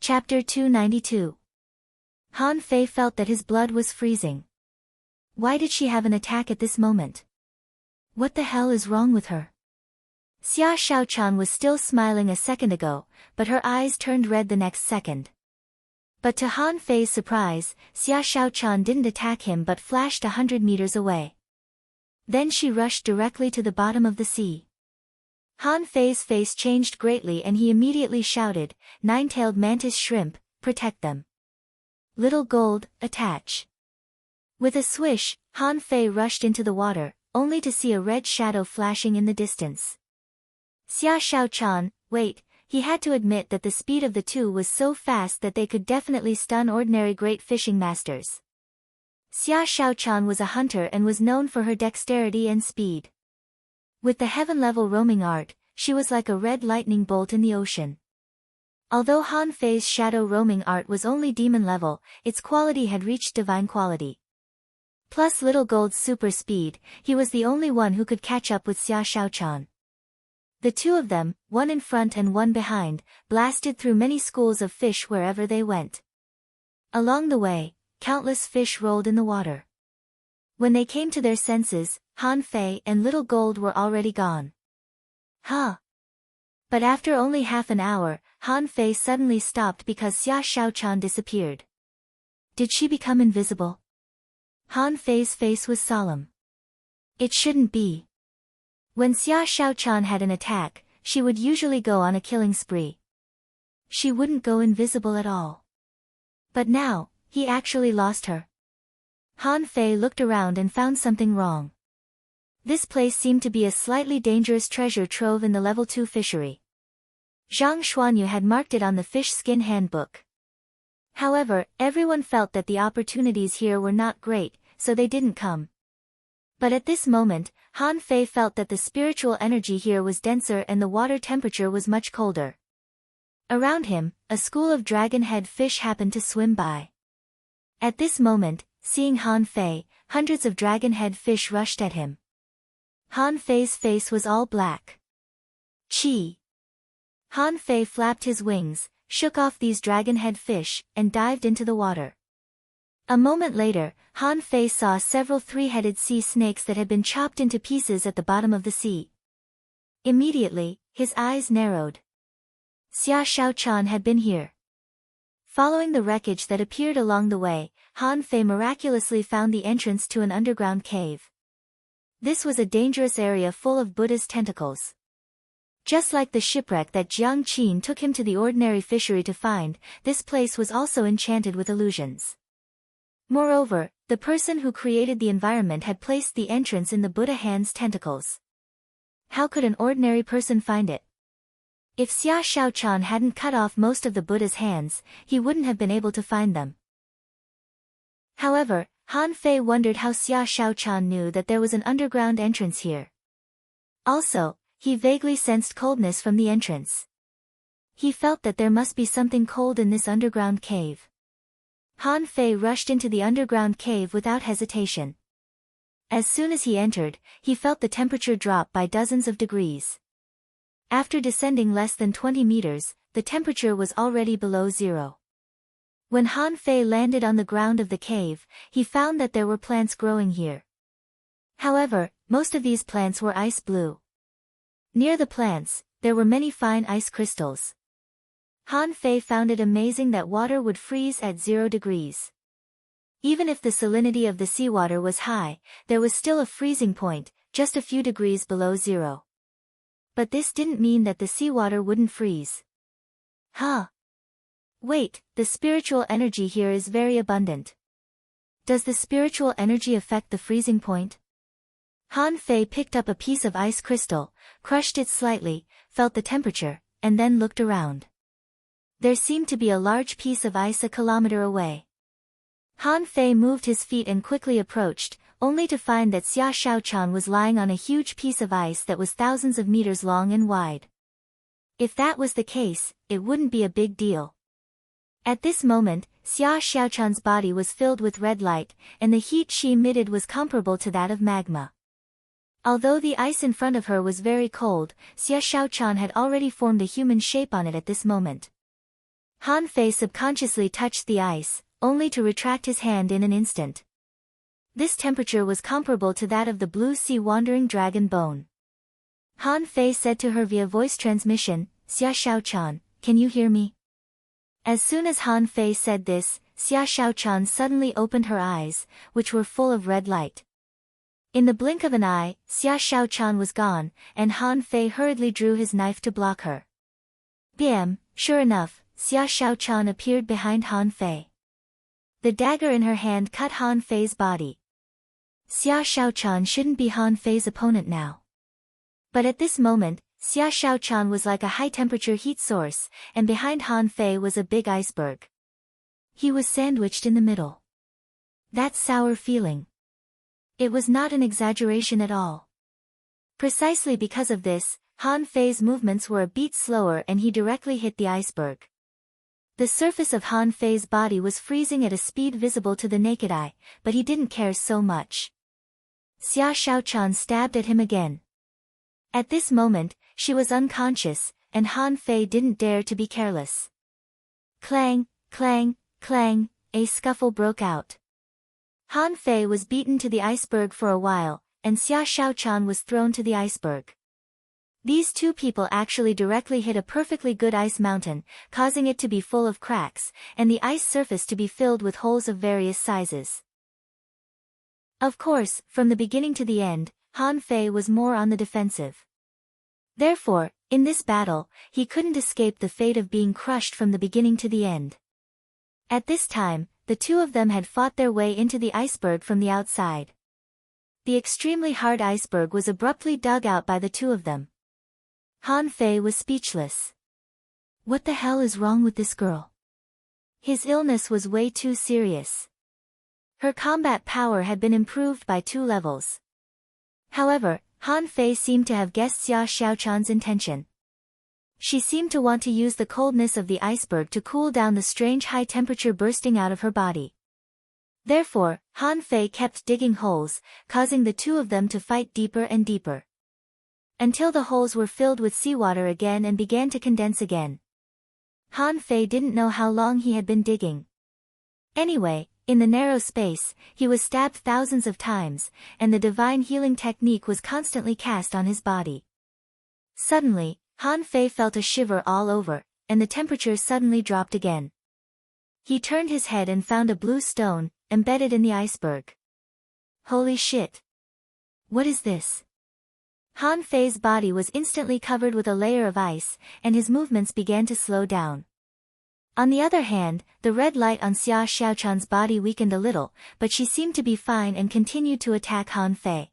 Chapter 292. Han Fei felt that his blood was freezing. Why did she have an attack at this moment? What the hell is wrong with her? Xia Xiaochan was still smiling a second ago, but her eyes turned red the next second. But to Han Fei's surprise, Xia Xiaochan didn't attack him but flashed 100 meters away. Then she rushed directly to the bottom of the sea. Han Fei's face changed greatly and he immediately shouted, "Nine-tailed mantis shrimp, protect them. Little gold, attach." With a swish, Han Fei rushed into the water, only to see a red shadow flashing in the distance. Xia Xiaochan, wait, he had to admit that the speed of the two was so fast that they could definitely stun ordinary great fishing masters. Xia Xiaochan was a hunter and was known for her dexterity and speed. With the heaven-level roaming art, she was like a red lightning bolt in the ocean. Although Han Fei's shadow roaming art was only demon level, its quality had reached divine quality. Plus Little Gold's super speed, he was the only one who could catch up with Xia Xiaochan. The two of them, one in front and one behind, blasted through many schools of fish wherever they went. Along the way, countless fish rolled in the water. When they came to their senses, Han Fei and Little Gold were already gone. Huh? But after only half an hour, Han Fei suddenly stopped because Xia Xiaochan disappeared. Did she become invisible? Han Fei's face was solemn. It shouldn't be. When Xia Xiaochan had an attack, she would usually go on a killing spree. She wouldn't go invisible at all. But now, he actually lost her. Han Fei looked around and found something wrong. This place seemed to be a slightly dangerous treasure trove in the level 2 fishery. Zhang Xuanyu had marked it on the fish skin handbook. However, everyone felt that the opportunities here were not great, so they didn't come. But at this moment, Han Fei felt that the spiritual energy here was denser and the water temperature was much colder. Around him, a school of dragon-head fish happened to swim by. At this moment, seeing Han Fei, hundreds of dragon-head fish rushed at him. Han Fei's face was all black. Chi! Han Fei flapped his wings, shook off these dragon-head fish, and dived into the water. A moment later, Han Fei saw several three-headed sea snakes that had been chopped into pieces at the bottom of the sea. Immediately, his eyes narrowed. Xia Xiaochan had been here. Following the wreckage that appeared along the way, Han Fei miraculously found the entrance to an underground cave. This was a dangerous area full of Buddha's tentacles. Just like the shipwreck that Jiang Qin took him to the ordinary fishery to find, this place was also enchanted with illusions. Moreover, the person who created the environment had placed the entrance in the Buddha hand's tentacles. How could an ordinary person find it? If Xia Xiaochan hadn't cut off most of the Buddha's hands, he wouldn't have been able to find them. However, Han Fei wondered how Xia Xiaochan knew that there was an underground entrance here. Also, he vaguely sensed coldness from the entrance. He felt that there must be something cold in this underground cave. Han Fei rushed into the underground cave without hesitation. As soon as he entered, he felt the temperature drop by dozens of degrees. After descending less than 20 meters, the temperature was already below zero. When Han Fei landed on the ground of the cave, he found that there were plants growing here. However, most of these plants were ice blue. Near the plants, there were many fine ice crystals. Han Fei found it amazing that water would freeze at 0 degrees. Even if the salinity of the seawater was high, there was still a freezing point, just a few degrees below zero. But this didn't mean that the seawater wouldn't freeze. Huh? Wait, the spiritual energy here is very abundant. Does the spiritual energy affect the freezing point? Han Fei picked up a piece of ice crystal, crushed it slightly, felt the temperature, and then looked around. There seemed to be a large piece of ice a kilometer away. Han Fei moved his feet and quickly approached, only to find that Xia Xiaochan was lying on a huge piece of ice that was thousands of meters long and wide. If that was the case, it wouldn't be a big deal. At this moment, Xia Xiaochan's body was filled with red light, and the heat she emitted was comparable to that of magma. Although the ice in front of her was very cold, Xia Xiaochan had already formed a human shape on it at this moment. Han Fei subconsciously touched the ice, only to retract his hand in an instant. This temperature was comparable to that of the blue sea wandering dragon bone. Han Fei said to her via voice transmission, "Xia Xiaochan, can you hear me?" As soon as Han Fei said this, Xia Xiaochan suddenly opened her eyes, which were full of red light. In the blink of an eye, Xia Xiaochan was gone, and Han Fei hurriedly drew his knife to block her. Bam! Sure enough, Xia Xiaochan appeared behind Han Fei. The dagger in her hand cut Han Fei's body. Xia Xiaochan shouldn't be Han Fei's opponent now. But at this moment, Xia Xiaochan was like a high-temperature heat source, and behind Han Fei was a big iceberg. He was sandwiched in the middle. That sour feeling. It was not an exaggeration at all. Precisely because of this, Han Fei's movements were a beat slower and he directly hit the iceberg. The surface of Han Fei's body was freezing at a speed visible to the naked eye, but he didn't care so much. Xia Xiaochan stabbed at him again. At this moment, she was unconscious, and Han Fei didn't dare to be careless. Clang, clang, clang, a scuffle broke out. Han Fei was beaten to the iceberg for a while, and Xia Xiaochan was thrown to the iceberg. These two people actually directly hit a perfectly good ice mountain, causing it to be full of cracks, and the ice surface to be filled with holes of various sizes. Of course, from the beginning to the end, Han Fei was more on the defensive. Therefore, in this battle, he couldn't escape the fate of being crushed from the beginning to the end. At this time, the two of them had fought their way into the iceberg from the outside. The extremely hard iceberg was abruptly dug out by the two of them. Han Fei was speechless. What the hell is wrong with this girl? His illness was way too serious. Her combat power had been improved by 2 levels. However, Han Fei seemed to have guessed Xia Xiaochan's intention. She seemed to want to use the coldness of the iceberg to cool down the strange high temperature bursting out of her body. Therefore, Han Fei kept digging holes, causing the two of them to fight deeper and deeper, until the holes were filled with seawater again and began to condense again. Han Fei didn't know how long he had been digging. Anyway, in the narrow space, he was stabbed thousands of times, and the divine healing technique was constantly cast on his body. Suddenly, Han Fei felt a shiver all over, and the temperature suddenly dropped again. He turned his head and found a blue stone, embedded in the iceberg. Holy shit! What is this? Han Fei's body was instantly covered with a layer of ice, and his movements began to slow down. On the other hand, the red light on Xia Xiaochan's body weakened a little, but she seemed to be fine and continued to attack Han Fei.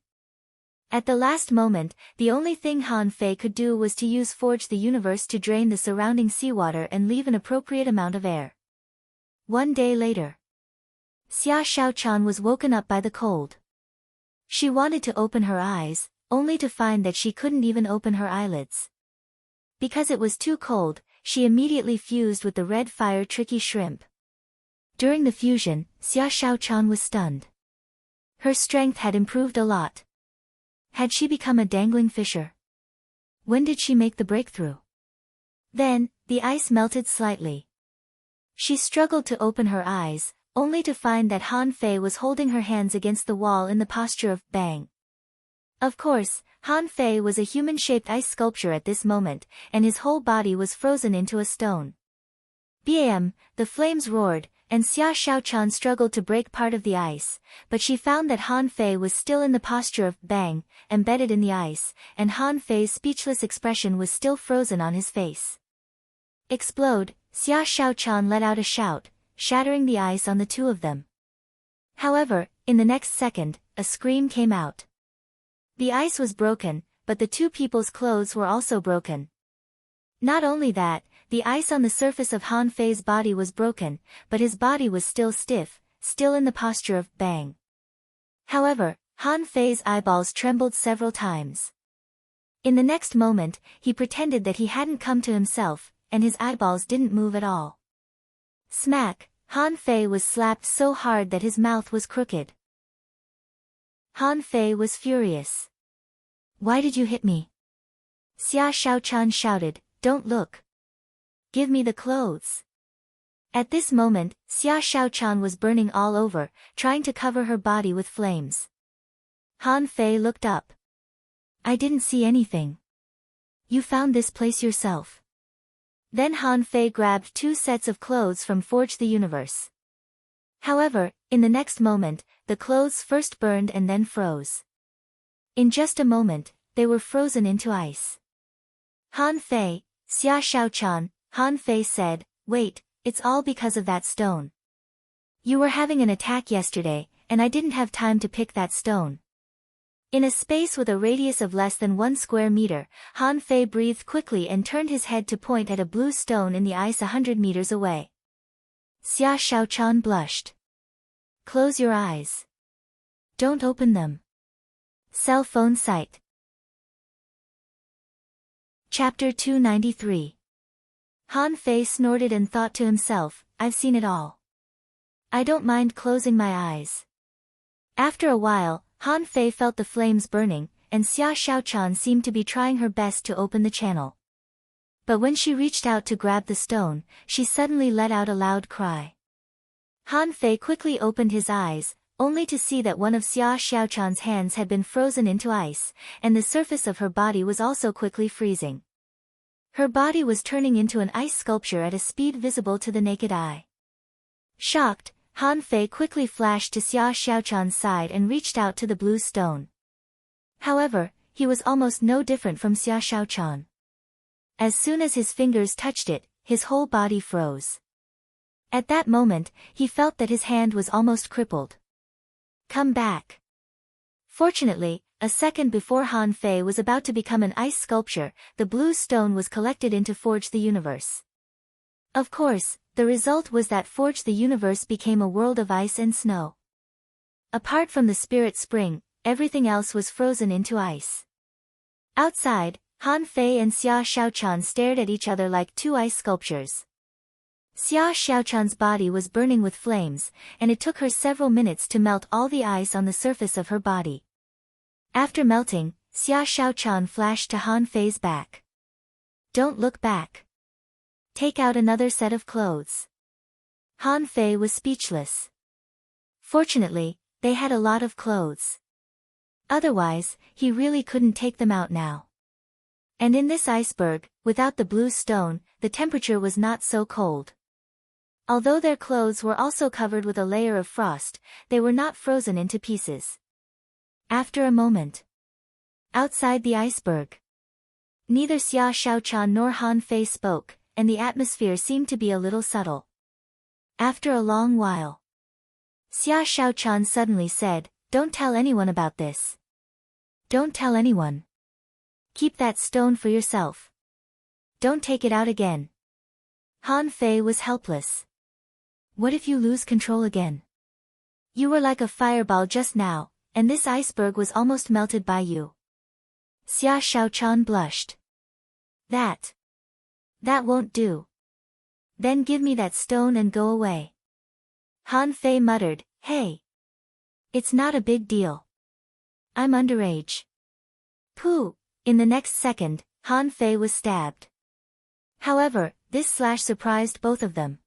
At the last moment, the only thing Han Fei could do was to use Forge the Universe to drain the surrounding seawater and leave an appropriate amount of air. 1 day later, Xia Xiaochan was woken up by the cold. She wanted to open her eyes, only to find that she couldn't even open her eyelids. Because it was too cold, she immediately fused with the red fire tricky shrimp. During the fusion, Xia Xiaochan was stunned. Her strength had improved a lot. Had she become a dangling fisher? When did she make the breakthrough? Then, the ice melted slightly. She struggled to open her eyes, only to find that Han Fei was holding her hands against the wall in the posture of bang. Of course, Han Fei was a human-shaped ice sculpture at this moment, and his whole body was frozen into a stone. Bam! The flames roared, and Xia Xiaochan struggled to break part of the ice, but she found that Han Fei was still in the posture of bang, embedded in the ice, and Han Fei's speechless expression was still frozen on his face. Explode! Xia Xiaochan let out a shout, shattering the ice on the two of them. However, in the next second, a scream came out. The ice was broken, but the two people's clothes were also broken. Not only that, the ice on the surface of Han Fei's body was broken, but his body was still stiff, still in the posture of bang. However, Han Fei's eyeballs trembled several times. In the next moment, he pretended that he hadn't come to himself, and his eyeballs didn't move at all. Smack! Han Fei was slapped so hard that his mouth was crooked. Han Fei was furious. Why did you hit me? Xia Xiaochan shouted, don't look. Give me the clothes. At this moment, Xia Shaochan was burning all over, trying to cover her body with flames. Han Fei looked up. I didn't see anything. You found this place yourself. Then Han Fei grabbed 2 sets of clothes from Forge the Universe. However, in the next moment, the clothes first burned and then froze. In just a moment, they were frozen into ice. Han Fei, Xia Shaochan, Han Fei said, wait, it's all because of that stone. You were having an attack yesterday, and I didn't have time to pick that stone. In a space with a radius of less than 1 square meter, Han Fei breathed quickly and turned his head to point at a blue stone in the ice 100 meters away. Xia Shaochan blushed. Close your eyes. Don't open them. Cell phone sight. Chapter 293. Han Fei snorted and thought to himself, I've seen it all. I don't mind closing my eyes. After a while, Han Fei felt the flames burning, and Xia Shaochan seemed to be trying her best to open the channel. But when she reached out to grab the stone, she suddenly let out a loud cry. Han Fei quickly opened his eyes, only to see that one of Xia Shaochan's hands had been frozen into ice, and the surface of her body was also quickly freezing. Her body was turning into an ice sculpture at a speed visible to the naked eye. Shocked, Han Fei quickly flashed to Xia Shaochan's side and reached out to the blue stone. However, he was almost no different from Xia Shaochan. As soon as his fingers touched it, his whole body froze. At that moment, he felt that his hand was almost crippled. Come back. Fortunately, a second before Han Fei was about to become an ice sculpture, the blue stone was collected into Forge the Universe. Of course, the result was that Forge the Universe became a world of ice and snow. Apart from the Spirit Spring, everything else was frozen into ice. Outside, Han Fei and Xia Shaochan stared at each other like 2 ice sculptures. Xia Shaochan's body was burning with flames, and it took her several minutes to melt all the ice on the surface of her body. After melting, Xia Shaochan flashed to Han Fei's back. Don't look back. Take out another set of clothes. Han Fei was speechless. Fortunately, they had a lot of clothes. Otherwise, he really couldn't take them out now. And in this iceberg, without the blue stone, the temperature was not so cold. Although their clothes were also covered with a layer of frost, they were not frozen into pieces. After a moment. Outside the iceberg. Neither Xia Shaochan nor Han Fei spoke, and the atmosphere seemed to be a little subtle. After a long while. Xia Shaochan suddenly said, Don't tell anyone about this. Don't tell anyone. Keep that stone for yourself. Don't take it out again. Han Fei was helpless. What if you lose control again? You were like a fireball just now, and this iceberg was almost melted by you. Xia Shaochan blushed. That won't do. Then give me that stone and go away. Han Fei muttered, Hey. It's not a big deal. I'm underage. Pooh. In the next second, Han Fei was stabbed. However, this slash surprised both of them.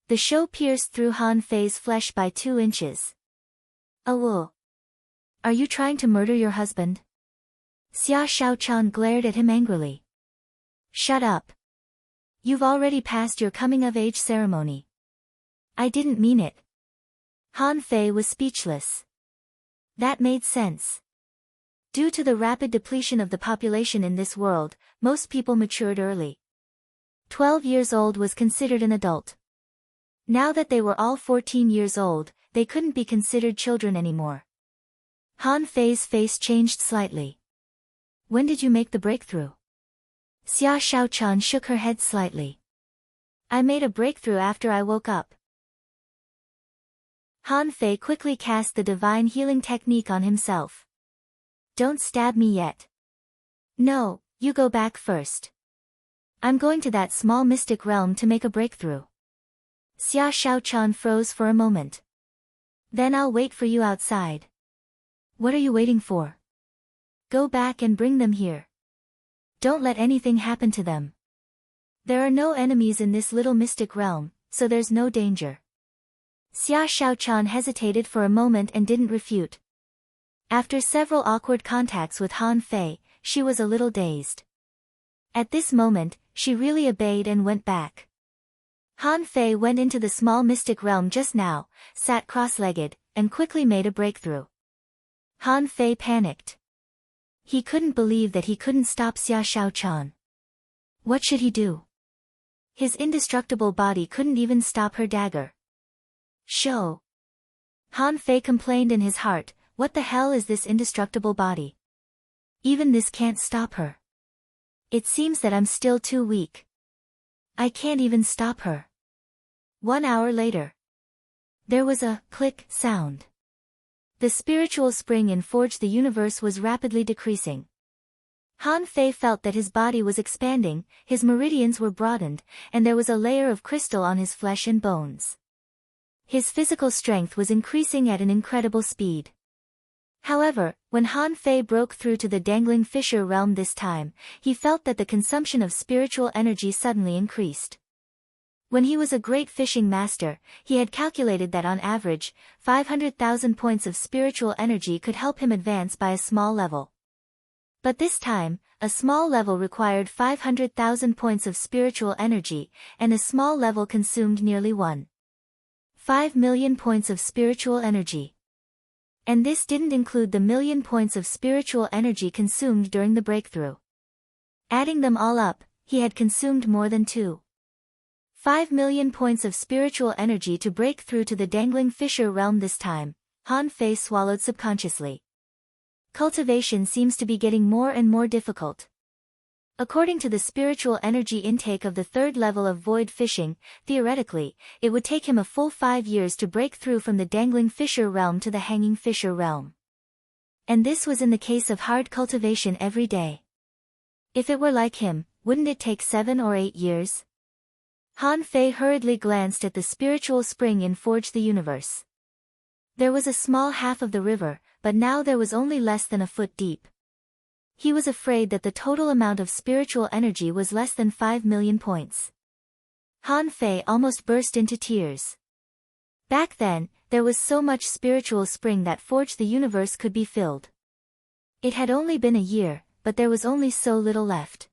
The show pierced through Han Fei's flesh by 2 inches. Oh. Are you trying to murder your husband? Xia Shaochan glared at him angrily. Shut up. You've already passed your coming-of-age ceremony. I didn't mean it. Han Fei was speechless. That made sense. Due to the rapid depletion of the population in this world, most people matured early. 12 years old was considered an adult. Now that they were all 14 years old, they couldn't be considered children anymore. Han Fei's face changed slightly. When did you make the breakthrough? Xia Shaochan shook her head slightly. I made a breakthrough after I woke up. Han Fei quickly cast the divine healing technique on himself. Don't stab me yet. No, you go back first. I'm going to that small mystic realm to make a breakthrough. Xia Shaochan froze for a moment. Then I'll wait for you outside. What are you waiting for? Go back and bring them here. Don't let anything happen to them. There are no enemies in this little mystic realm, so there's no danger. Xia Shaochan hesitated for a moment and didn't refute. After several awkward contacts with Han Fei, she was a little dazed. At this moment, she really obeyed and went back. Han Fei went into the small mystic realm just now, sat cross-legged, and quickly made a breakthrough. Han Fei panicked. He couldn't believe that he couldn't stop Xia Shaochan. What should he do? His indestructible body couldn't even stop her dagger. Show. Han Fei complained in his heart, what the hell is this indestructible body? Even this can't stop her. It seems that I'm still too weak. I can't even stop her. 1 hour later. There was a click sound. The spiritual spring in Forge the Universe was rapidly decreasing. Han Fei felt that his body was expanding, his meridians were broadened, and there was a layer of crystal on his flesh and bones. His physical strength was increasing at an incredible speed. However, when Han Fei broke through to the dangling fissure realm this time, he felt that the consumption of spiritual energy suddenly increased. When he was a great fishing master, he had calculated that on average, 500,000 points of spiritual energy could help him advance by a small level. But this time, a small level required 500,000 points of spiritual energy, and a small level consumed nearly 1.5 million points of spiritual energy. And this didn't include the million points of spiritual energy consumed during the breakthrough. Adding them all up, he had consumed more than 2.5 million points of spiritual energy to break through to the dangling fissure realm this time. Han Fei swallowed subconsciously. Cultivation seems to be getting more and more difficult. According to the spiritual energy intake of the third level of void fishing, theoretically, it would take him a full 5 years to break through from the dangling fissure realm to the hanging fissure realm. And this was in the case of hard cultivation every day. If it were like him, wouldn't it take 7 or 8 years? Han Fei hurriedly glanced at the spiritual spring in Forge the Universe. There was a small half of the river, but now there was only less than a foot deep. He was afraid that the total amount of spiritual energy was less than 5 million points. Han Fei almost burst into tears. Back then, there was so much spiritual spring that Forge the Universe could be filled. It had only been a year, but there was only so little left.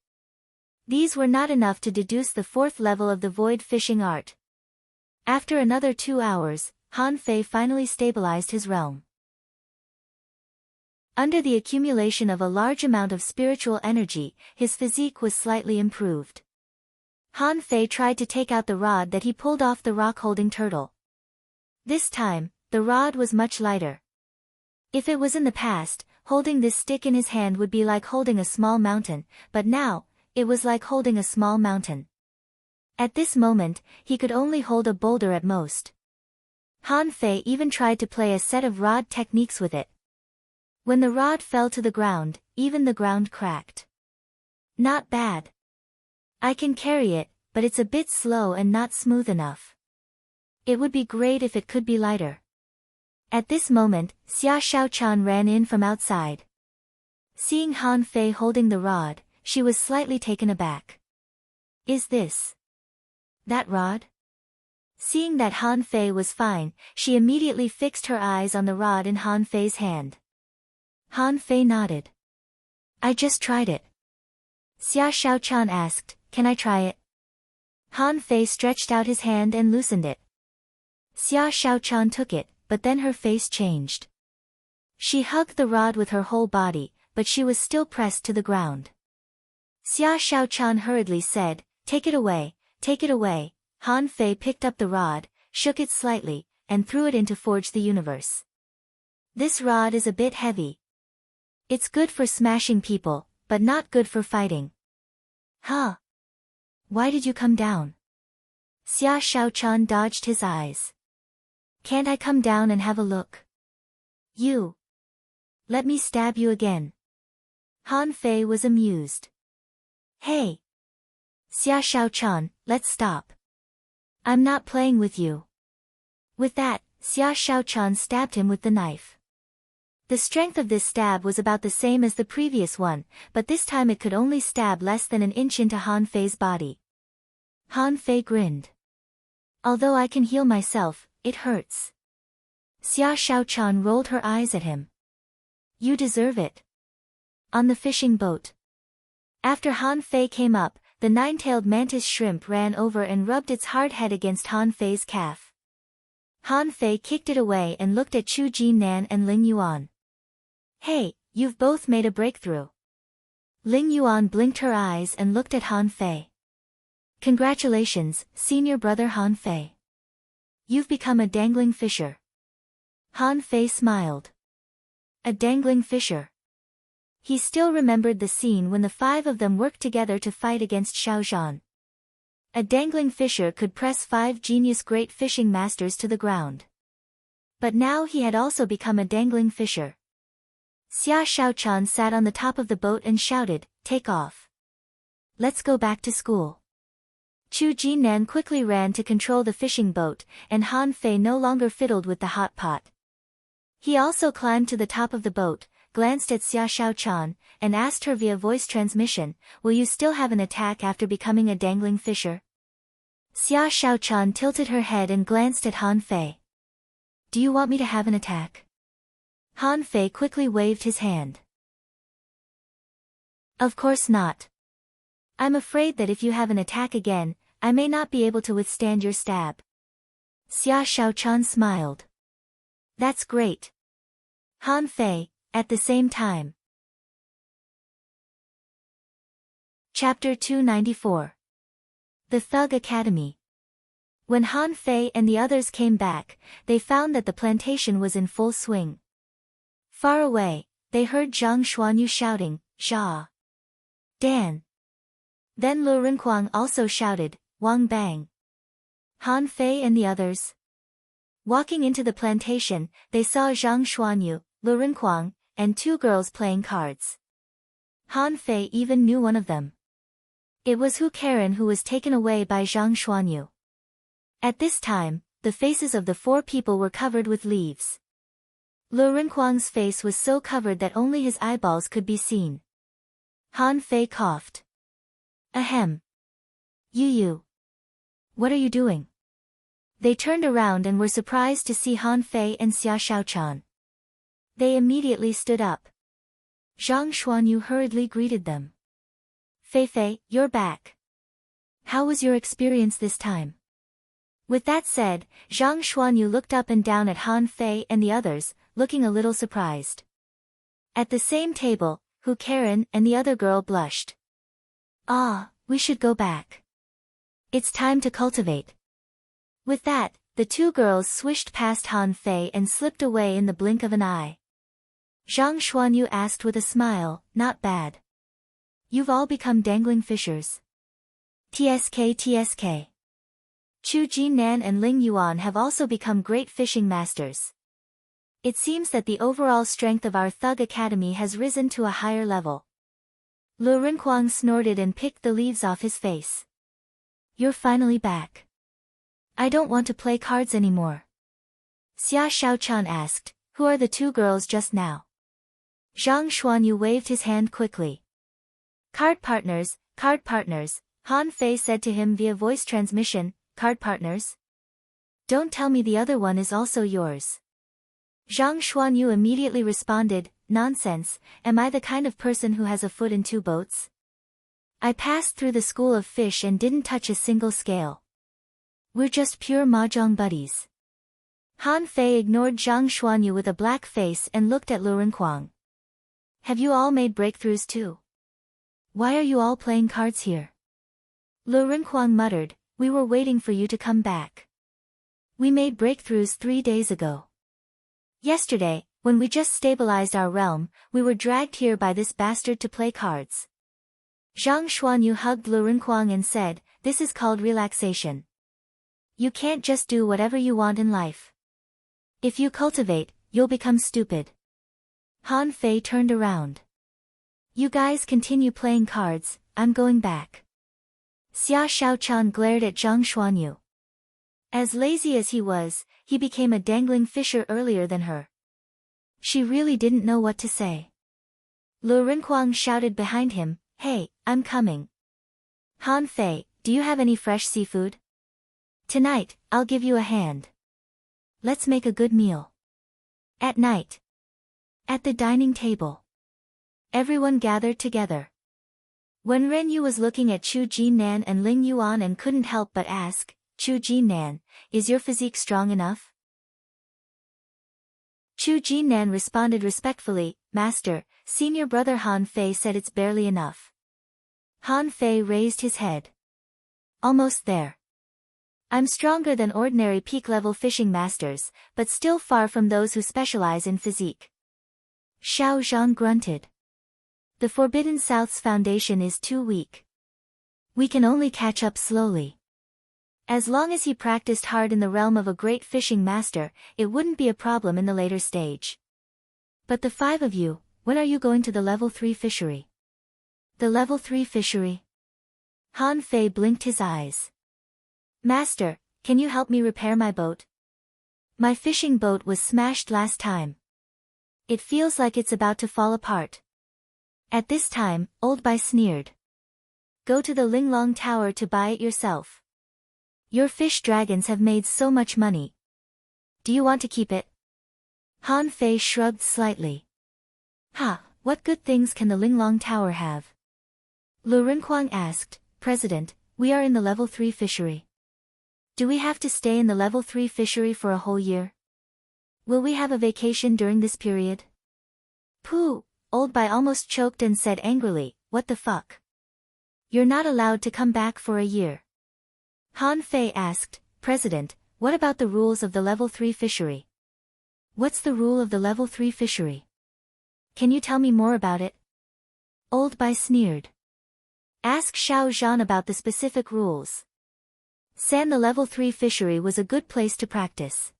These were not enough to deduce the 4th level of the void fishing art. After another 2 hours, Han Fei finally stabilized his realm. Under the accumulation of a large amount of spiritual energy, his physique was slightly improved. Han Fei tried to take out the rod that he pulled off the rock-holding turtle. This time, the rod was much lighter. If it was in the past, holding this stick in his hand would be like holding a small mountain, but now, it was like holding a small mountain. At this moment, he could only hold a boulder at most. Han Fei even tried to play a set of rod techniques with it. When the rod fell to the ground, even the ground cracked. Not bad. I can carry it, but it's a bit slow and not smooth enough. It would be great if it could be lighter. At this moment, Xia Shaochan ran in from outside. Seeing Han Fei holding the rod, she was slightly taken aback. Is this that rod? Seeing that Han Fei was fine, she immediately fixed her eyes on the rod in Han Fei's hand. Han Fei nodded. I just tried it. Xia Shaochan asked, can I try it? Han Fei stretched out his hand and loosened it. Xia Shaochan took it, but then her face changed. She hugged the rod with her whole body, but she was still pressed to the ground. Xia Shaochan hurriedly said, take it away, take it away. Han Fei picked up the rod, shook it slightly, and threw it into Forge the Universe. This rod is a bit heavy. It's good for smashing people, but not good for fighting. Huh? Why did you come down? Xia Shaochan dodged his eyes. Can't I come down and have a look? You. Let me stab you again. Han Fei was amused. Hey. Xia Shaochan, let's stop. I'm not playing with you. With that, Xia Shaochan stabbed him with the knife. The strength of this stab was about the same as the previous one, but this time it could only stab less than an inch into Han Fei's body. Han Fei grinned. Although I can heal myself, it hurts. Xia Shaochan rolled her eyes at him. You deserve it. On the fishing boat. After Han Fei came up, the nine-tailed mantis shrimp ran over and rubbed its hard head against Han Fei's calf. Han Fei kicked it away and looked at Chu Jinnan and Ling Yuan. Hey, you've both made a breakthrough. Ling Yuan blinked her eyes and looked at Han Fei. Congratulations, senior brother Han Fei. You've become a dangling fisher. Han Fei smiled. A dangling fisher. He still remembered the scene when the five of them worked together to fight against Xiao Zhan. A dangling fisher could press 5 genius great fishing masters to the ground. But now he had also become a dangling fisher. Xia Shaochan sat on the top of the boat and shouted, "Take off. Let's go back to school." Chu Jinnan quickly ran to control the fishing boat, and Han Fei no longer fiddled with the hot pot. He also climbed to the top of the boat, glanced at Xia Shaochan, and asked her via voice transmission, "Will you still have an attack after becoming a dangling fisher?" Xia Shaochan tilted her head and glanced at Han Fei. "Do you want me to have an attack?" Han Fei quickly waved his hand. "Of course not. I'm afraid that if you have an attack again, I may not be able to withstand your stab." Xia Shaochan smiled. "That's great." Han Fei, at the same time. Chapter 294. The Thug Academy. When Han Fei and the others came back, they found that the plantation was in full swing. Far away, they heard Zhang Xuanyu shouting, "Xia! Dan!" Then Lu Renkuang also shouted, "Wang Bang!" Han Fei and the others. Walking into the plantation, they saw Zhang Xuanyu, Lu Renkuang, and 2 girls playing cards. Han Fei even knew one of them. It was Hu Karen, who was taken away by Zhang Xuanyu. At this time, the faces of the 4 people were covered with leaves. Lu Renkuang's face was so covered that only his eyeballs could be seen. Han Fei coughed. "Ahem. You. What are you doing?" They turned around and were surprised to see Han Fei and Xia Shaochan. They immediately stood up. Zhang Xuanyu hurriedly greeted them. "Fei, you're back. How was your experience this time?" With that said, Zhang Xuanyu looked up and down at Han Fei and the others, looking a little surprised. At the same table, Hu Karen and the other girl blushed. "Ah, we should go back. It's time to cultivate." With that, the 2 girls swished past Han Fei and slipped away in the blink of an eye. Zhang Xuanyu asked with a smile, "Not bad. You've all become dangling fishers." TSK. Chu Jinnan and Ling Yuan have also become great fishing masters. It seems that the overall strength of our Thug Academy has risen to a higher level. Lu Renkuang snorted and picked the leaves off his face. "You're finally back. I don't want to play cards anymore." Xia Shaochan asked, "Who are the 2 girls just now?" Zhang Xuanyu waved his hand quickly. Card partners, Han Fei said to him via voice transmission, "Card partners? Don't tell me the other one is also yours." Zhang Xuanyu immediately responded, "Nonsense, am I the kind of person who has a foot in 2 boats? I passed through the school of fish and didn't touch a single scale. We're just pure mahjong buddies." Han Fei ignored Zhang Xuanyu with a black face and looked at Lu Renkuang. "Have you all made breakthroughs too? Why are you all playing cards here?" Lu Renkuang muttered, "We were waiting for you to come back. We made breakthroughs 3 days ago. Yesterday, when we just stabilized our realm, we were dragged here by this bastard to play cards." Zhang Xuanyu hugged Lu Renkuang and said, "This is called relaxation. You can't just do whatever you want in life. If you cultivate, you'll become stupid." Han Fei turned around. "You guys continue playing cards, I'm going back." Xia Shaochan glared at Zhang Xuanyu. As lazy as he was, he became a dangling fisher earlier than her. She really didn't know what to say. Lu Renkuang shouted behind him, "Hey, I'm coming. Han Fei, do you have any fresh seafood? Tonight, I'll give you a hand. Let's make a good meal. At night. At the dining table. Everyone gathered together. When Renyu was looking at Chu Jinnan and Ling Yuan and couldn't help but ask, Chu Jinnan, is your physique strong enough? Chu Jinnan responded respectfully, Master, senior brother Han Fei said it's barely enough. Han Fei raised his head. Almost there. I'm stronger than ordinary peak-level fishing masters, but still far from those who specialize in physique. Xiao Zhan grunted. The Forbidden South's foundation is too weak. We can only catch up slowly. As long as he practiced hard in the realm of a great fishing master, it wouldn't be a problem in the later stage. But the 5 of you, when are you going to the level 3 fishery? The level 3 fishery? Han Fei blinked his eyes. Master, can you help me repair my boat? My fishing boat was smashed last time. It feels like it's about to fall apart. At this time, Old Bai sneered. Go to the Linglong Tower to buy it yourself. Your fish dragons have made so much money. Do you want to keep it? Han Fei shrugged slightly. Ha, what good things can the Linglong Tower have? Lu Renquang asked, President, we are in the level 3 fishery. Do we have to stay in the level 3 fishery for a whole year? Will we have a vacation during this period? Pooh, Old Bai almost choked and said angrily, what the fuck? You're not allowed to come back for a year. Han Fei asked, President, what about the rules of the level 3 fishery? What's the rule of the level 3 fishery? Can you tell me more about it? Old Bai sneered. Ask Xiao Zhan about the specific rules. San the level 3 fishery was a good place to practice.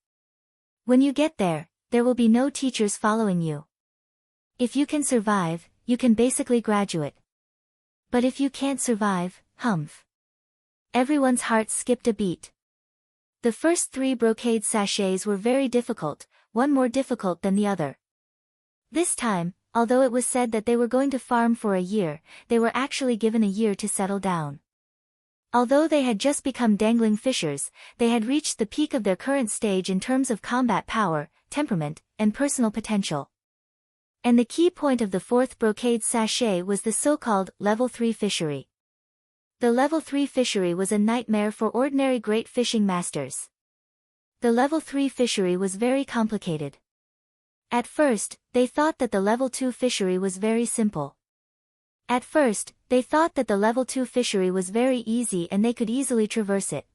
When you get there, there will be no teachers following you. If you can survive, you can basically graduate. But if you can't survive, humph. Everyone's heart skipped a beat. The first 3 brocade sachets were very difficult, one more difficult than the other. This time, although it was said that they were going to farm for a year, they were actually given a year to settle down. Although they had just become dangling fishers, they had reached the peak of their current stage in terms of combat power, temperament, and personal potential. And the key point of the 4th brocade sachet was the so-called level 3 fishery. The level 3 fishery was a nightmare for ordinary great fishing masters. The level 3 fishery was very complicated. At first, they thought that the level 2 fishery was very simple. At first, they thought that the level 2 fishery was very easy and they could easily traverse it.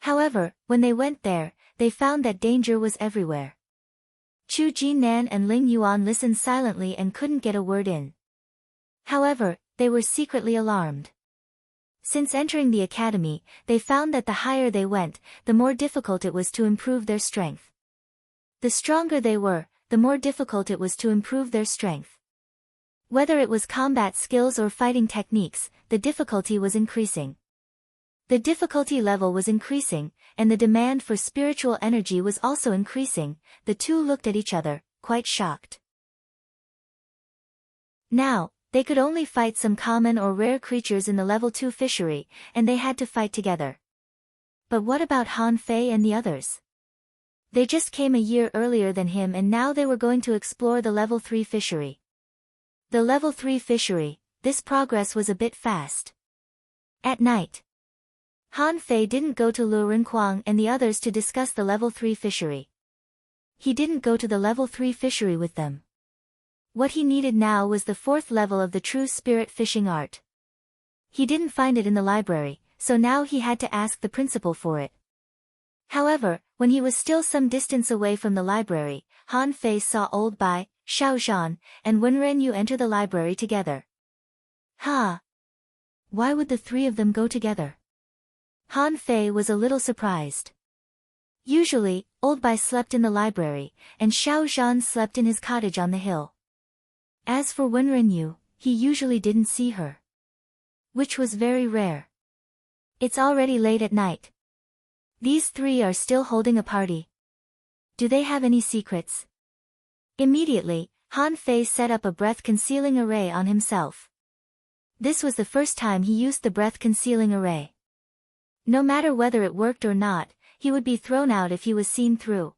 However, when they went there, they found that danger was everywhere. Chu Jinnan and Ling Yuan listened silently and couldn't get a word in. However, they were secretly alarmed. Since entering the academy, they found that the higher they went, the more difficult it was to improve their strength. The stronger they were, the more difficult it was to improve their strength. Whether it was combat skills or fighting techniques, the difficulty was increasing. The difficulty level was increasing, and the demand for spiritual energy was also increasing. The 2 looked at each other, quite shocked. Now, they could only fight some common or rare creatures in the level 2 fishery, and they had to fight together. But what about Han Fei and the others? They just came a year earlier than him and now they were going to explore the level 3 fishery. The level 3 fishery, this progress was a bit fast. At night, Han Fei didn't go to Lu Renquang and the others to discuss the level 3 fishery. He didn't go to the level 3 fishery with them. What he needed now was the 4th level of the true spirit fishing art. He didn't find it in the library, so now he had to ask the principal for it. However, when he was still some distance away from the library, Han Fei saw Old Bai, Xiao Zhan, and Wen Renyu enter the library together. Ha! Why would the 3 of them go together? Han Fei was a little surprised. Usually, Old Bai slept in the library, and Xiao Zhan slept in his cottage on the hill. As for Wen Renyu, he usually didn't see her. Which was very rare. It's already late at night. These 3 are still holding a party. Do they have any secrets? Immediately, Han Fei set up a breath-concealing array on himself. This was the first time he used the breath-concealing array. No matter whether it worked or not, he would be thrown out if he was seen through.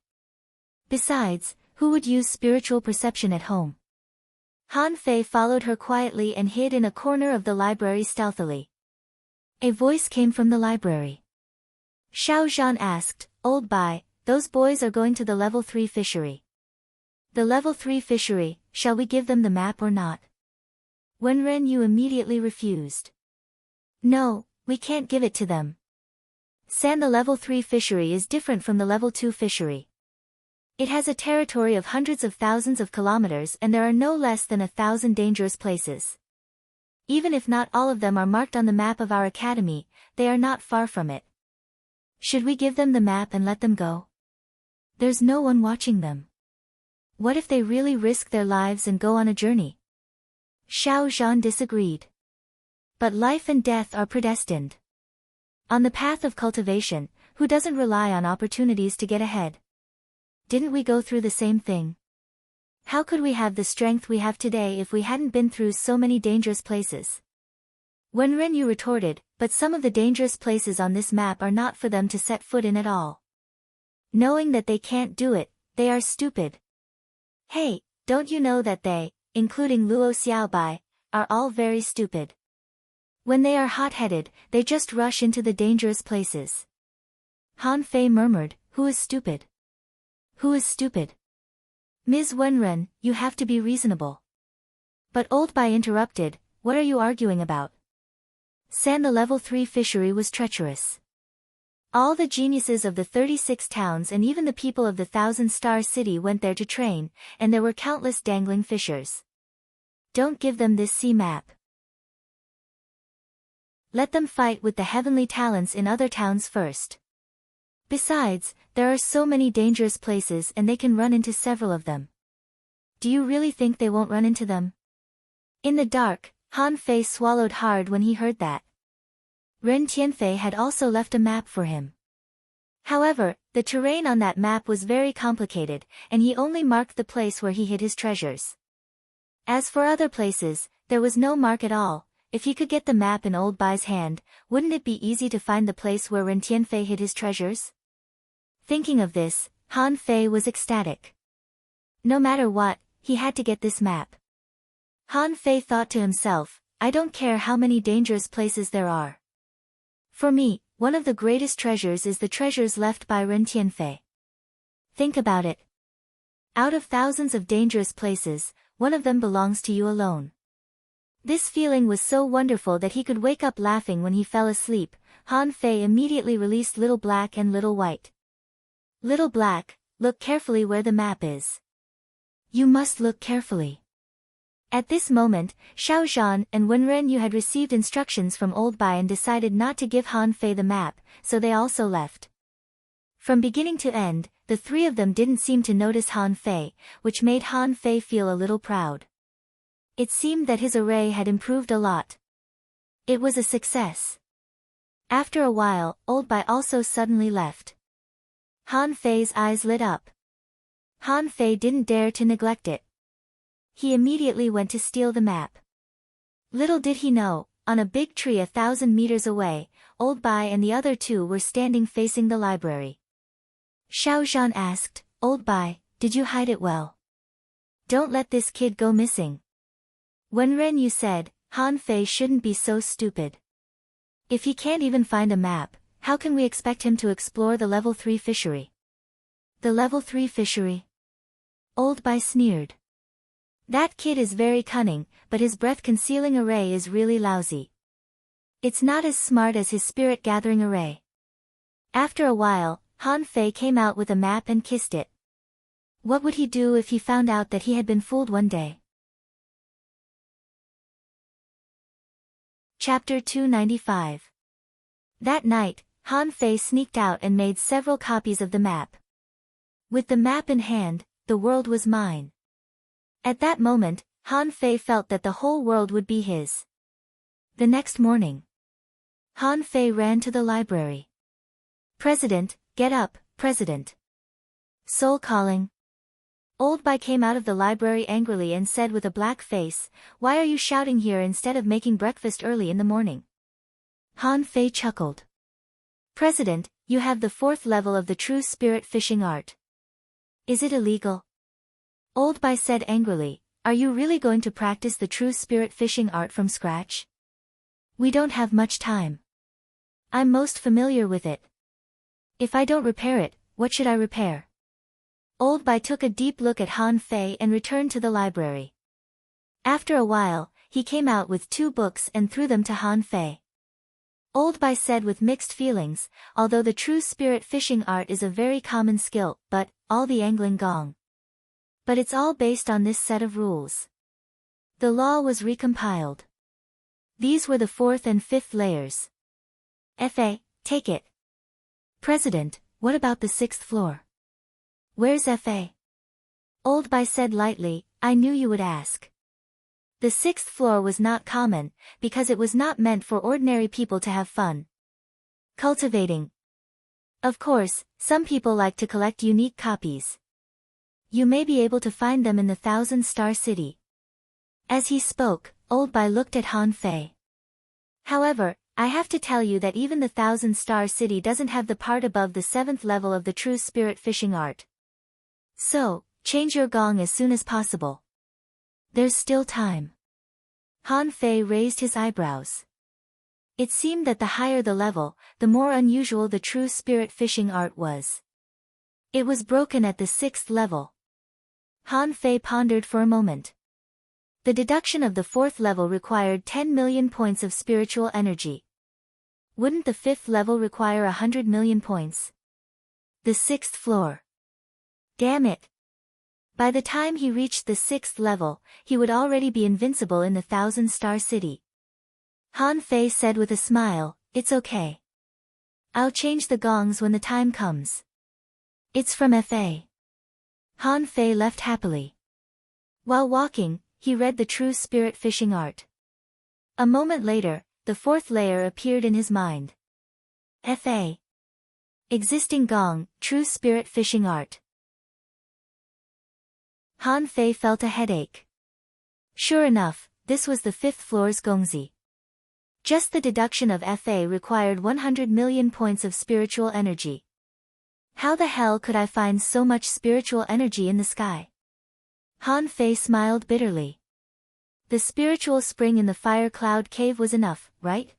Besides, who would use spiritual perception at home? Han Fei followed her quietly and hid in a corner of the library stealthily. A voice came from the library. Xiao Zhan asked, "Old Bai, those boys are going to the level 3 fishery. The level 3 fishery, shall we give them the map or not?" Wenren Yu immediately refused. "No, we can't give it to them. The level 3 fishery is different from the level 2 fishery. It has a territory of hundreds of thousands of kilometers and there are no less than 1,000 dangerous places. Even if not all of them are marked on the map of our academy, they are not far from it. Should we give them the map and let them go? There's no one watching them. What if they really risk their lives and go on a journey?" Xiao Zhan disagreed. "But life and death are predestined. On the path of cultivation, who doesn't rely on opportunities to get ahead? Didn't we go through the same thing? How could we have the strength we have today if we hadn't been through so many dangerous places?" Wenren Yu retorted, "But some of the dangerous places on this map are not for them to set foot in at all. Knowing that they can't do it, they are stupid. Hey, don't you know that they, including Luo Xiaobai, are all very stupid? When they are hot-headed, they just rush into the dangerous places." Han Fei murmured, "Who is stupid? Who is stupid?" "Ms. Wenren, you have to be reasonable." But Old Bai interrupted, "What are you arguing about? The level 3 fishery was treacherous. All the geniuses of the 36 towns and even the people of the 1,000-star city went there to train, and there were countless dangling fishers. Don't give them this sea map. Let them fight with the heavenly talents in other towns first. Besides, there are so many dangerous places and they can run into several of them. Do you really think they won't run into them?" In the dark, Han Fei swallowed hard when he heard that. Ren Tianfei had also left a map for him. However, the terrain on that map was very complicated, and he only marked the place where he hid his treasures. As for other places, there was no mark at all. If he could get the map in Old Bai's hand, wouldn't it be easy to find the place where Ren Tianfei hid his treasures? Thinking of this, Han Fei was ecstatic. No matter what, he had to get this map. Han Fei thought to himself, "I don't care how many dangerous places there are. For me, one of the greatest treasures is the treasures left by Ren Tianfei. Think about it. Out of thousands of dangerous places, one of them belongs to you alone." This feeling was so wonderful that he could wake up laughing when he fell asleep. Han Fei immediately released Little Black and Little White. "Little Black, look carefully where the map is." "You must look carefully." At this moment, Xiao Zhan and Wenren Yu had received instructions from Old Bai and decided not to give Han Fei the map, so they also left. From beginning to end, the three of them didn't seem to notice Han Fei, which made Han Fei feel a little proud. It seemed that his array had improved a lot. It was a success. After a while, Old Bai also suddenly left. Han Fei's eyes lit up. Han Fei didn't dare to neglect it. He immediately went to steal the map. Little did he know, on a big tree 1,000 meters away, Old Bai and the other two were standing facing the library. Xiao Zhan asked, "Old Bai, did you hide it well? Don't let this kid go missing." Wenren Yu said, "Han Fei shouldn't be so stupid. If he can't even find a map, how can we expect him to explore the level 3 fishery?" "The level 3 fishery?" Old Bai sneered. "That kid is very cunning, but his breath-concealing array is really lousy. It's not as smart as his spirit-gathering array." After a while, Han Fei came out with a map and kissed it. What would he do if he found out that he had been fooled one day? Chapter 295. That night, Han Fei sneaked out and made several copies of the map. With the map in hand, the world was mine. At that moment, Han Fei felt that the whole world would be his. The next morning, Han Fei ran to the library. "President, get up, President." "Soul calling." Old Bai came out of the library angrily and said with a black face, "Why are you shouting here instead of making breakfast early in the morning?" Han Fei chuckled. "President, You have the 4th level of the true spirit fishing art. Is it illegal? Old Bai said angrily, are you really going to practice the true spirit fishing art from scratch? We don't have much time. I'm most familiar with it. If I don't repair it, what should I repair? Old Bai took a deep look at Han Fei and returned to the library. After a while, he came out with 2 books and threw them to Han Fei. Old Bai said with mixed feelings, although the true spirit fishing art is a very common skill, but, all the angling gong. But it's all based on this set of rules. The law was recompiled. These were the 4th and 5th layers. Fa, take it. President, what about the 6th floor? Where's Fa? Old Bai said lightly, I knew you would ask. The 6th floor was not common, because it was not meant for ordinary people to have fun. Cultivating. Of course, some people like to collect unique copies. You may be able to find them in the 1,000-star city. As he spoke, Old Bai looked at Han Fei. However, I have to tell you that even the 1,000-star city doesn't have the part above the 7th level of the true spirit fishing art. So, change your gong as soon as possible. There's still time. Han Fei raised his eyebrows. It seemed that the higher the level, the more unusual the true spirit fishing art was. It was broken at the 6th level. Han Fei pondered for a moment. The deduction of the 4th level required 10 million points of spiritual energy. Wouldn't the 5th level require 100 million points? The 6th floor. Damn it. By the time he reached the 6th level, he would already be invincible in the 1,000-star city. Han Fei said with a smile, it's okay. I'll change the gongs when the time comes. It's from Fa. Han Fei left happily. While walking, he read the true spirit fishing art. A moment later, the 4th layer appeared in his mind. Fa. Existing gong, true spirit fishing art. Han Fei felt a headache. Sure enough, this was the 5th floor's gongzi. Just the deduction of Fa required 100 million points of spiritual energy. How the hell could I find so much spiritual energy in the sky? Han Fei smiled bitterly. The spiritual spring in the fire cloud cave was enough, right?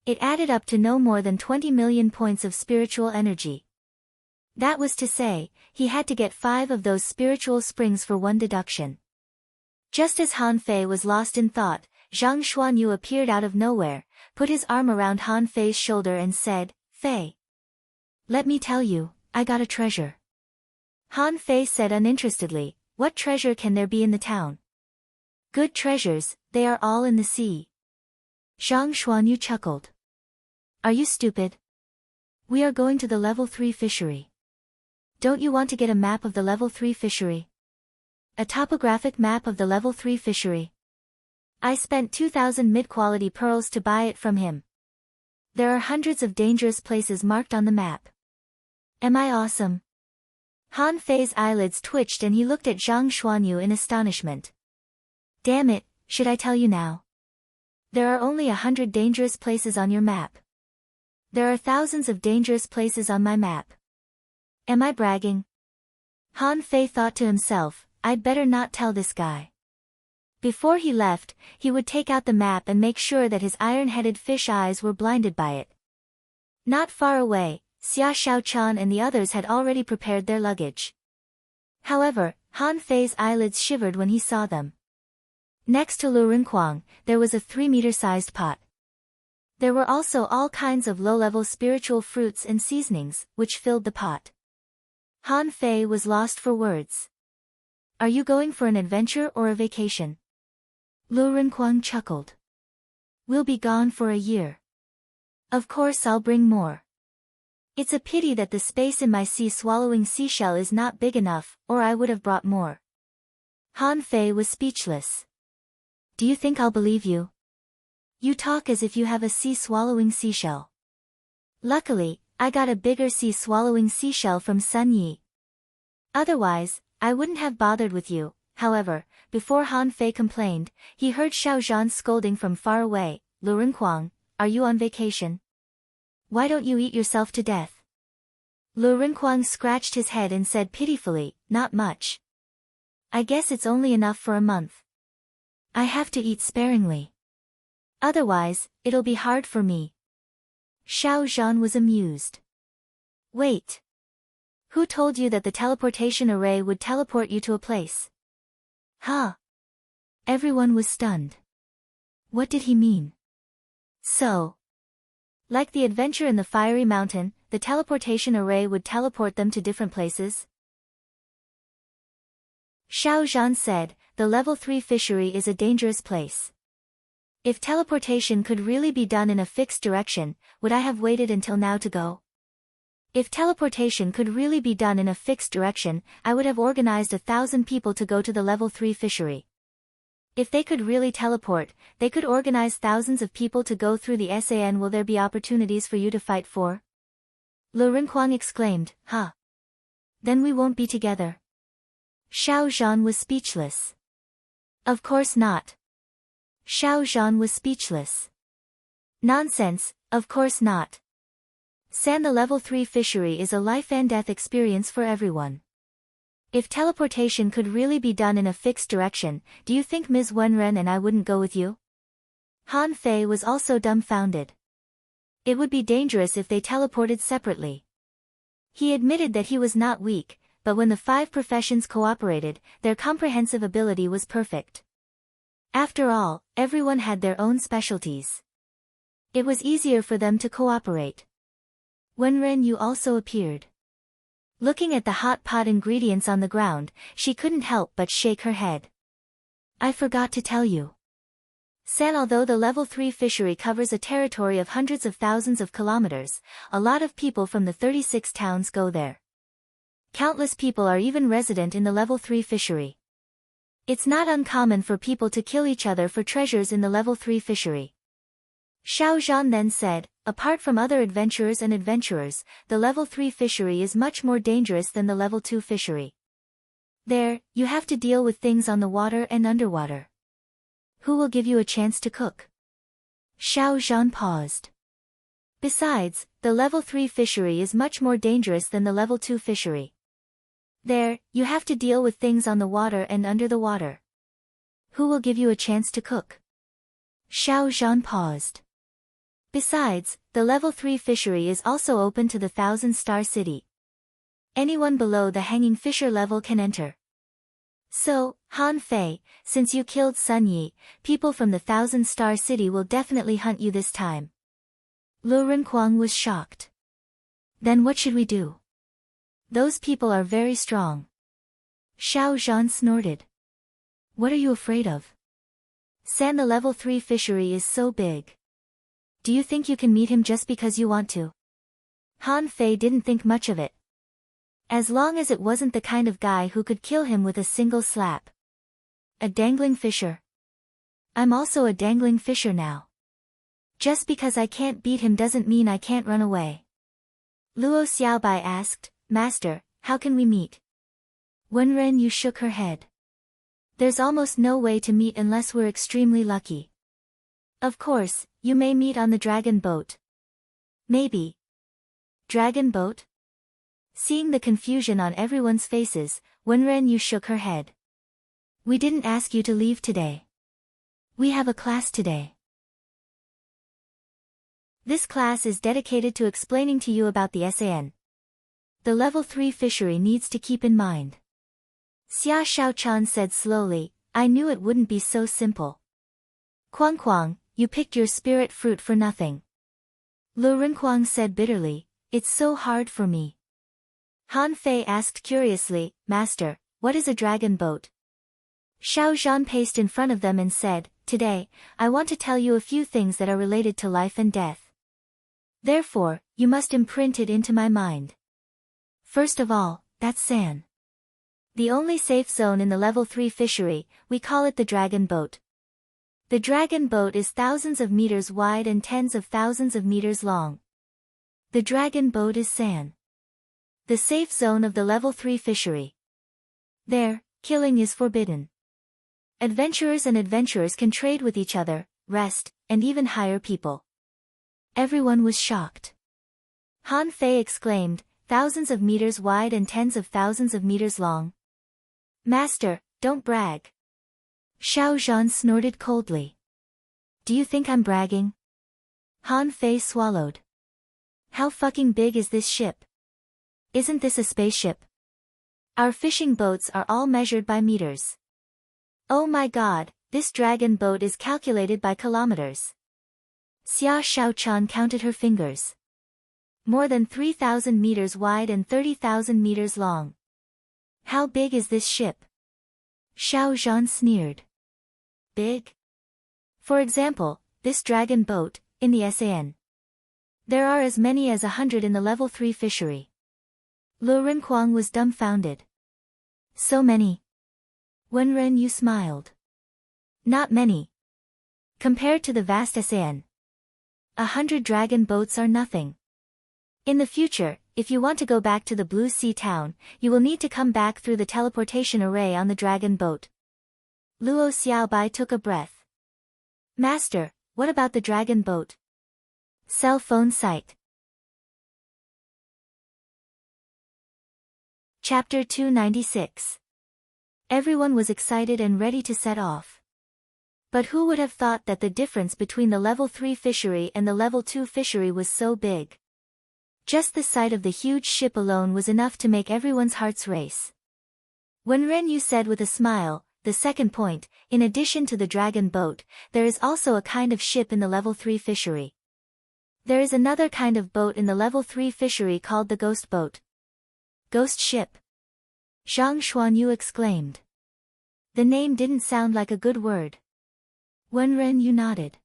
It added up to no more than 20 million points of spiritual energy. That was to say, he had to get 5 of those spiritual springs for one deduction. Just as Han Fei was lost in thought, Zhang Xuanyu appeared out of nowhere, put his arm around Han Fei's shoulder and said, Fei. Let me tell you, I got a treasure. Han Fei said uninterestedly, what treasure can there be in the town? Good treasures, they are all in the sea. Zhang Xuanyu chuckled. Are you stupid? We are going to the level 3 fishery. Don't you want to get a map of the level 3 fishery? A topographic map of the level 3 fishery. I spent 2,000 mid-quality pearls to buy it from him. There are hundreds of dangerous places marked on the map. Am I awesome? Han Fei's eyelids twitched and he looked at Zhang Xuanyu in astonishment. Damn it, should I tell you now? There are only 100 dangerous places on your map. There are thousands of dangerous places on my map. Am I bragging? Han Fei thought to himself, I'd better not tell this guy. Before he left, he would take out the map and make sure that his iron-headed fish eyes were blinded by it. Not far away, Xia Xiaochan and the others had already prepared their luggage. However, Han Fei's eyelids shivered when he saw them. Next to Lu Renquang, there was a 3-meter-sized pot. There were also all kinds of low-level spiritual fruits and seasonings, which filled the pot. Han Fei was lost for words. Are you going for an adventure or a vacation? Lu Renquang chuckled. We'll be gone for a year. Of course I'll bring more. It's a pity that the space in my sea-swallowing seashell is not big enough, or I would have brought more. Han Fei was speechless. Do you think I'll believe you? You talk as if you have a sea-swallowing seashell. Luckily, I got a bigger sea-swallowing seashell from Sun Yi. Otherwise, I wouldn't have bothered with you. However, before Han Fei complained, he heard Xiao Zhan scolding from far away, Lu Renquang, are you on vacation? Why don't you eat yourself to death? Lu Renquang scratched his head and said pitifully, not much. I guess it's only enough for a month. I have to eat sparingly. Otherwise, it'll be hard for me. Xiao Zhan was amused. Wait. Who told you that the teleportation array would teleport you to a place? Huh? Everyone was stunned. What did he mean? So, like the adventure in the fiery mountain, the teleportation array would teleport them to different places? Xiao Zhan said, the level 3 fishery is a dangerous place. If teleportation could really be done in a fixed direction, would I have waited until now to go? If teleportation could really be done in a fixed direction, I would have organized 1,000 people to go to the level 3 fishery. If they could really teleport, they could organize thousands of people to go through the SAN. Will there be opportunities for you to fight for? Lu Renquang exclaimed, huh? Then we won't be together. Xiao Zhan was speechless. Of course not. Xiao Zhan was speechless. Nonsense, of course not. San, the level 3 fishery is a life and death experience for everyone. If teleportation could really be done in a fixed direction, do you think Ms. Wenren and I wouldn't go with you? Han Fei was also dumbfounded. It would be dangerous if they teleported separately. He admitted that he was not weak, but when the 5 professions cooperated, their comprehensive ability was perfect. After all, everyone had their own specialties. It was easier for them to cooperate. Wenren Yu also appeared. Looking at the hot pot ingredients on the ground, she couldn't help but shake her head. I forgot to tell you. San, although the level 3 fishery covers a territory of hundreds of thousands of kilometers, a lot of people from the 36 towns go there. Countless people are even resident in the level 3 fishery. It's not uncommon for people to kill each other for treasures in the level 3 fishery. Xiao Zhan then said, apart from other adventurers and adventurers, the level 3 fishery is much more dangerous than the level 2 fishery. There, you have to deal with things on the water and underwater. Who will give you a chance to cook? Xiao Zhan paused. Besides, the level 3 fishery is much more dangerous than the level 2 fishery. There, you have to deal with things on the water and under the water. Who will give you a chance to cook? Xiao Zhan paused. Besides, the level 3 fishery is also open to the 1,000-star city. Anyone below the hanging fisher level can enter. So, Han Fei, since you killed Sun Yi, people from the 1,000-star city will definitely hunt you this time. Lu Renquang was shocked. Then what should we do? Those people are very strong. Xiao Zhan snorted. What are you afraid of? San, the level 3 fishery is so big. Do you think you can meet him just because you want to? Han Fei didn't think much of it. As long as it wasn't the kind of guy who could kill him with a single slap. A dangling fisher. I'm also a dangling fisher now. Just because I can't beat him doesn't mean I can't run away. Luo Xiaobai asked, Master, how can we meet? Wenren Yu shook her head. There's almost no way to meet unless we're extremely lucky. Of course, you may meet on the dragon boat. Maybe. Dragon boat? Seeing the confusion on everyone's faces, Wenren Yu shook her head. We didn't ask you to leave today. We have a class today. This class is dedicated to explaining to you about the SAN. The level 3 fishery needs to keep in mind. Xia Shaochan said slowly, I knew it wouldn't be so simple. Kuang Kuang, you picked your spirit fruit for nothing. Lu Renquang said bitterly, it's so hard for me. Han Fei asked curiously, Master, what is a dragon boat? Xiao Zhan paced in front of them and said, Today, I want to tell you a few things that are related to life and death. Therefore, you must imprint it into my mind. First of all, that's San. The only safe zone in the level 3 fishery, we call it the dragon boat. The dragon boat is thousands of meters wide and tens of thousands of meters long. The dragon boat is San. The safe zone of the level 3 fishery. There, killing is forbidden. Adventurers and adventurers can trade with each other, rest, and even hire people. Everyone was shocked. Han Fei exclaimed, thousands of meters wide and tens of thousands of meters long. Master, don't brag. Xiao Zhan snorted coldly. Do you think I'm bragging? Han Fei swallowed. How fucking big is this ship? Isn't this a spaceship? Our fishing boats are all measured by meters. Oh my god, this dragon boat is calculated by kilometers. Xia Shaochan counted her fingers. More than 3,000 meters wide and 30,000 meters long. How big is this ship? Xiao Zhan sneered. Big? For example, this dragon boat, in the SAN. There are as many as 100 in the level 3 fishery. Lu Rinquang was dumbfounded. So many? Wenren Yu smiled. Not many. Compared to the vast SAN. 100 dragon boats are nothing. In the future, if you want to go back to the Blue Sea town, you will need to come back through the teleportation array on the dragon boat. Luo Xiaobai took a breath. Master, what about the dragon boat? Cell phone site. Chapter 296. Everyone was excited and ready to set off. But who would have thought that the difference between the level 3 fishery and the level 2 fishery was so big? Just the sight of the huge ship alone was enough to make everyone's hearts race. When Ren Yu said with a smile, the second point, in addition to the dragon boat, there is also a kind of ship in the level 3 fishery. There is another kind of boat in the level 3 fishery called the ghost boat. Ghost ship. Zhang Xuanyu exclaimed. The name didn't sound like a good word. Wenren Yu nodded.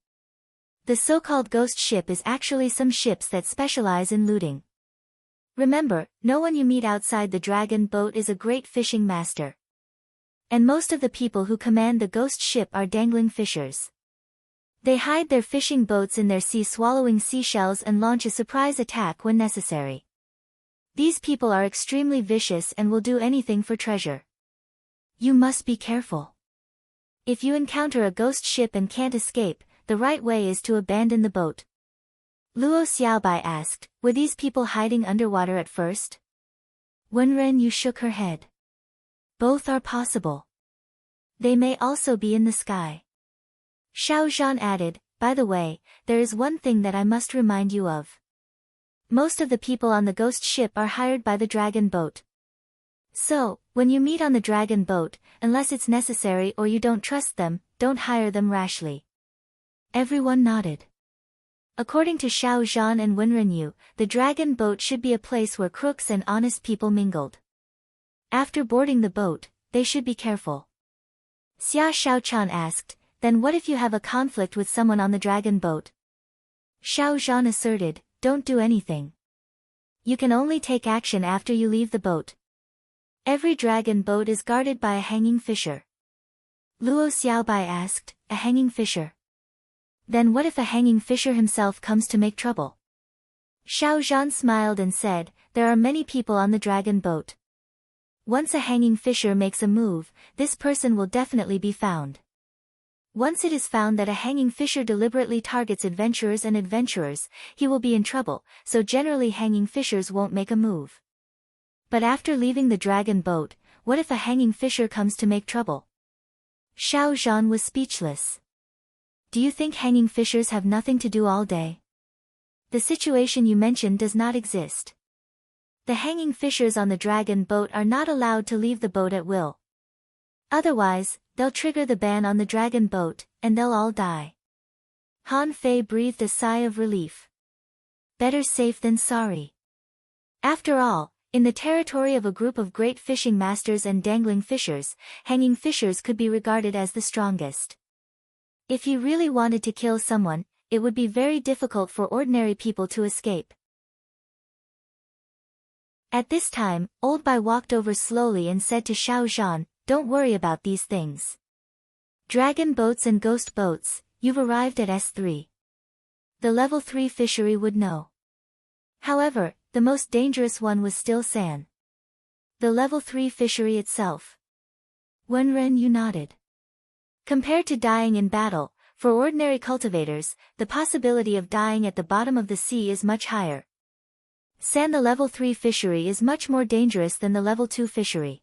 The so-called ghost ship is actually some ships that specialize in looting. Remember, no one you meet outside the dragon boat is a great fishing master. And most of the people who command the ghost ship are dangling fishers. They hide their fishing boats in their sea swallowing seashells and launch a surprise attack when necessary. These people are extremely vicious and will do anything for treasure. You must be careful. If you encounter a ghost ship and can't escape, the right way is to abandon the boat. Luo Xiaobai asked, were these people hiding underwater at first? Wenren Yu shook her head. Both are possible. They may also be in the sky. Xiao Zhan added, by the way, there is one thing that I must remind you of. Most of the people on the ghost ship are hired by the dragon boat. So, when you meet on the dragon boat, unless it's necessary or you don't trust them, don't hire them rashly. Everyone nodded. According to Xiao Zhan and Wenren Yu, the dragon boat should be a place where crooks and honest people mingled. After boarding the boat, they should be careful. Xia Shaochan asked, then what if you have a conflict with someone on the dragon boat? Xiao Zhan asserted, don't do anything. You can only take action after you leave the boat. Every dragon boat is guarded by a hanging fisher. Luo Xiaobai asked, a hanging fisher? Then what if a hanging fisher himself comes to make trouble? Xiao Zhan smiled and said, there are many people on the dragon boat. Once a hanging fisher makes a move, this person will definitely be found. Once it is found that a hanging fisher deliberately targets adventurers, he will be in trouble, so generally hanging fishers won't make a move. But after leaving the dragon boat, what if a hanging fisher comes to make trouble? Xiao Zhan was speechless. Do you think hanging fishers have nothing to do all day? The situation you mentioned does not exist. The hanging fishers on the dragon boat are not allowed to leave the boat at will. Otherwise, they'll trigger the ban on the dragon boat, and they'll all die. Han Fei breathed a sigh of relief. Better safe than sorry. After all, in the territory of a group of great fishing masters and dangling fishers, hanging fishers could be regarded as the strongest. If he really wanted to kill someone, it would be very difficult for ordinary people to escape. At this time, Old Bai walked over slowly and said to Xiao Zhan, don't worry about these things. Dragon boats and ghost boats, you've arrived at S3. The level 3 fishery would know. However, the most dangerous one was still San. The level 3 fishery itself. Wenren Yu nodded. Compared to dying in battle, for ordinary cultivators, the possibility of dying at the bottom of the sea is much higher. San, the level 3 fishery is much more dangerous than the level 2 fishery.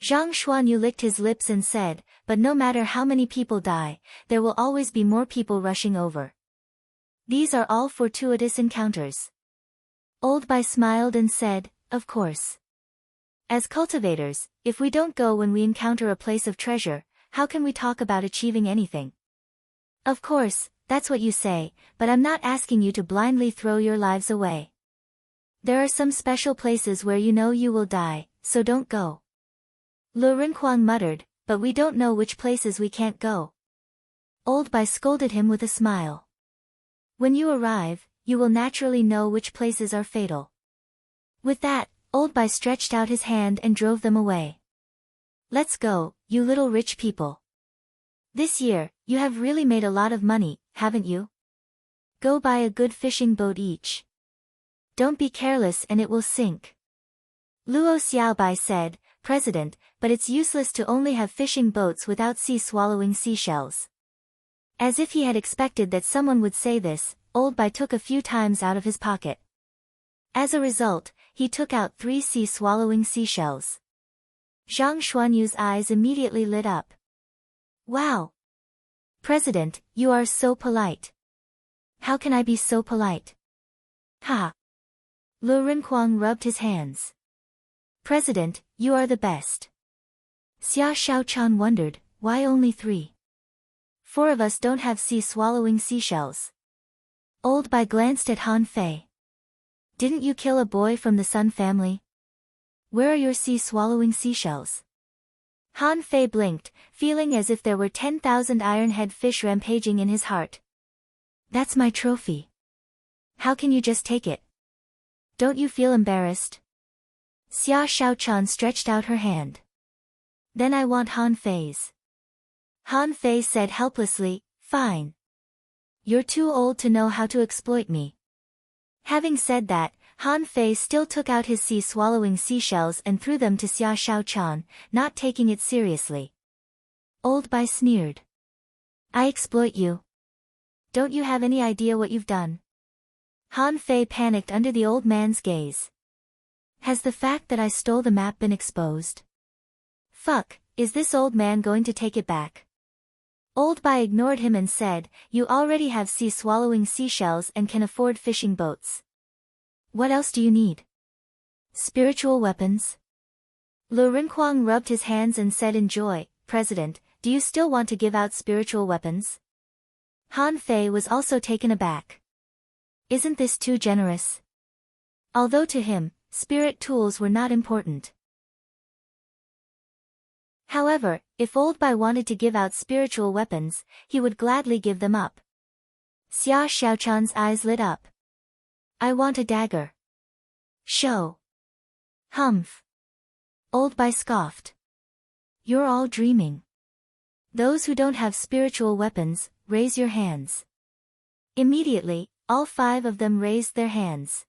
Zhang Xuanyu licked his lips and said, but no matter how many people die, there will always be more people rushing over. These are all fortuitous encounters. Old Bai smiled and said, of course. As cultivators, if we don't go when we encounter a place of treasure, how can we talk about achieving anything? Of course, that's what you say, but I'm not asking you to blindly throw your lives away. There are some special places where you know you will die, so don't go. Lu Rinquang muttered, but we don't know which places we can't go. Old Bai scolded him with a smile. When you arrive, you will naturally know which places are fatal. With that, Old Bai stretched out his hand and drove them away. Let's go, you little rich people. This year, you have really made a lot of money, haven't you? Go buy a good fishing boat each. Don't be careless and it will sink. Luo Xiaobai said, President, but it's useless to only have fishing boats without sea-swallowing seashells. As if he had expected that someone would say this, Old Bai took a few times out of his pocket. As a result, he took out 3 sea-swallowing seashells. Zhang Xuanyu's eyes immediately lit up. Wow! President, you are so polite. How can I be so polite? Ha! Lu Rinquang rubbed his hands. President, you are the best. Xia Shaochan wondered, why only 3? 4 of us don't have sea-swallowing seashells. Old Bai glanced at Han Fei. Didn't you kill a boy from the Sun family? Where are your sea-swallowing seashells? Han Fei blinked, feeling as if there were 10,000 iron-head fish rampaging in his heart. That's my trophy. How can you just take it? Don't you feel embarrassed? Xia Shaochan stretched out her hand. Then I want Han Fei's. Han Fei said helplessly, fine. You're too old to know how to exploit me. Having said that, Han Fei still took out his sea-swallowing seashells and threw them to Xia Shaochan, not taking it seriously. Old Bai sneered. I exploit you. Don't you have any idea what you've done? Han Fei panicked under the old man's gaze. Has the fact that I stole the map been exposed? Fuck, is this old man going to take it back? Old Bai ignored him and said, you already have sea-swallowing seashells and can afford fishing boats. What else do you need? Spiritual weapons? Lu Rinquang rubbed his hands and said in joy, President, do you still want to give out spiritual weapons? Han Fei was also taken aback. Isn't this too generous? Although to him, spirit tools were not important. However, if Old Bai wanted to give out spiritual weapons, he would gladly give them up. Xia Shaochan's eyes lit up. I want a dagger. Show. Humph. Old Bai scoffed. You're all dreaming. Those who don't have spiritual weapons, raise your hands. Immediately, all 5 of them raised their hands.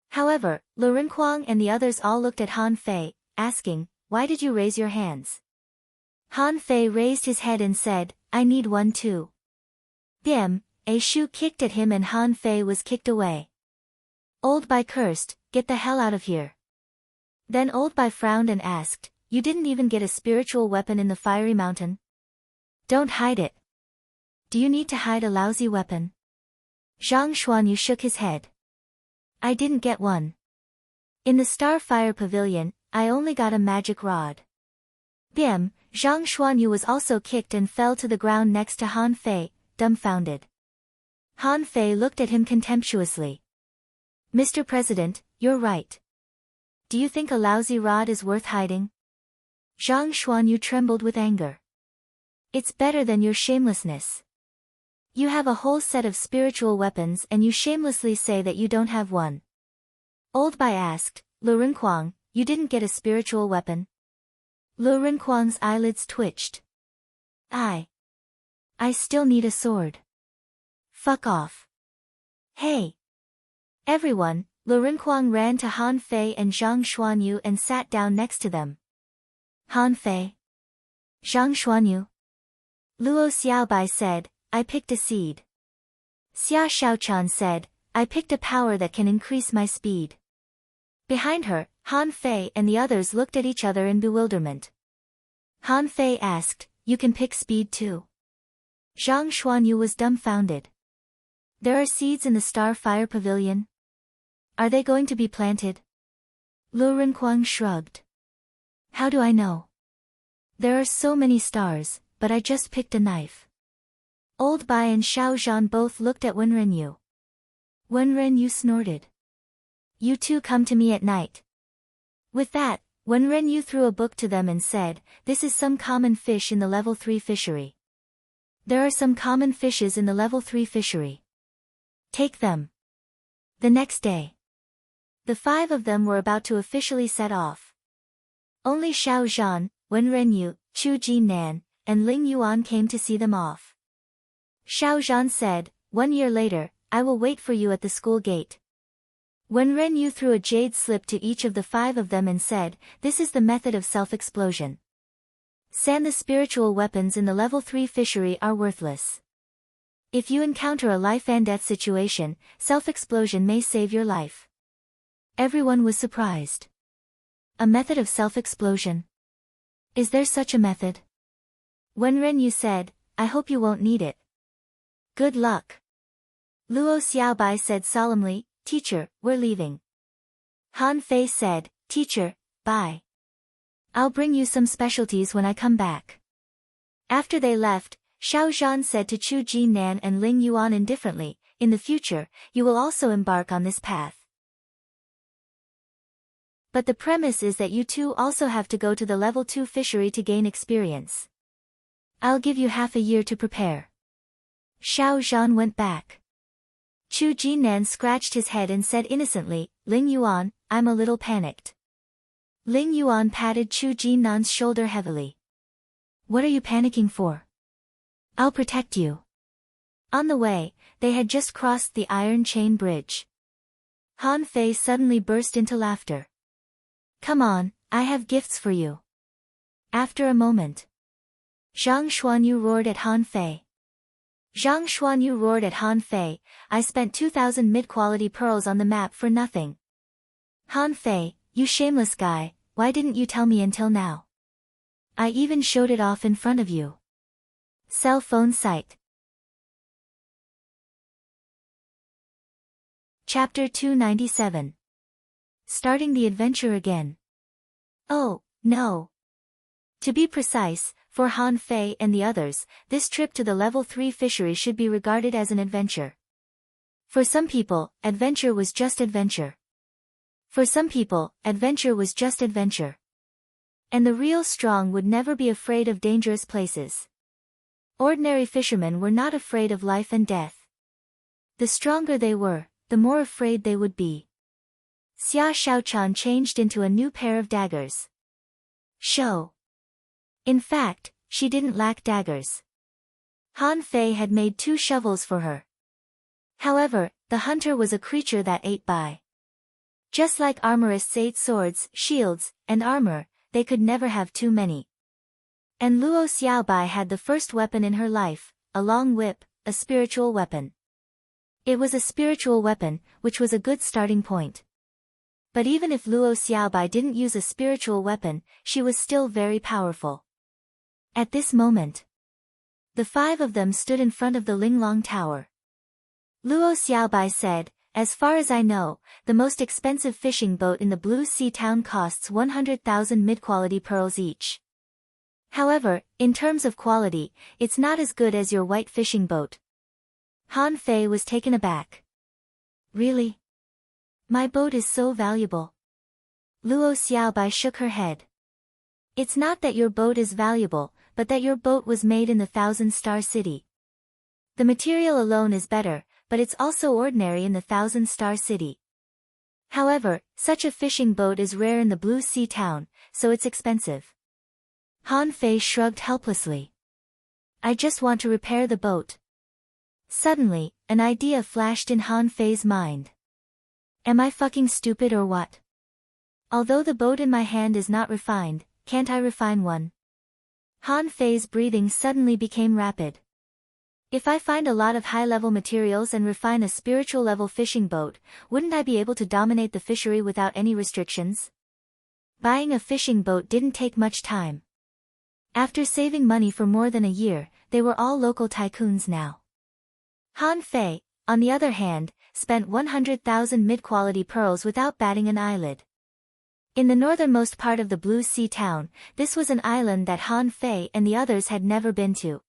However, Lu Rinquang and the others all looked at Han Fei, asking, why did you raise your hands? Han Fei raised his head and said, I need one too. Bim, a shoe kicked at him and Han Fei was kicked away. Old Bai cursed, get the hell out of here. Then Old Bai frowned and asked, you didn't even get a spiritual weapon in the fiery mountain? Don't hide it. Do you need to hide a lousy weapon? Zhang Xuanyu shook his head. I didn't get one. In the Starfire Pavilion, I only got a magic rod. Bim, Zhang Xuanyu was also kicked and fell to the ground next to Han Fei, dumbfounded. Han Fei looked at him contemptuously. Mr. President, you're right. Do you think a lousy rod is worth hiding? Zhang Xuanyu trembled with anger. It's better than your shamelessness. You have a whole set of spiritual weapons and you shamelessly say that you don't have one. Old Bai asked, Lu Rinquang, you didn't get a spiritual weapon? Lu Rinquang's eyelids twitched. I still need a sword. Fuck off. Hey! Everyone, Lu Rinquang ran to Han Fei and Zhang Xuanyu and sat down next to them. Han Fei. Zhang Xuanyu. Luo Xiaobai said, I picked a seed. Xia Shaochan said, I picked a power that can increase my speed. Behind her, Han Fei and the others looked at each other in bewilderment. Han Fei asked, "You can pick speed too?" Zhang Xuanyu was dumbfounded. "There are seeds in the Star Fire Pavilion? Are they going to be planted?" Lu Renquang shrugged. "How do I know? There are so many stars, but I just picked a knife." Old Bai and Xiao Zhan both looked at Wenrenyu. Wenrenyu snorted. "You two come to me at night." With that, Wenrenyu threw a book to them and said, "This is some common fish in the level 3 fishery. There are some common fishes in the level 3 fishery. Take them." The next day, the 5 of them were about to officially set off. Only Xiao Zhan, Wenrenyu, Chu Jinnan, and Ling Yuan came to see them off. Xiao Zhan said, "1 year later, I will wait for you at the school gate." Wenrenyu threw a jade slip to each of the 5 of them and said, "This is the method of self-explosion. San the spiritual weapons in the level 3 fishery are worthless. If you encounter a life and death situation, self-explosion may save your life." Everyone was surprised. A method of self-explosion? Is there such a method? Wenrenyu said, "I hope you won't need it." "Good luck." Luo Xiaobai said solemnly, "Teacher, we're leaving." Han Fei said, "Teacher, bye. I'll bring you some specialties when I come back." After they left, Xiao Zhan said to Chu Jinnan and Ling Yuan indifferently, "In the future, you will also embark on this path. But the premise is that you two also have to go to the level 2 fishery to gain experience. I'll give you half a year to prepare." Xiao Zhan went back. Chu Jinnan scratched his head and said innocently, "Ling Yuan, I'm a little panicked." Ling Yuan patted Chu Jinnan's shoulder heavily. "What are you panicking for? I'll protect you." On the way, they had just crossed the iron chain bridge. Han Fei suddenly burst into laughter. "Come on, I have gifts for you." After a moment, Zhang Xuanyu roared at Han Fei. Zhang Xuanyu roared at Han Fei, "I spent 2,000 mid-quality pearls on the map for nothing. Han Fei, you shameless guy, why didn't you tell me until now? I even showed it off in front of you." Cell phone site. Chapter 297. Starting the adventure again. Oh, no. To be precise, for Han Fei and the others, this trip to the level 3 fishery should be regarded as an adventure. For some people, adventure was just adventure. For some people, adventure was just adventure. And the real strong would never be afraid of dangerous places. Ordinary fishermen were not afraid of life and death. The stronger they were, the more afraid they would be. Xia Shaochan changed into a new pair of daggers. Show. In fact, she didn't lack daggers. Han Fei had made 2 shovels for her. However, the hunter was a creature that ate by. Just like armorists ate swords, shields, and armor, they could never have too many. And Luo Xiaobai had the first weapon in her life, a long whip, a spiritual weapon. It was a spiritual weapon, which was a good starting point. But even if Luo Xiaobai didn't use a spiritual weapon, she was still very powerful. At this moment, the 5 of them stood in front of the Linglong Tower. Luo Xiaobai said, "As far as I know, the most expensive fishing boat in the Blue Sea town costs 100,000 mid-quality pearls each. However, in terms of quality, it's not as good as your white fishing boat." Han Fei was taken aback. "Really? My boat is so valuable?" Luo Xiaobai shook her head. "It's not that your boat is valuable, but that your boat was made in the 1,000-star city. The material alone is better, but it's also ordinary in the 1,000-star city. However, such a fishing boat is rare in the Blue Sea town, so it's expensive." Han Fei shrugged helplessly. "I just want to repair the boat." Suddenly, an idea flashed in Han Fei's mind. Am I fucking stupid or what? Although the boat in my hand is not refined, can't I refine one? Han Fei's breathing suddenly became rapid. If I find a lot of high-level materials and refine a spiritual-level fishing boat, wouldn't I be able to dominate the fishery without any restrictions? Buying a fishing boat didn't take much time. After saving money for more than a year, they were all local tycoons now. Han Fei, on the other hand, spent 100,000 mid-quality pearls without batting an eyelid. In the northernmost part of the Blue Sea town, this was an island that Han Fei and the others had never been to.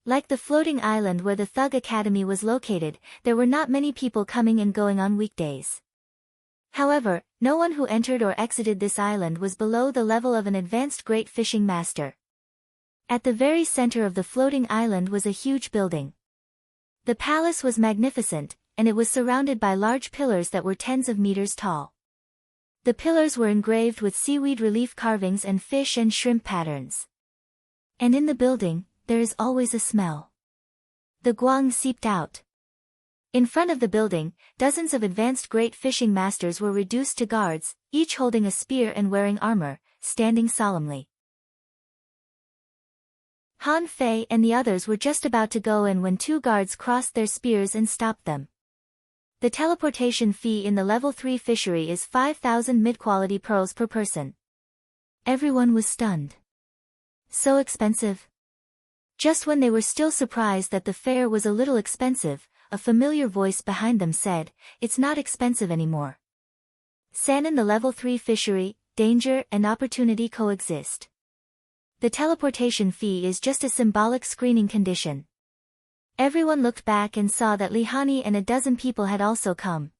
Like the floating island where the Thug Academy was located, there were not many people coming and going on weekdays. However, no one who entered or exited this island was below the level of an advanced great fishing master. At the very center of the floating island was a huge building. The palace was magnificent, and it was surrounded by large pillars that were tens of meters tall. The pillars were engraved with seaweed relief carvings and fish and shrimp patterns. And in the building, there is always a smell. The guang seeped out. In front of the building, dozens of advanced great fishing masters were reduced to guards, each holding a spear and wearing armor, standing solemnly. Han Fei and the others were just about to go in when two guards crossed their spears and stopped them. The teleportation fee in the level 3 fishery is 5,000 mid-quality pearls per person. Everyone was stunned. So expensive? Just when they were still surprised that the fare was a little expensive, a familiar voice behind them said, "It's not expensive anymore. San in the level 3 fishery, danger and opportunity coexist. The teleportation fee is just a symbolic screening condition." Everyone looked back and saw that Li Hani and a dozen people had also come.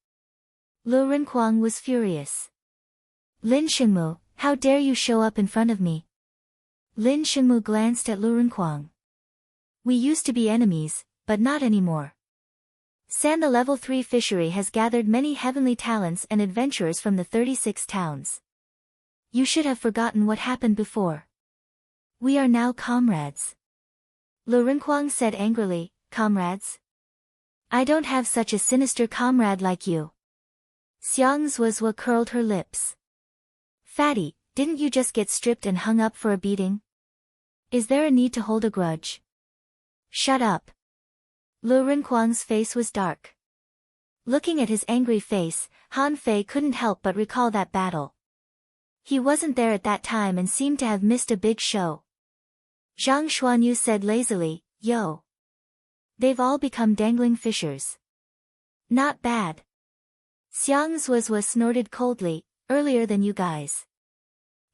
Lu Renquang was furious. "Lin Shengmu, how dare you show up in front of me?" Lin Shengmu glanced at Lu Renquang. "We used to be enemies, but not anymore. San the level 3 fishery has gathered many heavenly talents and adventurers from the 36 towns. You should have forgotten what happened before. We are now comrades." Lu Renquang said angrily, "Comrades? I don't have such a sinister comrade like you." Xiang Zuozua curled her lips. "Fatty, didn't you just get stripped and hung up for a beating? Is there a need to hold a grudge?" "Shut up." Lu Renquang's face was dark. Looking at his angry face, Han Fei couldn't help but recall that battle. He wasn't there at that time and seemed to have missed a big show. Zhang Xuanyu said lazily, "Yo. They've all become dangling fishers. Not bad." Xiang Zuozua snorted coldly, "Earlier than you guys.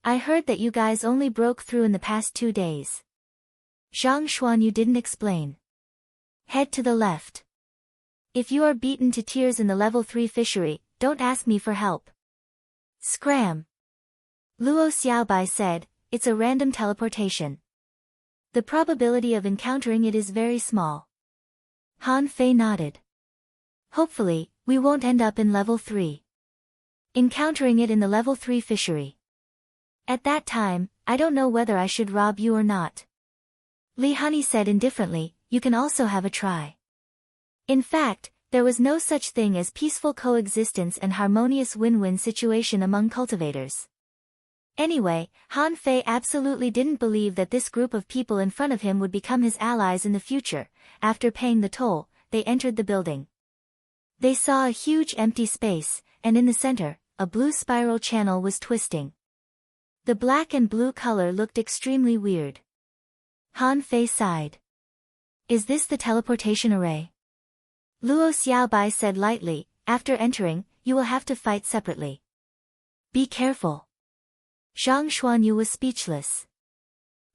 I heard that you guys only broke through in the past 2 days." Zhang Xuanyu didn't explain. "Head to the left. If you are beaten to tears in the level 3 fishery, don't ask me for help." "Scram!" Luo Xiaobai said, "It's a random teleportation. The probability of encountering it is very small." Han Fei nodded. "Hopefully, we won't end up in level 3. Encountering it in the level 3 fishery. At that time, I don't know whether I should rob you or not." Li Hani said indifferently, "You can also have a try." In fact, there was no such thing as peaceful coexistence and harmonious win-win situation among cultivators. Anyway, Han Fei absolutely didn't believe that this group of people in front of him would become his allies in the future. After paying the toll, they entered the building. They saw a huge empty space, and in the center, a blue spiral channel was twisting. The black and blue color looked extremely weird. Han Fei sighed. "Is this the teleportation array?" Luo Xiaobai said lightly, "After entering, you will have to fight separately. Be careful." Zhang Xuanyu was speechless.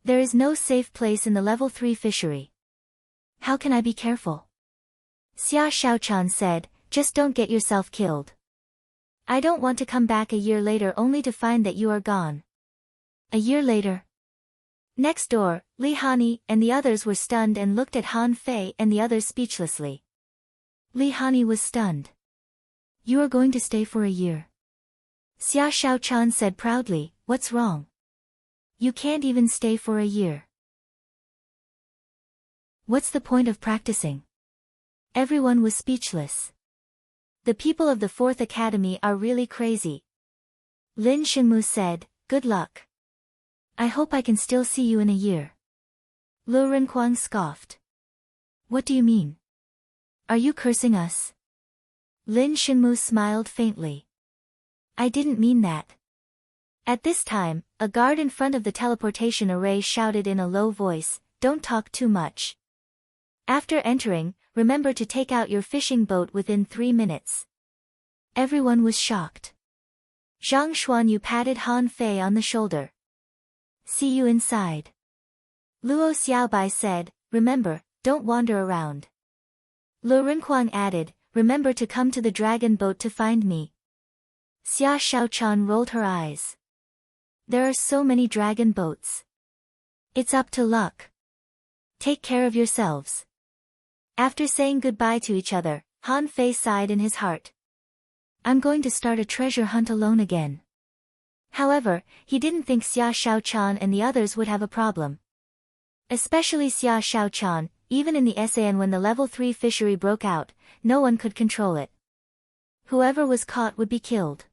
"There is no safe place in the level 3 fishery. How can I be careful?" Xia Shaochan said, "Just don't get yourself killed. I don't want to come back a year later only to find that you are gone." A year later. Next door, Li Hani and the others were stunned and looked at Han Fei and the others speechlessly. Li Hani was stunned. "You are going to stay for a year?" Xia Shaochan said proudly, "What's wrong? You can't even stay for a year. What's the point of practicing?" Everyone was speechless. The people of the 4th Academy are really crazy. Lin Shengmu said, "Good luck. I hope I can still see you in a year." Lu Renquang scoffed. What do you mean? Are you cursing us? Lin Shinmu smiled faintly. I didn't mean that. At this time, a guard in front of the teleportation array shouted in a low voice, "Don't talk too much. After entering, remember to take out your fishing boat within 3 minutes." Everyone was shocked. Zhang Xuanyu patted Han Fei on the shoulder. "See you inside." Luo Xiaobai said, "Remember, don't wander around." Lu Renquang added, "Remember to come to the dragon boat to find me." Xia Shaochan rolled her eyes. There are so many dragon boats. It's up to luck. Take care of yourselves. After saying goodbye to each other, Han Fei sighed in his heart. I'm going to start a treasure hunt alone again. However, he didn't think Xia Shaochan and the others would have a problem. Especially Xia Shaochan, even in the SAN when the level 3 fishery broke out, no one could control it. Whoever was caught would be killed.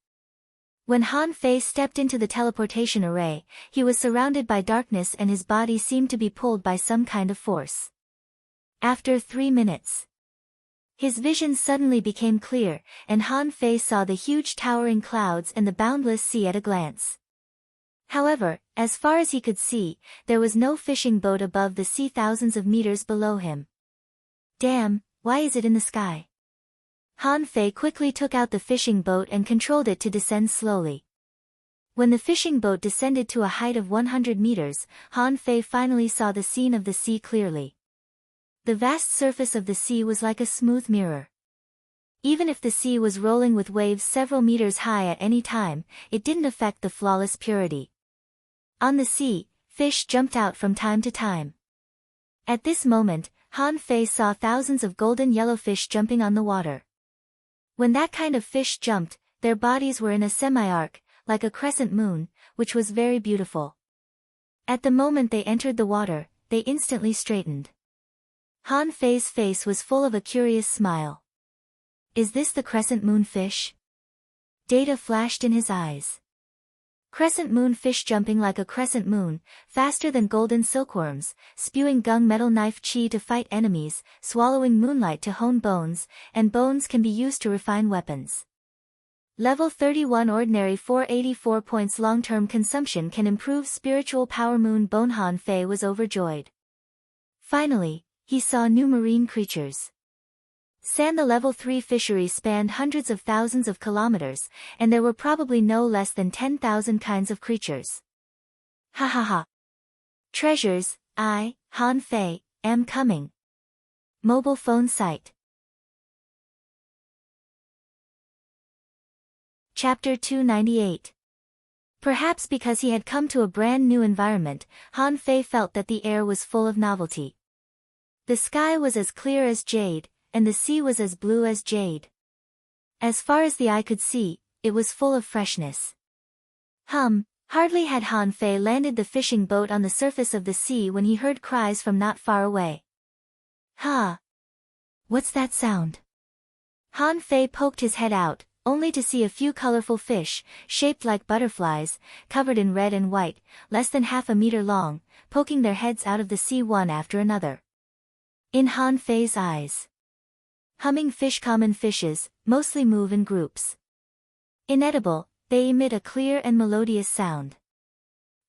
When Han Fei stepped into the teleportation array, he was surrounded by darkness and his body seemed to be pulled by some kind of force. After 3 minutes, his vision suddenly became clear, and Han Fei saw the huge towering clouds and the boundless sea at a glance. However, as far as he could see, there was no fishing boat above the sea thousands of meters below him. Damn, why is it in the sky? Han Fei quickly took out the fishing boat and controlled it to descend slowly. When the fishing boat descended to a height of 100 meters, Han Fei finally saw the scene of the sea clearly. The vast surface of the sea was like a smooth mirror. Even if the sea was rolling with waves several meters high at any time, it didn't affect the flawless purity. On the sea, fish jumped out from time to time. At this moment, Han Fei saw thousands of golden yellowfish jumping on the water. When that kind of fish jumped, their bodies were in a semi-arc, like a crescent moon, which was very beautiful. At the moment they entered the water, they instantly straightened. Han Fei's face was full of a curious smile. Is this the crescent moon fish? Data flashed in his eyes. Crescent moon fish jumping like a crescent moon, faster than golden silkworms, spewing gunmetal knife chi to fight enemies, swallowing moonlight to hone bones, and bones can be used to refine weapons. Level 31 ordinary 484 points long-term consumption can improve spiritual power moon bone. Han Fei was overjoyed. Finally, he saw new marine creatures. The level 3 fishery spanned hundreds of thousands of kilometers, and there were probably no less than 10,000 kinds of creatures. Ha ha ha. Treasures, I, Han Fei, am coming. Mobile phone site. Chapter 298. Perhaps because he had come to a brand new environment, Han Fei felt that the air was full of novelty. The sky was as clear as jade, and the sea was as blue as jade. As far as the eye could see, it was full of freshness. Hardly had Han Fei landed the fishing boat on the surface of the sea when he heard cries from not far away. Ha! What's that sound? Han Fei poked his head out, only to see a few colorful fish, shaped like butterflies, covered in red and white, less than half a meter long, poking their heads out of the sea one after another. In Han Fei's eyes, humming fish common fishes, mostly move in groups. Inedible, they emit a clear and melodious sound.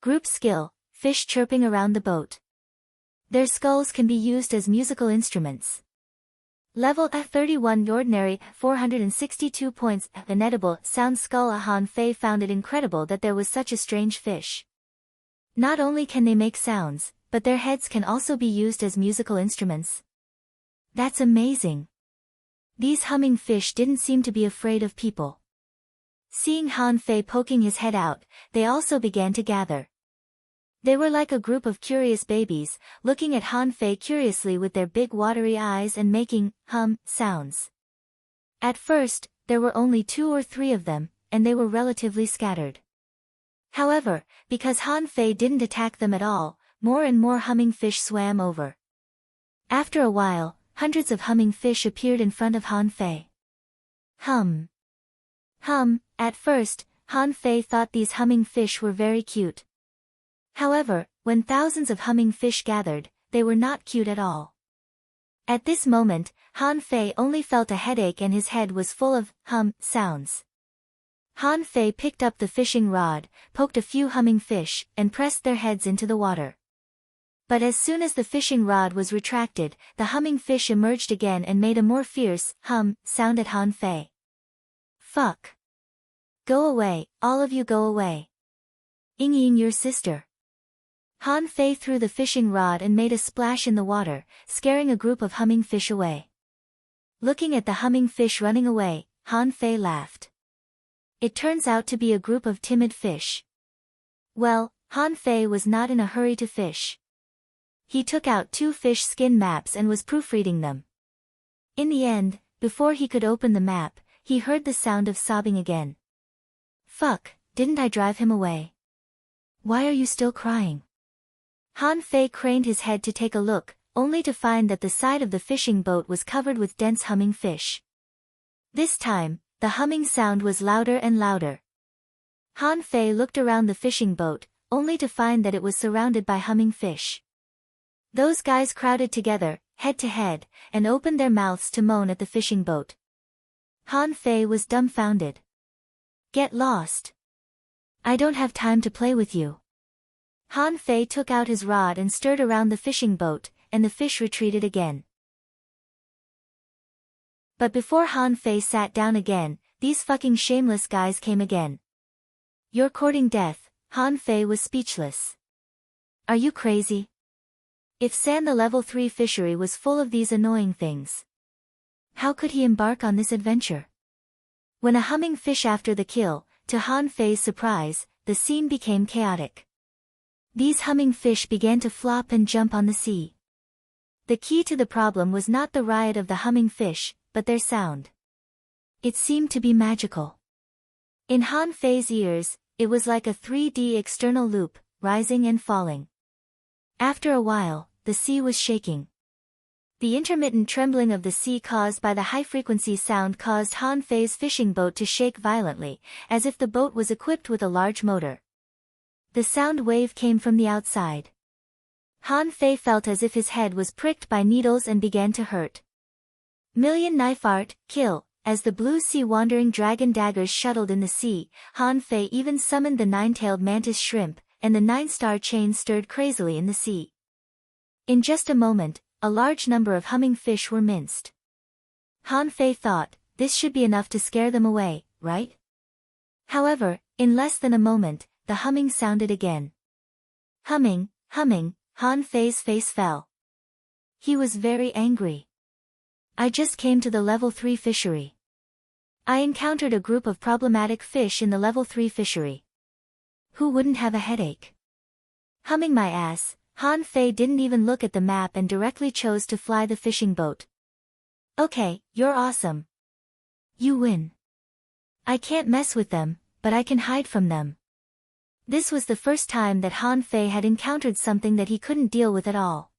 Group skill, fish chirping around the boat. Their skulls can be used as musical instruments. Level 31 ordinary, 462 points, inedible, sound skull. Han Fei found it incredible that there was such a strange fish. Not only can they make sounds, but their heads can also be used as musical instruments. That's amazing. These humming fish didn't seem to be afraid of people. Seeing Han Fei poking his head out, they also began to gather. They were like a group of curious babies, looking at Han Fei curiously with their big watery eyes and making sounds. At first, there were only 2 or 3 of them, and they were relatively scattered. However, because Han Fei didn't attack them at all, more and more humming fish swam over. After a while, hundreds of humming fish appeared in front of Han Fei. At first, Han Fei thought these humming fish were very cute. However, when thousands of humming fish gathered, they were not cute at all. At this moment, Han Fei only felt a headache and his head was full of sounds. Han Fei picked up the fishing rod, poked a few humming fish, and pressed their heads into the water. But as soon as the fishing rod was retracted, the humming fish emerged again and made a more fierce sound at Han Fei. Fuck. Go away, all of you go away. Ying your sister. Han Fei threw the fishing rod and made a splash in the water, scaring a group of humming fish away. Looking at the humming fish running away, Han Fei laughed. It turns out to be a group of timid fish. Well, Han Fei was not in a hurry to fish. He took out 2 fish skin maps and was proofreading them. In the end, before he could open the map, he heard the sound of sobbing again. Fuck, didn't I drive him away? Why are you still crying? Han Fei craned his head to take a look, only to find that the side of the fishing boat was covered with dense humming fish. This time, the humming sound was louder and louder. Han Fei looked around the fishing boat, only to find that it was surrounded by humming fish. Those guys crowded together, head to head, and opened their mouths to moan at the fishing boat. Han Fei was dumbfounded. Get lost. I don't have time to play with you. Han Fei took out his rod and stirred around the fishing boat, and the fish retreated again. But before Han Fei sat down again, these fucking shameless guys came again. You're courting death. Han Fei was speechless. Are you crazy? If San the level 3 fishery was full of these annoying things, how could he embark on this adventure? When a humming fish after the kill, to Han Fei's surprise, the scene became chaotic. These humming fish began to flop and jump on the sea. The key to the problem was not the riot of the humming fish, but their sound. It seemed to be magical. In Han Fei's ears, it was like a 3D external loop, rising and falling. After a while, the sea was shaking. The intermittent trembling of the sea caused by the high-frequency sound caused Han Fei's fishing boat to shake violently, as if the boat was equipped with a large motor. The sound wave came from the outside. Han Fei felt as if his head was pricked by needles and began to hurt. Million knife art, kill. As the blue sea wandering dragon daggers shuttled in the sea, Han Fei even summoned the 9-tailed mantis shrimp, and the 9-star chain stirred crazily in the sea. In just a moment, a large number of humming fish were minced. Han Fei thought, this should be enough to scare them away, right? However, in less than a moment, the humming sounded again. Humming, Han Fei's face fell. He was very angry. I just came to the level 3 fishery. I encountered a group of problematic fish in the level 3 fishery. Who wouldn't have a headache? Humming my ass, Han Fei didn't even look at the map and directly chose to fly the fishing boat. Okay, you're awesome. You win. I can't mess with them, but I can hide from them. This was the first time that Han Fei had encountered something that he couldn't deal with at all.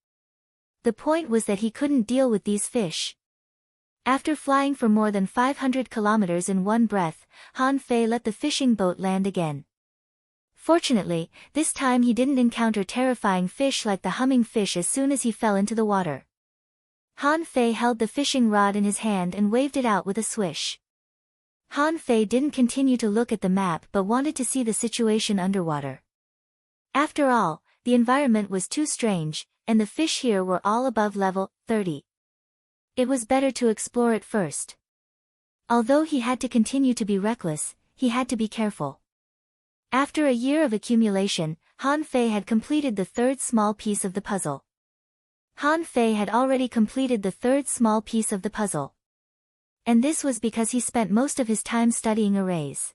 The point was that he couldn't deal with these fish. After flying for more than 500 kilometers in one breath, Han Fei let the fishing boat land again. Fortunately, this time he didn't encounter terrifying fish like the humming fish as soon as he fell into the water. Han Fei held the fishing rod in his hand and waved it out with a swish. Han Fei didn't continue to look at the map but wanted to see the situation underwater. After all, the environment was too strange, and the fish here were all above level 30. It was better to explore it first. Although he had to continue to be reckless, he had to be careful. After a year of accumulation, Han Fei had completed the 3rd small piece of the puzzle. Han Fei had already completed the 3rd small piece of the puzzle. And this was because he spent most of his time studying arrays.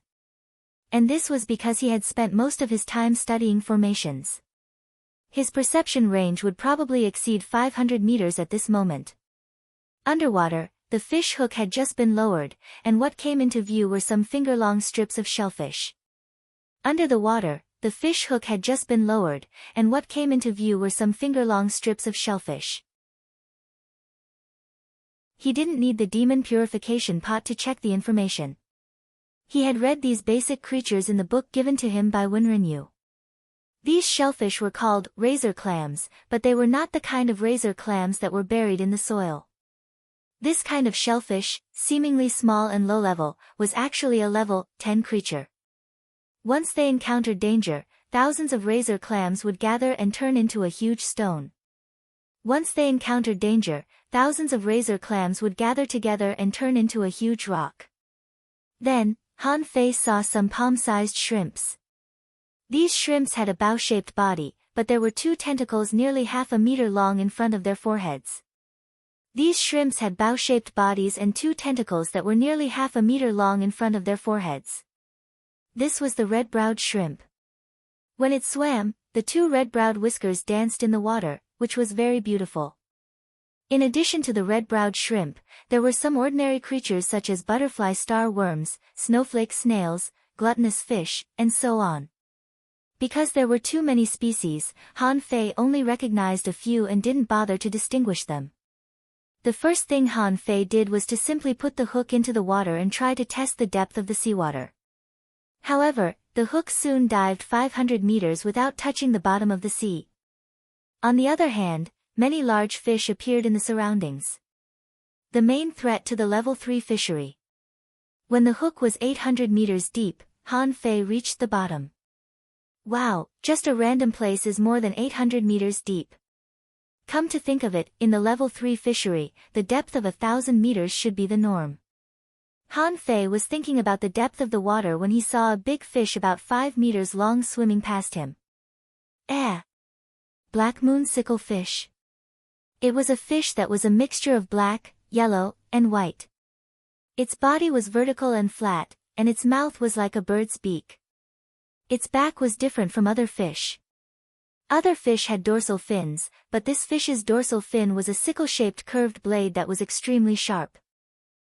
And this was because he had spent most of his time studying formations. His perception range would probably exceed 500 meters at this moment. Underwater, the fish hook had just been lowered, and what came into view were some finger-long strips of shellfish. Under the water, the fish hook had just been lowered, and what came into view were some finger-long strips of shellfish. He didn't need the demon purification pot to check the information. He had read these basic creatures in the book given to him by Wenren Yu. These shellfish were called razor clams, but they were not the kind of razor clams that were buried in the soil. This kind of shellfish, seemingly small and low-level, was actually a level 10 creature. Once they encountered danger, thousands of razor clams would gather and turn into a huge stone. Once they encountered danger, thousands of razor clams would gather together and turn into a huge rock. Then, Han Fei saw some palm-sized shrimps. These shrimps had a bow-shaped body, but there were two tentacles nearly half a meter long in front of their foreheads. These shrimps had bow-shaped bodies and two tentacles that were nearly half a meter long in front of their foreheads. This was the red-browed shrimp. When it swam, the two red-browed whiskers danced in the water, which was very beautiful. In addition to the red-browed shrimp, there were some ordinary creatures such as butterfly star worms, snowflake snails, gluttonous fish, and so on. Because there were too many species, Han Fei only recognized a few and didn't bother to distinguish them. The first thing Han Fei did was to simply put the hook into the water and try to test the depth of the seawater. However, the hook soon dived 500 meters without touching the bottom of the sea. On the other hand, many large fish appeared in the surroundings. The main threat to the level 3 fishery. When the hook was 800 meters deep, Han Fei reached the bottom. Wow, just a random place is more than 800 meters deep. Come to think of it, in the level 3 fishery, the depth of 1,000 meters should be the norm. Han Fei was thinking about the depth of the water when he saw a big fish about 5 meters long swimming past him. Black moon sickle fish. It was a fish that was a mixture of black, yellow, and white. Its body was vertical and flat, and its mouth was like a bird's beak. Its back was different from other fish. Other fish had dorsal fins, but this fish's dorsal fin was a sickle-shaped curved blade that was extremely sharp.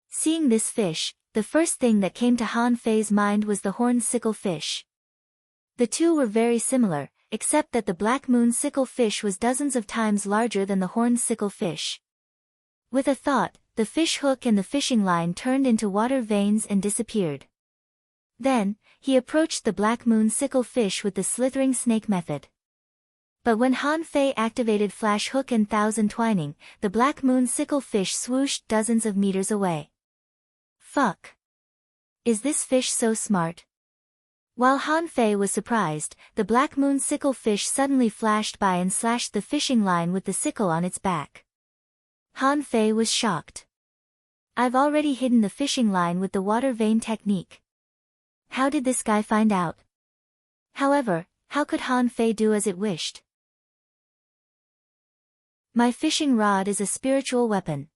Seeing this fish, the first thing that came to Han Fei's mind was the horned sickle fish. The two were very similar, except that the black moon sickle fish was dozens of times larger than the horned sickle fish. With a thought, the fish hook and the fishing line turned into water veins and disappeared. Then, he approached the black moon sickle fish with the slithering snake method. But when Han Fei activated flash hook and thousand twining, the black moon sickle fish swooshed dozens of meters away. Fuck! Is this fish so smart? While Han Fei was surprised, the black moon sickle fish suddenly flashed by and slashed the fishing line with the sickle on its back. Han Fei was shocked. I've already hidden the fishing line with the water vein technique. How did this guy find out? However, how could Han Fei do as it wished? My fishing rod is a spiritual weapon.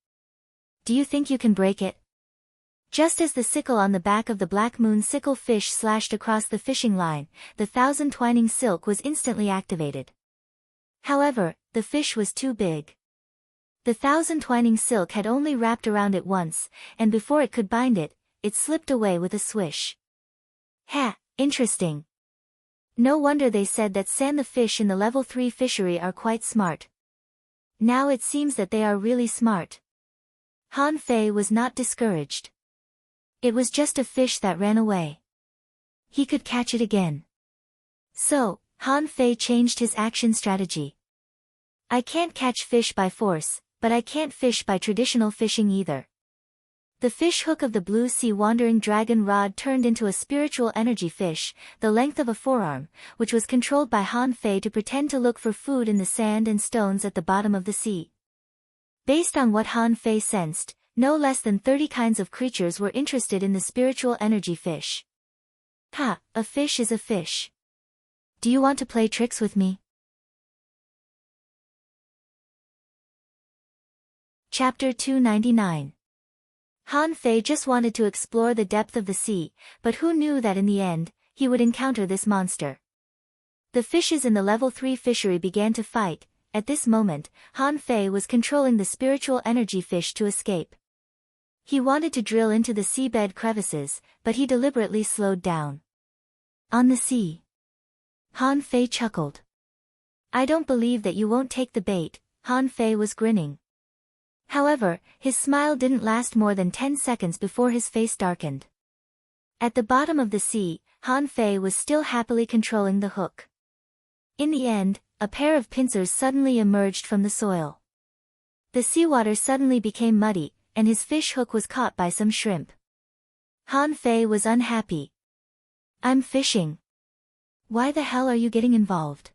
Do you think you can break it? Just as the sickle on the back of the black moon sickle fish slashed across the fishing line, the thousand twining silk was instantly activated. However, the fish was too big. The thousand twining silk had only wrapped around it once, and before it could bind it, it slipped away with a swish. Interesting. No wonder they said that the fish in the level 3 fishery are quite smart. Now it seems that they are really smart. Han Fei was not discouraged. It was just a fish that ran away. He could catch it again. So, Han Fei changed his action strategy. I can't catch fish by force, but I can't fish by traditional fishing either. The fish hook of the blue sea wandering dragon rod turned into a spiritual energy fish, the length of a forearm, which was controlled by Han Fei to pretend to look for food in the sand and stones at the bottom of the sea. Based on what Han Fei sensed, no less than 30 kinds of creatures were interested in the spiritual energy fish. A fish is a fish. Do you want to play tricks with me? Chapter 299. Han Fei just wanted to explore the depth of the sea, but who knew that in the end, he would encounter this monster. The fishes in the level 3 fishery began to fight. At this moment, Han Fei was controlling the spiritual energy fish to escape. He wanted to drill into the seabed crevices, but he deliberately slowed down. On the sea. Han Fei chuckled. I don't believe that you won't take the bait, Han Fei was grinning. However, his smile didn't last more than 10 seconds before his face darkened. At the bottom of the sea, Han Fei was still happily controlling the hook. In the end, a pair of pincers suddenly emerged from the soil. The seawater suddenly became muddy, and his fish hook was caught by some shrimp. Han Fei was unhappy. "I'm fishing. Why the hell are you getting involved?"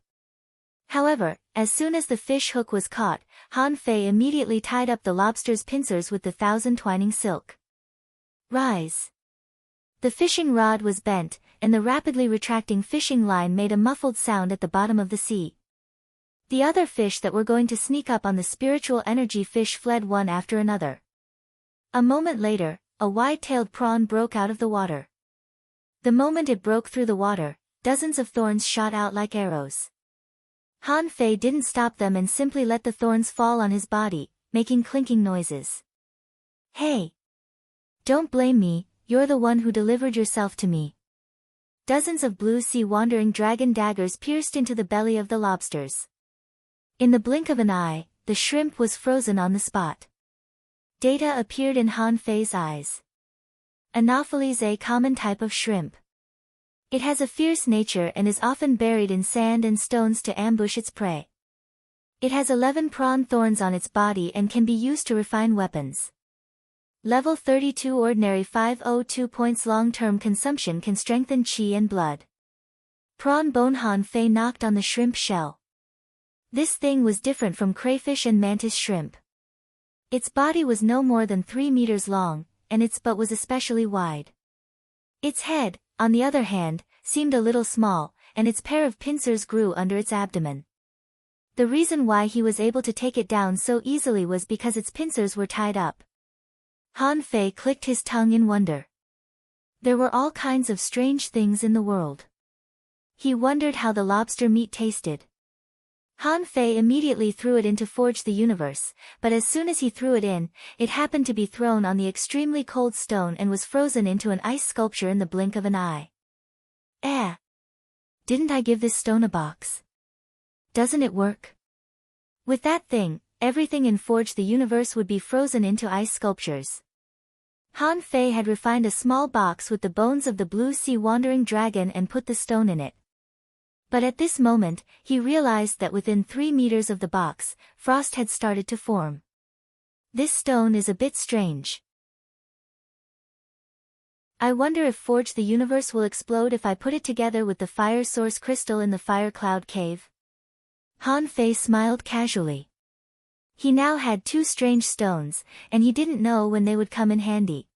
However, as soon as the fish hook was caught, Han Fei immediately tied up the lobster's pincers with the 1,000 twining silk. Rise. The fishing rod was bent, and the rapidly retracting fishing line made a muffled sound at the bottom of the sea. The other fish that were going to sneak up on the spiritual energy fish fled one after another. A moment later, a wide-tailed prawn broke out of the water. The moment it broke through the water, dozens of thorns shot out like arrows. Han Fei didn't stop them and simply let the thorns fall on his body, making clinking noises. "Hey! Don't blame me, you're the one who delivered yourself to me." Dozens of blue sea wandering dragon daggers pierced into the belly of the lobsters. In the blink of an eye, the shrimp was frozen on the spot. Data appeared in Han Fei's eyes. Anopheles, a common type of shrimp. It has a fierce nature and is often buried in sand and stones to ambush its prey. It has 11 prawn thorns on its body and can be used to refine weapons. Level 32 Ordinary 502 points. Long-term consumption can strengthen chi and blood. Prawn bone. Han Fei knocked on the shrimp shell. This thing was different from crayfish and mantis shrimp. Its body was no more than 3 meters long, and its butt was especially wide. Its head, on the other hand, seemed a little small, and its pair of pincers grew under its abdomen. The reason why he was able to take it down so easily was because its pincers were tied up. Han Fei clicked his tongue in wonder. There were all kinds of strange things in the world. He wondered how the lobster meat tasted. Han Fei immediately threw it into Forge the Universe, but as soon as he threw it in, it happened to be thrown on the extremely cold stone and was frozen into an ice sculpture in the blink of an eye. Didn't I give this stone a box? Doesn't it work? With that thing, everything in Forge the Universe would be frozen into ice sculptures. Han Fei had refined a small box with the bones of the blue sea wandering dragon and put the stone in it. But at this moment, he realized that within 3 meters of the box, frost had started to form. This stone is a bit strange. I wonder if Forge the Universe will explode if I put it together with the fire source crystal in the fire cloud cave. Han Fei smiled casually. He now had 2 strange stones, and he didn't know when they would come in handy.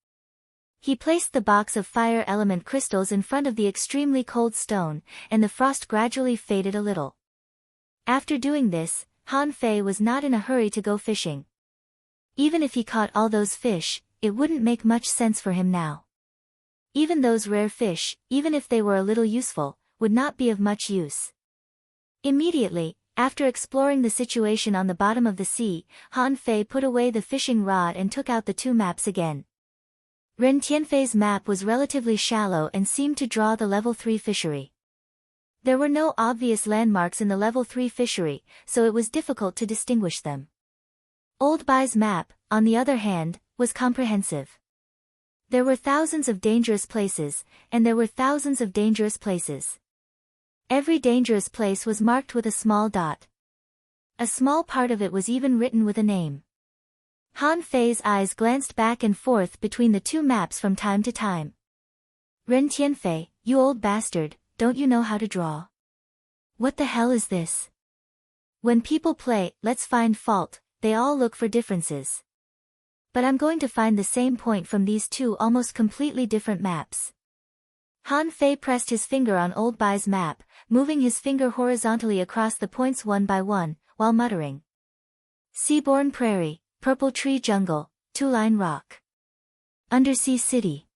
He placed the box of fire element crystals in front of the extremely cold stone, and the frost gradually faded a little. After doing this, Han Fei was not in a hurry to go fishing. Even if he caught all those fish, it wouldn't make much sense for him now. Even those rare fish, even if they were a little useful, would not be of much use. Immediately, after exploring the situation on the bottom of the sea, Han Fei put away the fishing rod and took out the 2 maps again. Ren Tianfei's map was relatively shallow and seemed to draw the level 3 fishery. There were no obvious landmarks in the level 3 fishery, so it was difficult to distinguish them. Old Bai's map, on the other hand, was comprehensive. There were thousands of dangerous places, and there were thousands of dangerous places. Every dangerous place was marked with a small dot. A small part of it was even written with a name. Han Fei's eyes glanced back and forth between the 2 maps from time to time. Ren Tianfei, you old bastard, don't you know how to draw? What the hell is this? When people play Let's Find Fault, they all look for differences. But I'm going to find the same point from these 2 almost completely different maps. Han Fei pressed his finger on Old Bai's map, moving his finger horizontally across the points one by one, while muttering. Seaborne Prairie, Purple Tree Jungle, 2-Line Rock. Undersea City.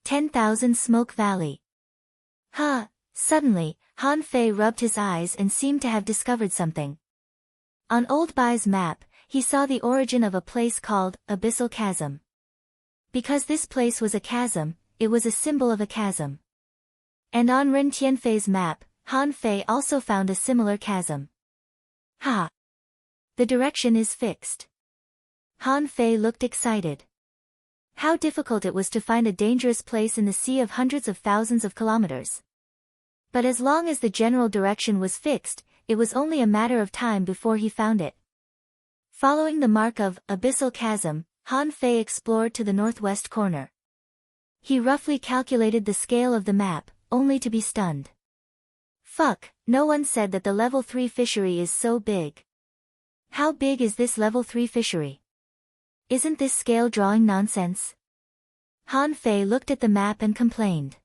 10,000 Smoke Valley. Suddenly, Han Fei rubbed his eyes and seemed to have discovered something. On Old Bai's map, he saw the origin of a place called Abyssal Chasm. Because this place was a chasm, it was a symbol of a chasm. And on Ren Tianfei's map, Han Fei also found a similar chasm. The direction is fixed. Han Fei looked excited. How difficult it was to find a dangerous place in the sea of hundreds of thousands of kilometers. But as long as the general direction was fixed, it was only a matter of time before he found it. Following the mark of abyssal chasm, Han Fei explored to the northwest corner. He roughly calculated the scale of the map, only to be stunned. Fuck, no one said that the level 3 fishery is so big. How big is this level 3 fishery? Isn't this scale drawing nonsense? Han Fei looked at the map and complained.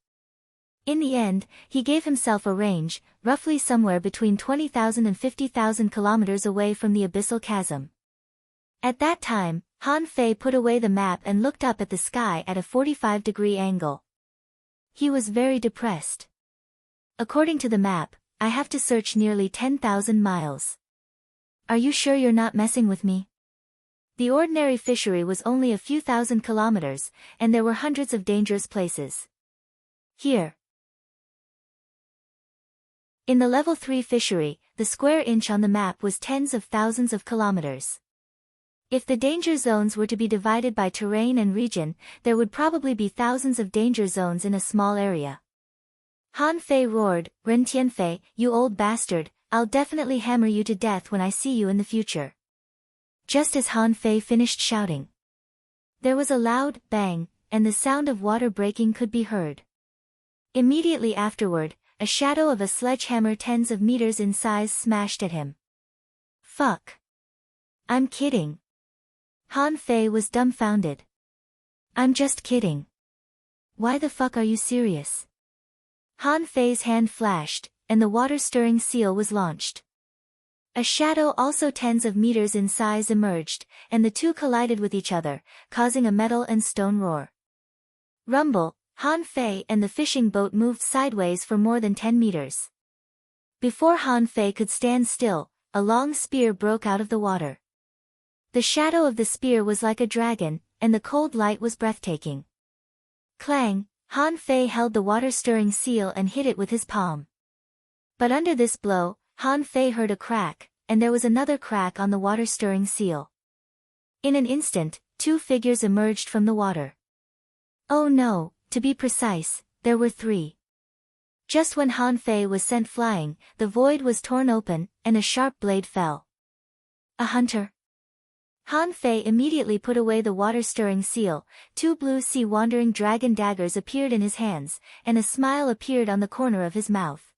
In the end, he gave himself a range, roughly somewhere between 20,000 and 50,000 kilometers away from the abyssal chasm. At that time, Han Fei put away the map and looked up at the sky at a 45-degree angle. He was very depressed. According to the map, I have to search nearly 10,000 miles. Are you sure you're not messing with me? The ordinary fishery was only a few thousand kilometers, and there were hundreds of dangerous places. Here. In the level 3 fishery, the square inch on the map was tens of thousands of kilometers. If the danger zones were to be divided by terrain and region, there would probably be thousands of danger zones in a small area. Han Fei roared, "Ren Tianfei, you old bastard, I'll definitely hammer you to death when I see you in the future." Just as Han Fei finished shouting, there was a loud bang, and the sound of water breaking could be heard. Immediately afterward, a shadow of a sledgehammer tens of meters in size smashed at him. Fuck. I'm kidding. Han Fei was dumbfounded. I'm just kidding. Why the fuck are you serious? Han Fei's hand flashed, and the water-stirring seal was launched. A shadow also tens of meters in size emerged, and the two collided with each other, causing a metal and stone roar. Rumble, Han Fei and the fishing boat moved sideways for more than 10 meters. Before Han Fei could stand still, a long spear broke out of the water. The shadow of the spear was like a dragon, and the cold light was breathtaking. Clang, Han Fei held the water-stirring seal and hit it with his palm. But under this blow, Han Fei heard a crack, and there was another crack on the water-stirring seal. In an instant, two figures emerged from the water. Oh no, to be precise, there were three. Just when Han Fei was sent flying, the void was torn open, and a sharp blade fell. A hunter? Han Fei immediately put away the water-stirring seal, two blue sea-wandering dragon daggers appeared in his hands, and a smile appeared on the corner of his mouth.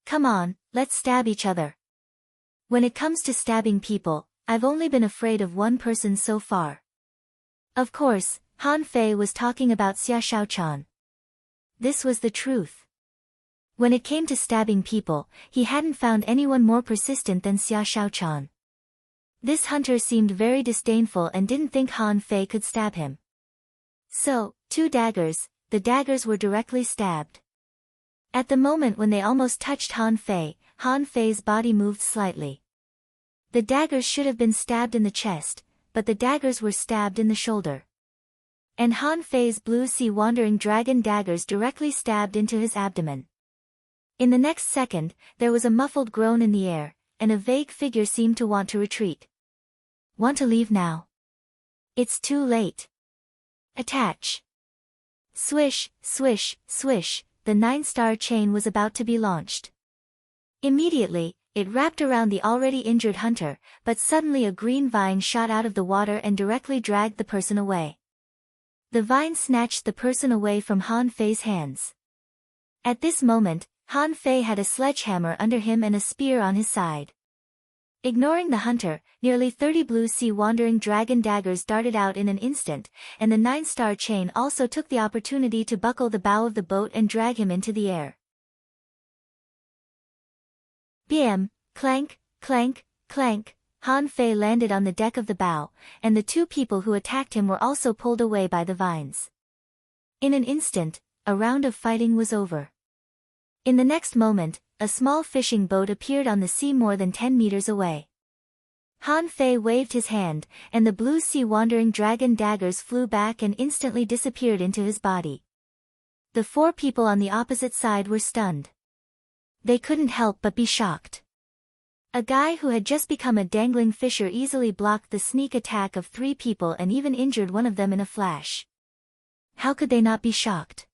Come on, let's stab each other. When it comes to stabbing people, I've only been afraid of one person so far. Of course, Han Fei was talking about Xia Shaochan. This was the truth. When it came to stabbing people, he hadn't found anyone more persistent than Xia Shaochan. This hunter seemed very disdainful and didn't think Han Fei could stab him. So, two daggers, the daggers were directly stabbed. At the moment when they almost touched Han Fei's body moved slightly. The daggers should have been stabbed in the chest, but the daggers were stabbed in the shoulder. And Han Fei's blue sea-wandering dragon daggers directly stabbed into his abdomen. In the next second, there was a muffled groan in the air, and a vague figure seemed to want to retreat. Want to leave now? It's too late. Attach. Swish, swish, swish, the 9-star chain was about to be launched. Immediately, it wrapped around the already injured hunter, but suddenly a green vine shot out of the water and directly dragged the person away. The vine snatched the person away from Han Fei's hands. At this moment, Han Fei had a sledgehammer under him and a spear on his side. Ignoring the hunter, nearly 30 blue sea-wandering dragon daggers darted out in an instant, and the 9-star chain also took the opportunity to buckle the bow of the boat and drag him into the air. Bam! Clank, clank, clank, Han Fei landed on the deck of the bow, and the two people who attacked him were also pulled away by the vines. In an instant, a round of fighting was over. In the next moment, a small fishing boat appeared on the sea more than 10 meters away. Han Fei waved his hand, and the blue sea-wandering dragon daggers flew back and instantly disappeared into his body. The four people on the opposite side were stunned. They couldn't help but be shocked. A guy who had just become a dangling fisher easily blocked the sneak attack of three people and even injured one of them in a flash. How could they not be shocked?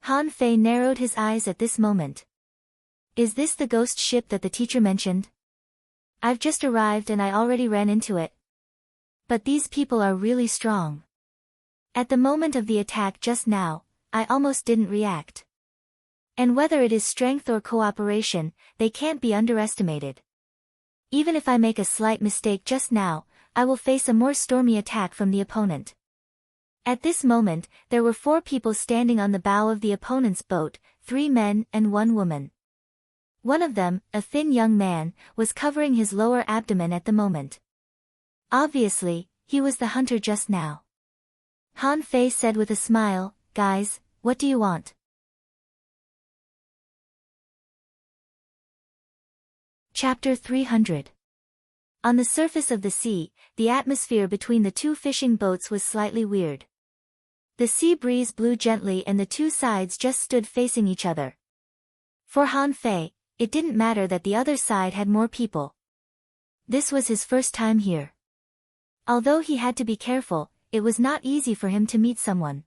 Han Fei narrowed his eyes at this moment. Is this the ghost ship that the teacher mentioned? I've just arrived and I already ran into it. But these people are really strong. At the moment of the attack just now, I almost didn't react. And whether it is strength or cooperation, they can't be underestimated. Even if I make a slight mistake just now, I will face a more stormy attack from the opponent. At this moment, there were 4 people standing on the bow of the opponent's boat, 3 men and 1 woman. One of them, a thin young man, was covering his lower abdomen at the moment. Obviously, he was the hunter just now. Han Fei said with a smile, "Guys, what do you want?" Chapter 300. On the surface of the sea, the atmosphere between the 2 fishing boats was slightly weird. The sea breeze blew gently and the 2 sides just stood facing each other. For Han Fei, it didn't matter that the other side had more people. This was his first time here. Although he had to be careful, it was not easy for him to meet someone.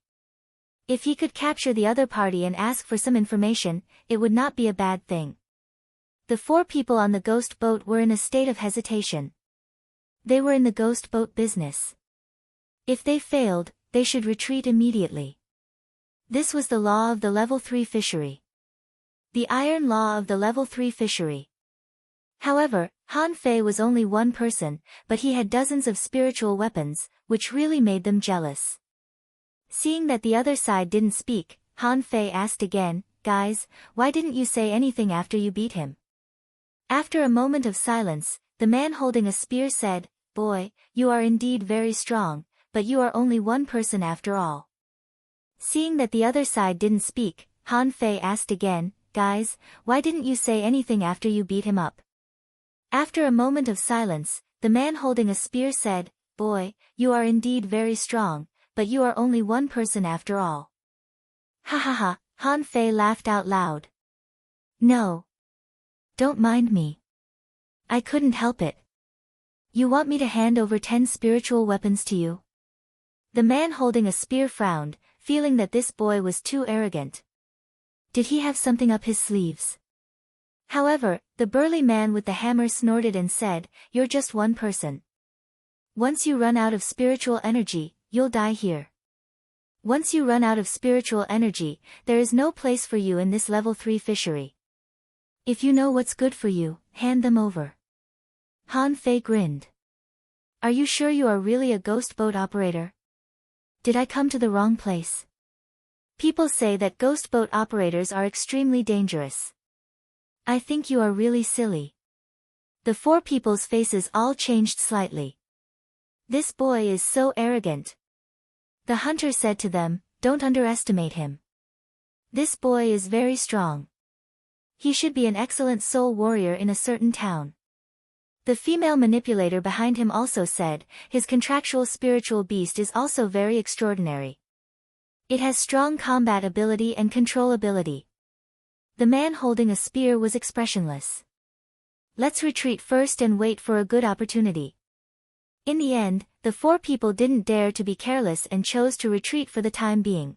If he could capture the other party and ask for some information, it would not be a bad thing. The 4 people on the ghost boat were in a state of hesitation. They were in the ghost boat business. If they failed, they should retreat immediately. This was the law of the level 3 fishery. The iron law of the level 3 fishery. However, Han Fei was only one person, but he had dozens of spiritual weapons, which really made them jealous. Seeing that the other side didn't speak, Han Fei asked again, "Guys, why didn't you say anything after you beat him?" After a moment of silence, the man holding a spear said, "Boy, you are indeed very strong, but you are only one person after all." Seeing that the other side didn't speak, Han Fei asked again, "Guys, why didn't you say anything after you beat him up?" After a moment of silence, the man holding a spear said, "Boy, you are indeed very strong, but you are only one person after all." Ha ha ha, Han Fei laughed out loud. "No. Don't mind me. I couldn't help it. You want me to hand over 10 spiritual weapons to you?" The man holding a spear frowned, feeling that this boy was too arrogant. Did he have something up his sleeves? However, the burly man with the hammer snorted and said, "You're just one person. Once you run out of spiritual energy, you'll die here. Once you run out of spiritual energy, there is no place for you in this level 3 fishery. If you know what's good for you, hand them over." Han Fei grinned. "Are you sure you are really a ghost boat operator? Did I come to the wrong place? People say that ghost boat operators are extremely dangerous. I think you are really silly." The 4 people's faces all changed slightly. This boy is so arrogant. The hunter said to them, "Don't underestimate him. This boy is very strong. He should be an excellent soul warrior in a certain town." The female manipulator behind him also said, "His contractual spiritual beast is also very extraordinary. It has strong combat ability and control ability." The man holding a spear was expressionless. "Let's retreat first and wait for a good opportunity." In the end, the 4 people didn't dare to be careless and chose to retreat for the time being.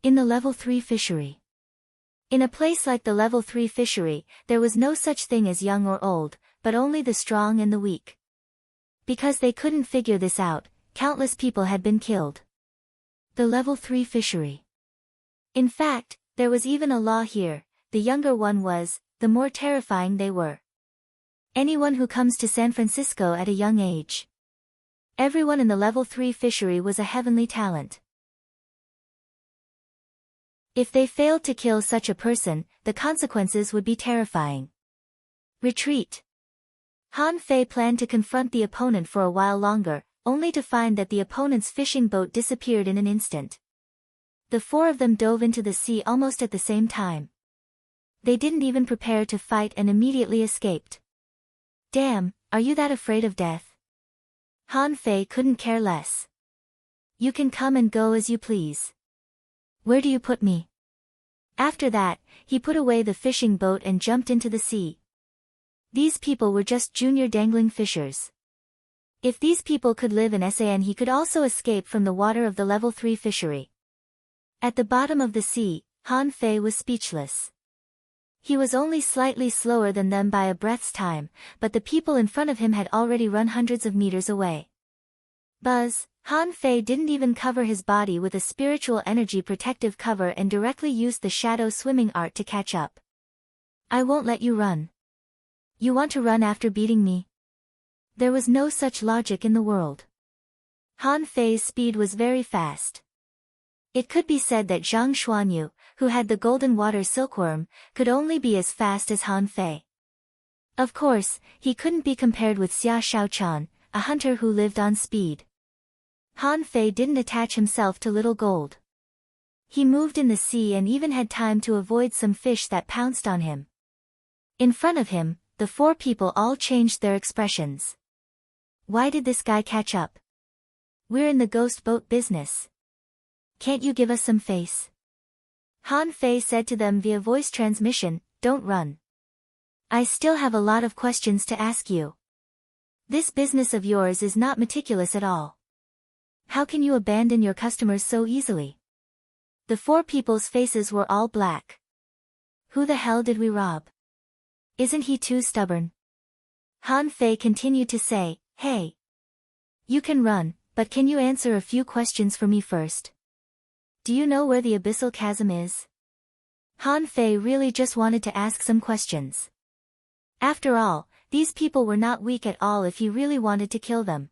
In the level 3 fishery. In a place like the level 3 fishery, there was no such thing as young or old, but only the strong and the weak. Because they couldn't figure this out, countless people had been killed. The level 3 fishery. In fact, there was even a law here: the younger one was, the more terrifying they were. Anyone who comes to San Francisco at a young age. Everyone in the level 3 fishery was a heavenly talent. If they failed to kill such a person, the consequences would be terrifying. Retreat. Han Fei planned to confront the opponent for a while longer, only to find that the opponent's fishing boat disappeared in an instant. The 4 of them dove into the sea almost at the same time. They didn't even prepare to fight and immediately escaped. Damn, are you that afraid of death? Han Fei couldn't care less. You can come and go as you please. Where do you put me? After that, he put away the fishing boat and jumped into the sea. These people were just junior dangling fishers. If these people could live in San, he could also escape from the water of the level 3 fishery. At the bottom of the sea, Han Fei was speechless. He was only slightly slower than them by a breath's time, but the people in front of him had already run hundreds of meters away. Buzz, Han Fei didn't even cover his body with a spiritual energy protective cover and directly used the shadow swimming art to catch up. I won't let you run. You want to run after beating me? There was no such logic in the world. Han Fei's speed was very fast. It could be said that Zhang Xuanyu, who had the golden water silkworm, could only be as fast as Han Fei. Of course, he couldn't be compared with Xia Shaochan, a hunter who lived on speed. Han Fei didn't attach himself to Little Gold. He moved in the sea and even had time to avoid some fish that pounced on him. In front of him, the four people all changed their expressions. Why did this guy catch up? We're in the ghost boat business. Can't you give us some face? Han Fei said to them via voice transmission, don't run. I still have a lot of questions to ask you. This business of yours is not meticulous at all. How can you abandon your customers so easily? The four people's faces were all black. Who the hell did we rob? Isn't he too stubborn? Han Fei continued to say, hey. You can run, but can you answer a few questions for me first? Do you know where the abyssal chasm is? Han Fei really just wanted to ask some questions. After all, these people were not weak at all if he really wanted to kill them.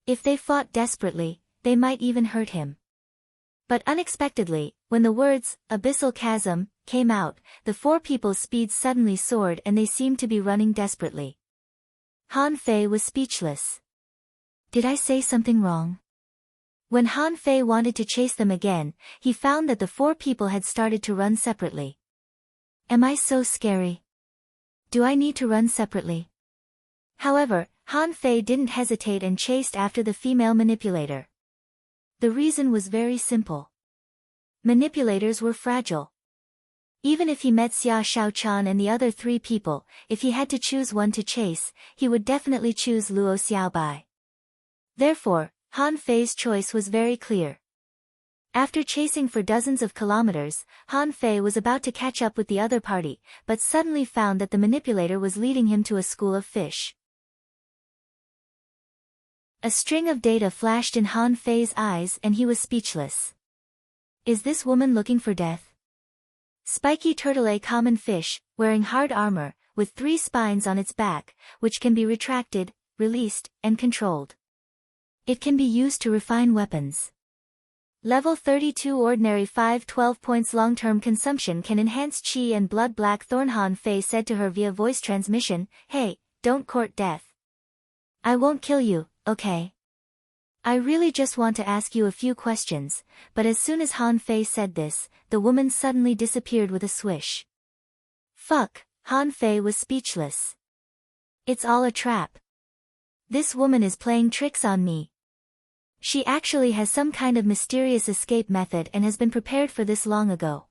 If they fought desperately, they might even hurt him. But unexpectedly, when the words, abyssal chasm, came out, the four people's speed suddenly soared and they seemed to be running desperately. Han Fei was speechless. Did I say something wrong? When Han Fei wanted to chase them again, he found that the four people had started to run separately. Am I so scary? Do I need to run separately? However, Han Fei didn't hesitate and chased after the female manipulator. The reason was very simple. Manipulators were fragile. Even if he met Xia Shaochan and the other three people, if he had to choose one to chase, he would definitely choose Luo Xiaobai. Therefore, Han Fei's choice was very clear. After chasing for dozens of kilometers, Han Fei was about to catch up with the other party, but suddenly found that the manipulator was leading him to a school of fish. A string of data flashed in Han Fei's eyes and he was speechless. Is this woman looking for death? Spiky turtle, a common fish, wearing hard armor, with 3 spines on its back, which can be retracted, released, and controlled. It can be used to refine weapons. Level 32 Ordinary 5-12 points. Long-term consumption can enhance chi and blood. Blackthorn. Han Fei said to her via voice transmission, hey, don't court death. I won't kill you, okay? I really just want to ask you a few questions, but as soon as Han Fei said this, the woman suddenly disappeared with a swish. Fuck, Han Fei was speechless. It's all a trap. This woman is playing tricks on me. She actually has some kind of mysterious escape method and has been prepared for this long ago.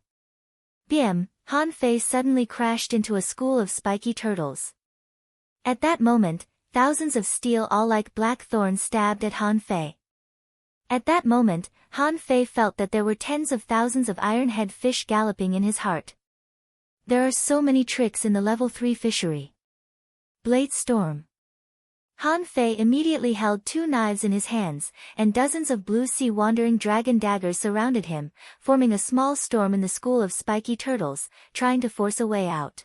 Bim, Han Fei suddenly crashed into a school of spiky turtles. At that moment, thousands of steel all like black thorns stabbed at Han Fei. At that moment, Han Fei felt that there were tens of thousands of iron-head fish galloping in his heart. There are so many tricks in the level 3 fishery. Blade Storm. Han Fei immediately held 2 knives in his hands, and dozens of blue sea wandering dragon daggers surrounded him, forming a small storm in the school of spiky turtles, trying to force a way out.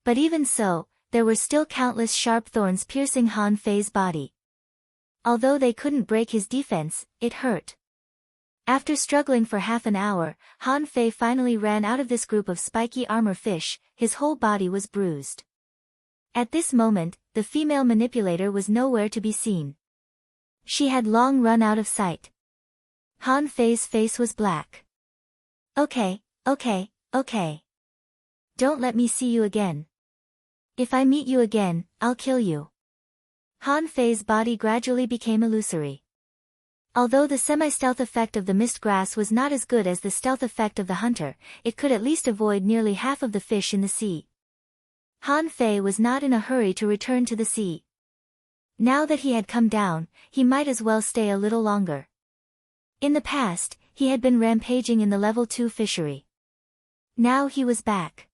But even so, there were still countless sharp thorns piercing Han Fei's body. Although they couldn't break his defense, it hurt. After struggling for half an hour, Han Fei finally ran out of this group of spiky armor fish. His whole body was bruised. At this moment, the female manipulator was nowhere to be seen. She had long run out of sight. Han Fei's face was black. Okay. Don't let me see you again. If I meet you again, I'll kill you. Han Fei's body gradually became illusory. Although the semi-stealth effect of the mist grass was not as good as the stealth effect of the hunter, it could at least avoid nearly half of the fish in the sea. Han Fei was not in a hurry to return to the sea. Now that he had come down, he might as well stay a little longer. In the past, he had been rampaging in the level 2 fishery. Now he was back.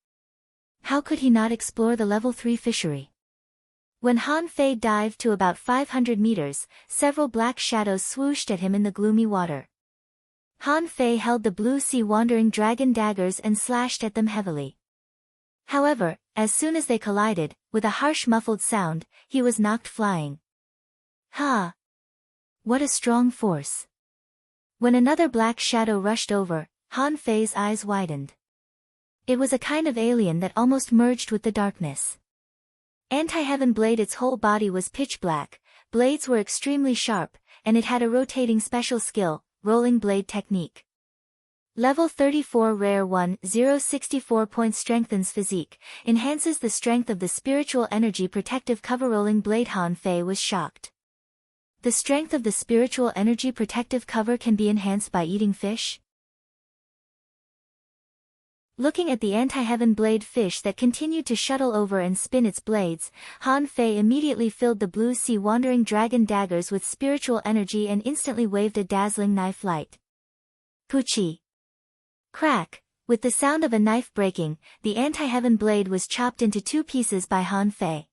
How could he not explore the level 3 fishery? When Han Fei dived to about 500 meters, several black shadows swooshed at him in the gloomy water. Han Fei held the blue sea wandering dragon daggers and slashed at them heavily. However, as soon as they collided, with a harsh muffled sound, he was knocked flying. Ha! What a strong force! When another black shadow rushed over, Han Fei's eyes widened. It was a kind of alien that almost merged with the darkness. Anti-Heaven Blade. Its whole body was pitch black, blades were extremely sharp, and it had a rotating special skill, rolling blade technique. Level 34 Rare 1 064 points strengthens physique, enhances the strength of the spiritual energy protective cover. Rolling blade. Han Fei was shocked. The strength of the spiritual energy protective cover can be enhanced by eating fish? Looking at the anti-heaven blade fish that continued to shuttle over and spin its blades, Han Fei immediately filled the blue sea wandering dragon daggers with spiritual energy and instantly waved a dazzling knife light. Puchi! Crack! With the sound of a knife breaking, the anti-heaven blade was chopped into 2 pieces by Han Fei.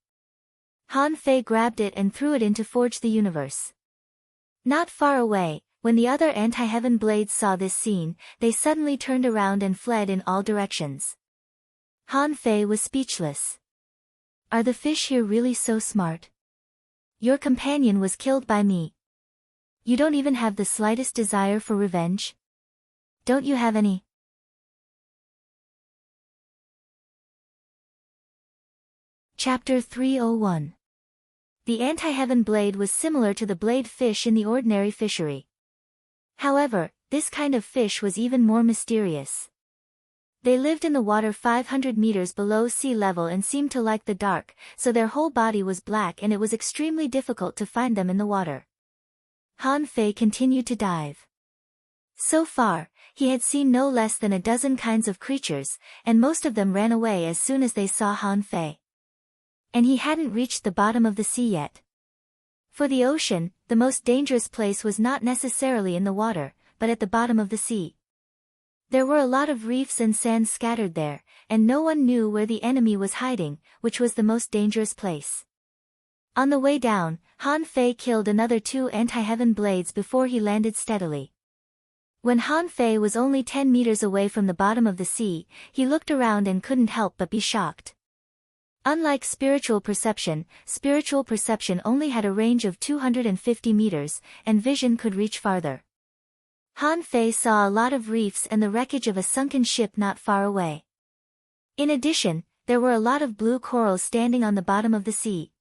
Han Fei grabbed it and threw it into Forge the Universe. Not far away, when the other anti-heaven blades saw this scene, they suddenly turned around and fled in all directions. Han Fei was speechless. Are the fish here really so smart? Your companion was killed by me. You don't even have the slightest desire for revenge? Don't you have any? Chapter 301. The anti-heaven blade was similar to the blade fish in the ordinary fishery. However, this kind of fish was even more mysterious. They lived in the water 500 meters below sea level and seemed to like the dark, so their whole body was black and it was extremely difficult to find them in the water. Han Fei continued to dive. So far, he had seen no less than a dozen kinds of creatures, and most of them ran away as soon as they saw Han Fei. And he hadn't reached the bottom of the sea yet. For the ocean, the most dangerous place was not necessarily in the water, but at the bottom of the sea. There were a lot of reefs and sand scattered there, and no one knew where the enemy was hiding, which was the most dangerous place. On the way down, Han Fei killed another 2 anti-heaven blades before he landed steadily. When Han Fei was only 10 meters away from the bottom of the sea, he looked around and couldn't help but be shocked. Unlike spiritual perception only had a range of 250 meters, and vision could reach farther. Han Fei saw a lot of reefs and the wreckage of a sunken ship not far away. In addition, there were a lot of blue corals standing on the bottom of the sea.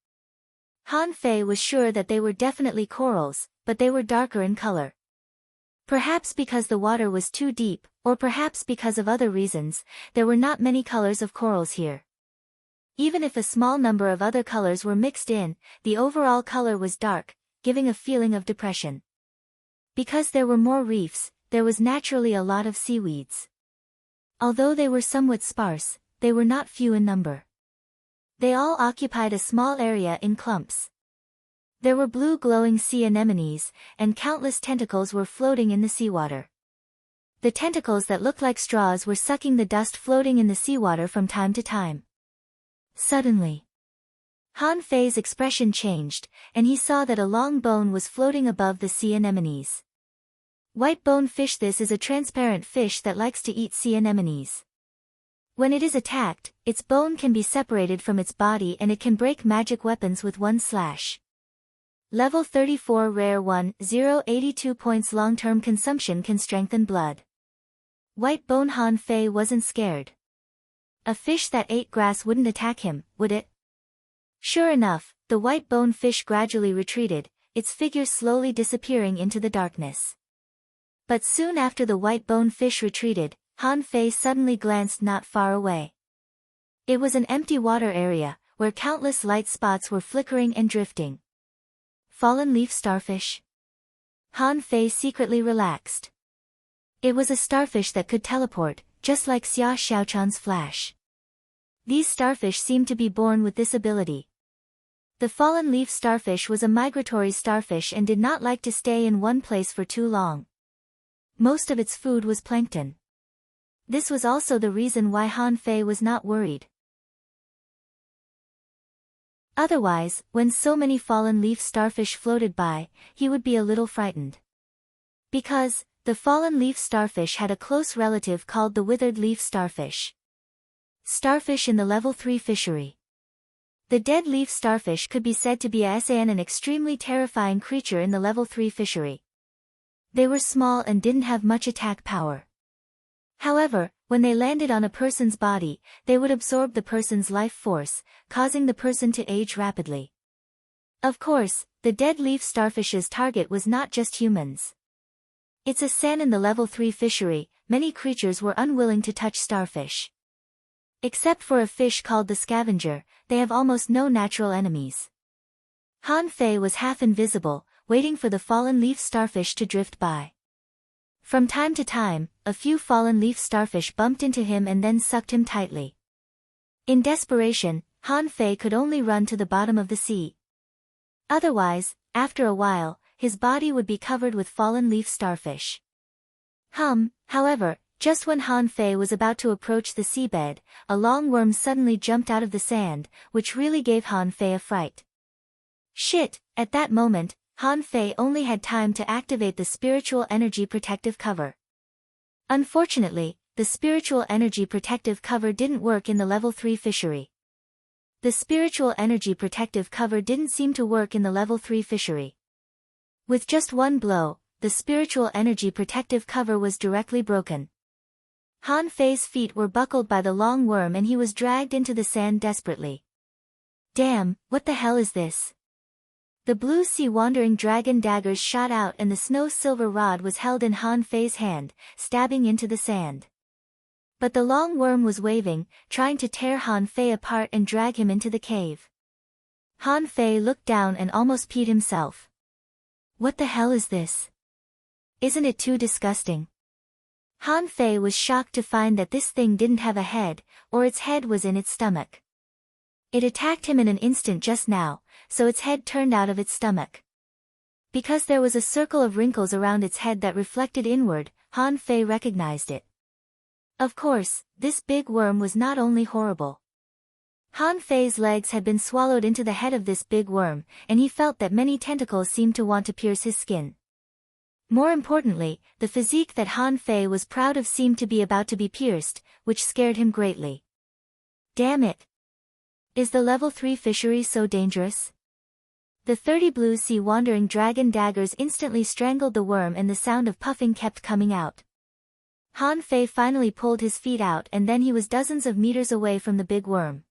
Han Fei was sure that they were definitely corals, but they were darker in color. Perhaps because the water was too deep, or perhaps because of other reasons, there were not many colors of corals here. Even if a small number of other colors were mixed in, the overall color was dark, giving a feeling of depression. Because there were more reefs, there was naturally a lot of seaweeds. Although they were somewhat sparse, they were not few in number. They all occupied a small area in clumps. There were blue glowing sea anemones, and countless tentacles were floating in the seawater. The tentacles that looked like straws were sucking the dust floating in the seawater from time to time. Suddenly, Han Fei's expression changed, and he saw that a long bone was floating above the sea anemones. White bone fish. This is a transparent fish that likes to eat sea anemones. When it is attacked, its bone can be separated from its body and it can break magic weapons with one slash. Level 34 Rare 1 082 points. Long-term consumption can strengthen blood. White bone. Han Fei wasn't scared. A fish that ate grass wouldn't attack him, would it? Sure enough, the white bone fish gradually retreated, its figure slowly disappearing into the darkness. But soon after the white bone fish retreated, Han Fei suddenly glanced not far away. It was an empty water area, where countless light spots were flickering and drifting. Fallen leaf starfish? Han Fei secretly relaxed. It was a starfish that could teleport, just like Xia Xiaochan's flash. These starfish seemed to be born with this ability. The fallen leaf starfish was a migratory starfish and did not like to stay in one place for too long. Most of its food was plankton. This was also the reason why Han Fei was not worried. Otherwise, when so many fallen leaf starfish floated by, he would be a little frightened. Because, the fallen leaf starfish had a close relative called the withered leaf starfish. Starfish in the level 3 fishery. The dead leaf starfish could be said to be an extremely terrifying creature in the level 3 fishery. They were small and didn't have much attack power. However, when they landed on a person's body, they would absorb the person's life force, causing the person to age rapidly. Of course, the dead leaf starfish's target was not just humans. It's a sin in the level 3 fishery, many creatures were unwilling to touch starfish. Except for a fish called the scavenger, they have almost no natural enemies. Han Fei was half invisible, waiting for the fallen leaf starfish to drift by. From time to time, a few fallen leaf starfish bumped into him and then sucked him tightly. In desperation, Han Fei could only run to the bottom of the sea. Otherwise, after a while, his body would be covered with fallen leaf starfish. However, just when Han Fei was about to approach the seabed, a long worm suddenly jumped out of the sand, which really gave Han Fei a fright. Shit, at that moment, Han Fei only had time to activate the spiritual energy protective cover. Unfortunately, the spiritual energy protective cover didn't work in the level 3 fishery. The spiritual energy protective cover didn't seem to work in the level 3 fishery. With just one blow, the spiritual energy protective cover was directly broken. Han Fei's feet were buckled by the long worm and he was dragged into the sand desperately. Damn, what the hell is this? The blue sea wandering dragon daggers shot out and the snow silver rod was held in Han Fei's hand, stabbing into the sand. But the long worm was waving, trying to tear Han Fei apart and drag him into the cave. Han Fei looked down and almost peed himself. What the hell is this? Isn't it too disgusting? Han Fei was shocked to find that this thing didn't have a head, or its head was in its stomach. It attacked him in an instant just now, so its head turned out of its stomach. Because there was a circle of wrinkles around its head that reflected inward, Han Fei recognized it. Of course, this big worm was not only horrible. Han Fei's legs had been swallowed into the head of this big worm, and he felt that many tentacles seemed to want to pierce his skin. More importantly, the physique that Han Fei was proud of seemed to be about to be pierced, which scared him greatly. Damn it! Is the level 3 fishery so dangerous? The 30 blue sea wandering dragon daggers instantly strangled the worm and the sound of puffing kept coming out. Han Fei finally pulled his feet out and then he was dozens of meters away from the big worm.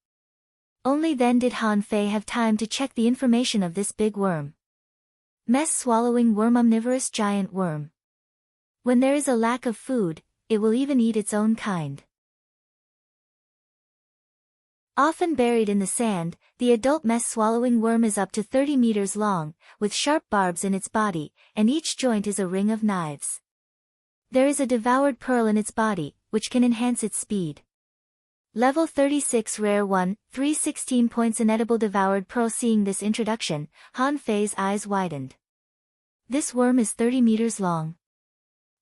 Only then did Han Fei have time to check the information of this big worm. Mess-swallowing worm, omnivorous giant worm. When there is a lack of food, it will even eat its own kind. Often buried in the sand, the adult mess-swallowing worm is up to 30 meters long, with sharp barbs in its body, and each joint is a ring of knives. There is a devoured pearl in its body, which can enhance its speed. Level 36 Rare 1, 316 points Inedible devoured pearl. Seeing this introduction, Han Fei's eyes widened. This worm is 30 meters long.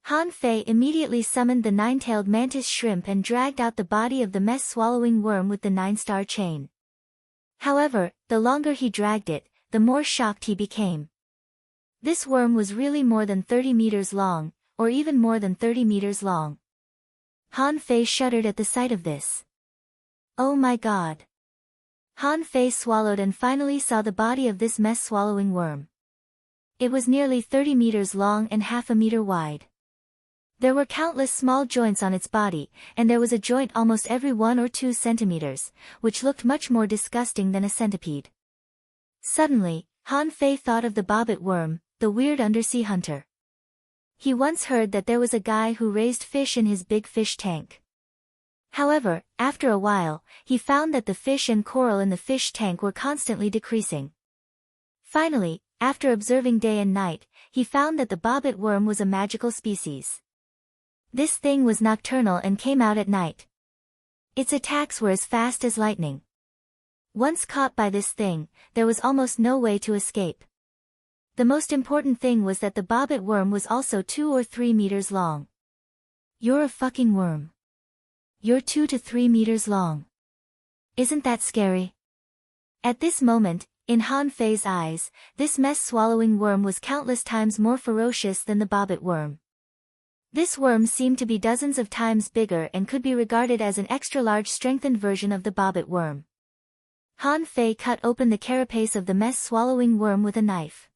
Han Fei immediately summoned the 9-tailed mantis shrimp and dragged out the body of the mess-swallowing worm with the 9-star chain. However, the longer he dragged it, the more shocked he became. This worm was really more than 30 meters long, or even more than 30 meters long. Han Fei shuddered at the sight of this. Oh my god! Han Fei swallowed and finally saw the body of this mess-swallowing worm. It was nearly 30 meters long and half a meter wide. There were countless small joints on its body, and there was a joint almost every 1 or 2 centimeters, which looked much more disgusting than a centipede. Suddenly, Han Fei thought of the bobbit worm, the weird undersea hunter. He once heard that there was a guy who raised fish in his big fish tank. However, after a while, he found that the fish and coral in the fish tank were constantly decreasing. Finally, after observing day and night, he found that the bobbit worm was a magical species. This thing was nocturnal and came out at night. Its attacks were as fast as lightning. Once caught by this thing, there was almost no way to escape. The most important thing was that the bobbit worm was also 2 or 3 meters long. You're a fucking worm. You're 2 to 3 meters long. Isn't that scary? At this moment, in Han Fei's eyes, this mess-swallowing worm was countless times more ferocious than the bobbit worm. This worm seemed to be dozens of times bigger and could be regarded as an extra-large strengthened version of the bobbit worm. Han Fei cut open the carapace of the mess-swallowing worm with a knife.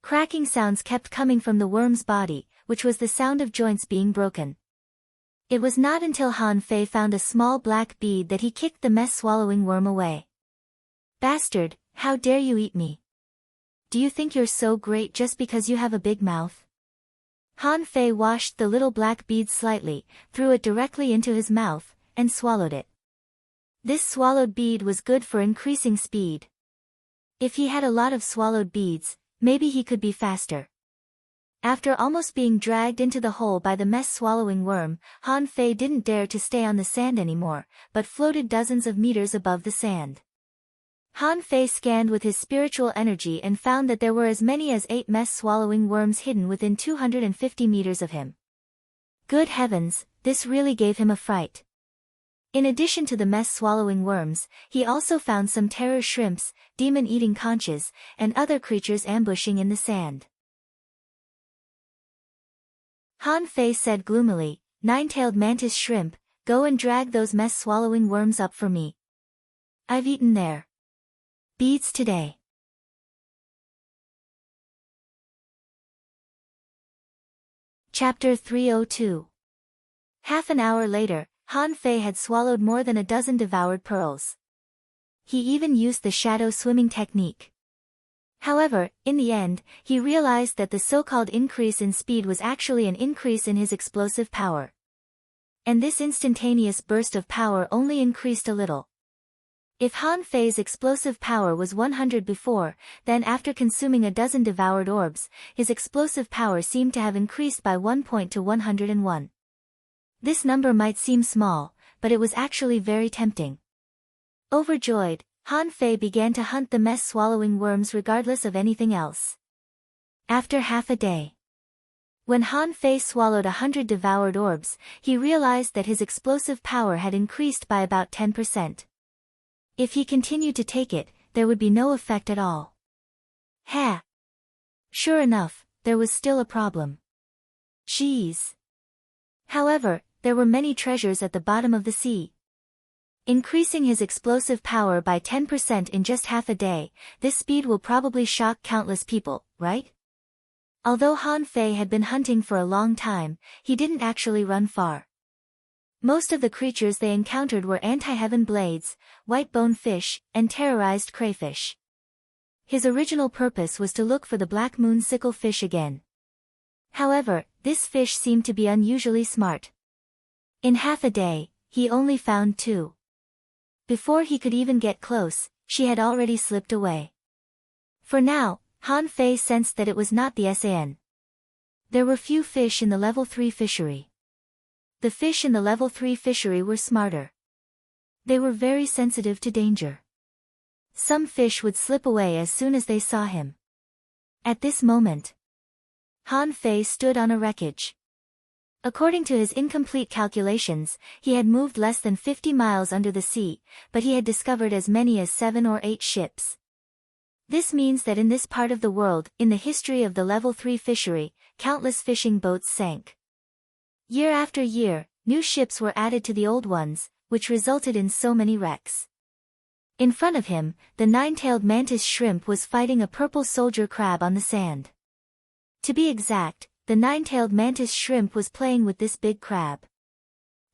Cracking sounds kept coming from the worm's body, which was the sound of joints being broken. It was not until Han Fei found a small black bead that he kicked the mess-swallowing worm away. Bastard, how dare you eat me? Do you think you're so great just because you have a big mouth? Han Fei washed the little black bead slightly, threw it directly into his mouth, and swallowed it. This swallowed bead was good for increasing speed. If he had a lot of swallowed beads, maybe he could be faster. After almost being dragged into the hole by the mess-swallowing worm, Han Fei didn't dare to stay on the sand anymore, but floated dozens of meters above the sand. Han Fei scanned with his spiritual energy and found that there were as many as 8 mess-swallowing worms hidden within 250 meters of him. Good heavens, this really gave him a fright. In addition to the mess-swallowing worms, he also found some terror shrimps, demon-eating conches, and other creatures ambushing in the sand. Han Fei said gloomily, "Nine-tailed mantis shrimp, go and drag those mess-swallowing worms up for me. I've eaten their beads today." Chapter 302. Half an hour later, Han Fei had swallowed more than a dozen devoured pearls. He even used the shadow swimming technique. However, in the end, he realized that the so-called increase in speed was actually an increase in his explosive power. And this instantaneous burst of power only increased a little. If Han Fei's explosive power was 100 before, then after consuming a dozen devoured orbs, his explosive power seemed to have increased by 1 point to 101. This number might seem small, but it was actually very tempting. Overjoyed, Han Fei began to hunt the mess-swallowing worms regardless of anything else. After half a day, when Han Fei swallowed 100 devoured orbs, he realized that his explosive power had increased by about 10%. If he continued to take it, there would be no effect at all. Sure enough, there was still a problem. Cheese. However, there were many treasures at the bottom of the sea. Increasing his explosive power by 10% in just half a day, this speed will probably shock countless people, right? Although Han Fei had been hunting for a long time, he didn't actually run far. Most of the creatures they encountered were anti-heaven blades, white-bone fish, and terrorized crayfish. His original purpose was to look for the black moon sickle fish again. However, this fish seemed to be unusually smart. In half a day, he only found 2. Before he could even get close, she had already slipped away. For now, Han Fei sensed that it was not the SAN. There were few fish in the level 3 fishery. The fish in the level 3 fishery were smarter. They were very sensitive to danger. Some fish would slip away as soon as they saw him. At this moment, Han Fei stood on a wreckage. According to his incomplete calculations, he had moved less than 50 miles under the sea, but he had discovered as many as 7 or 8 ships. This means that in this part of the world, in the history of the level 3 fishery, countless fishing boats sank. Year after year, new ships were added to the old ones, which resulted in so many wrecks. In front of him, the nine-tailed mantis shrimp was fighting a purple soldier crab on the sand. To be exact, the nine-tailed mantis shrimp was playing with this big crab.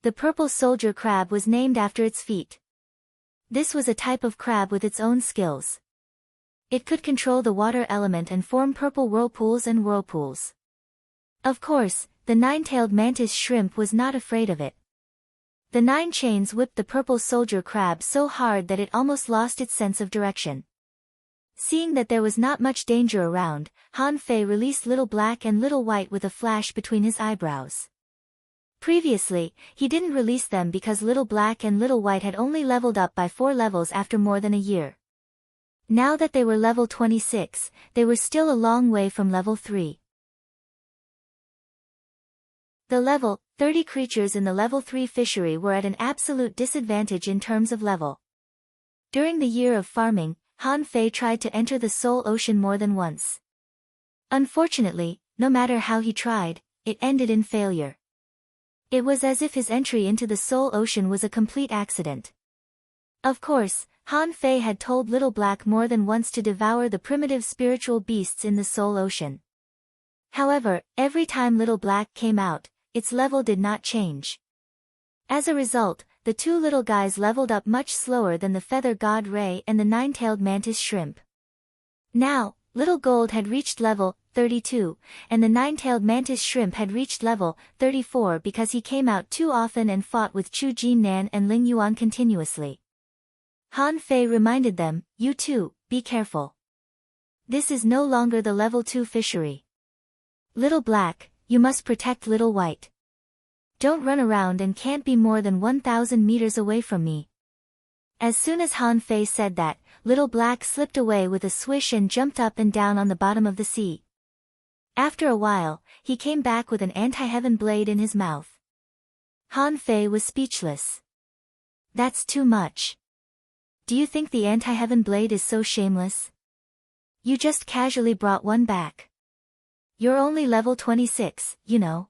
The purple soldier crab was named after its feet. This was a type of crab with its own skills. It could control the water element and form purple whirlpools and whirlpools. Of course, the nine-tailed mantis shrimp was not afraid of it. The 9 chains whipped the purple soldier crab so hard that it almost lost its sense of direction. Seeing that there was not much danger around, Han Fei released Little Black and Little White with a flash between his eyebrows. Previously, he didn't release them because Little Black and Little White had only leveled up by 4 levels after more than a year. Now that they were level 26, they were still a long way from level 3. The level 30 creatures in the level 3 fishery were at an absolute disadvantage in terms of level. During the year of farming, Han Fei tried to enter the Soul Ocean more than once. Unfortunately, no matter how he tried, it ended in failure. It was as if his entry into the Soul Ocean was a complete accident. Of course, Han Fei had told Little Black more than once to devour the primitive spiritual beasts in the Soul Ocean. However, every time Little Black came out, its level did not change. As a result, the two little guys leveled up much slower than the Feather God Ray and the nine-tailed mantis shrimp. Now, Little Gold had reached level 32, and the nine-tailed mantis shrimp had reached level 34 because he came out too often and fought with Chu Jinnan and Ling Yuan continuously. Han Fei reminded them, "You two, be careful. This is no longer the level 2 fishery. Little Black, you must protect Little White. Don't run around and can't be more than 1,000 meters away from me." As soon as Han Fei said that, Little Black slipped away with a swish and jumped up and down on the bottom of the sea. After a while, he came back with an anti-heaven blade in his mouth. Han Fei was speechless. "That's too much. Do you think the anti-heaven blade is so shameless? You just casually brought one back. You're only level 26, you know."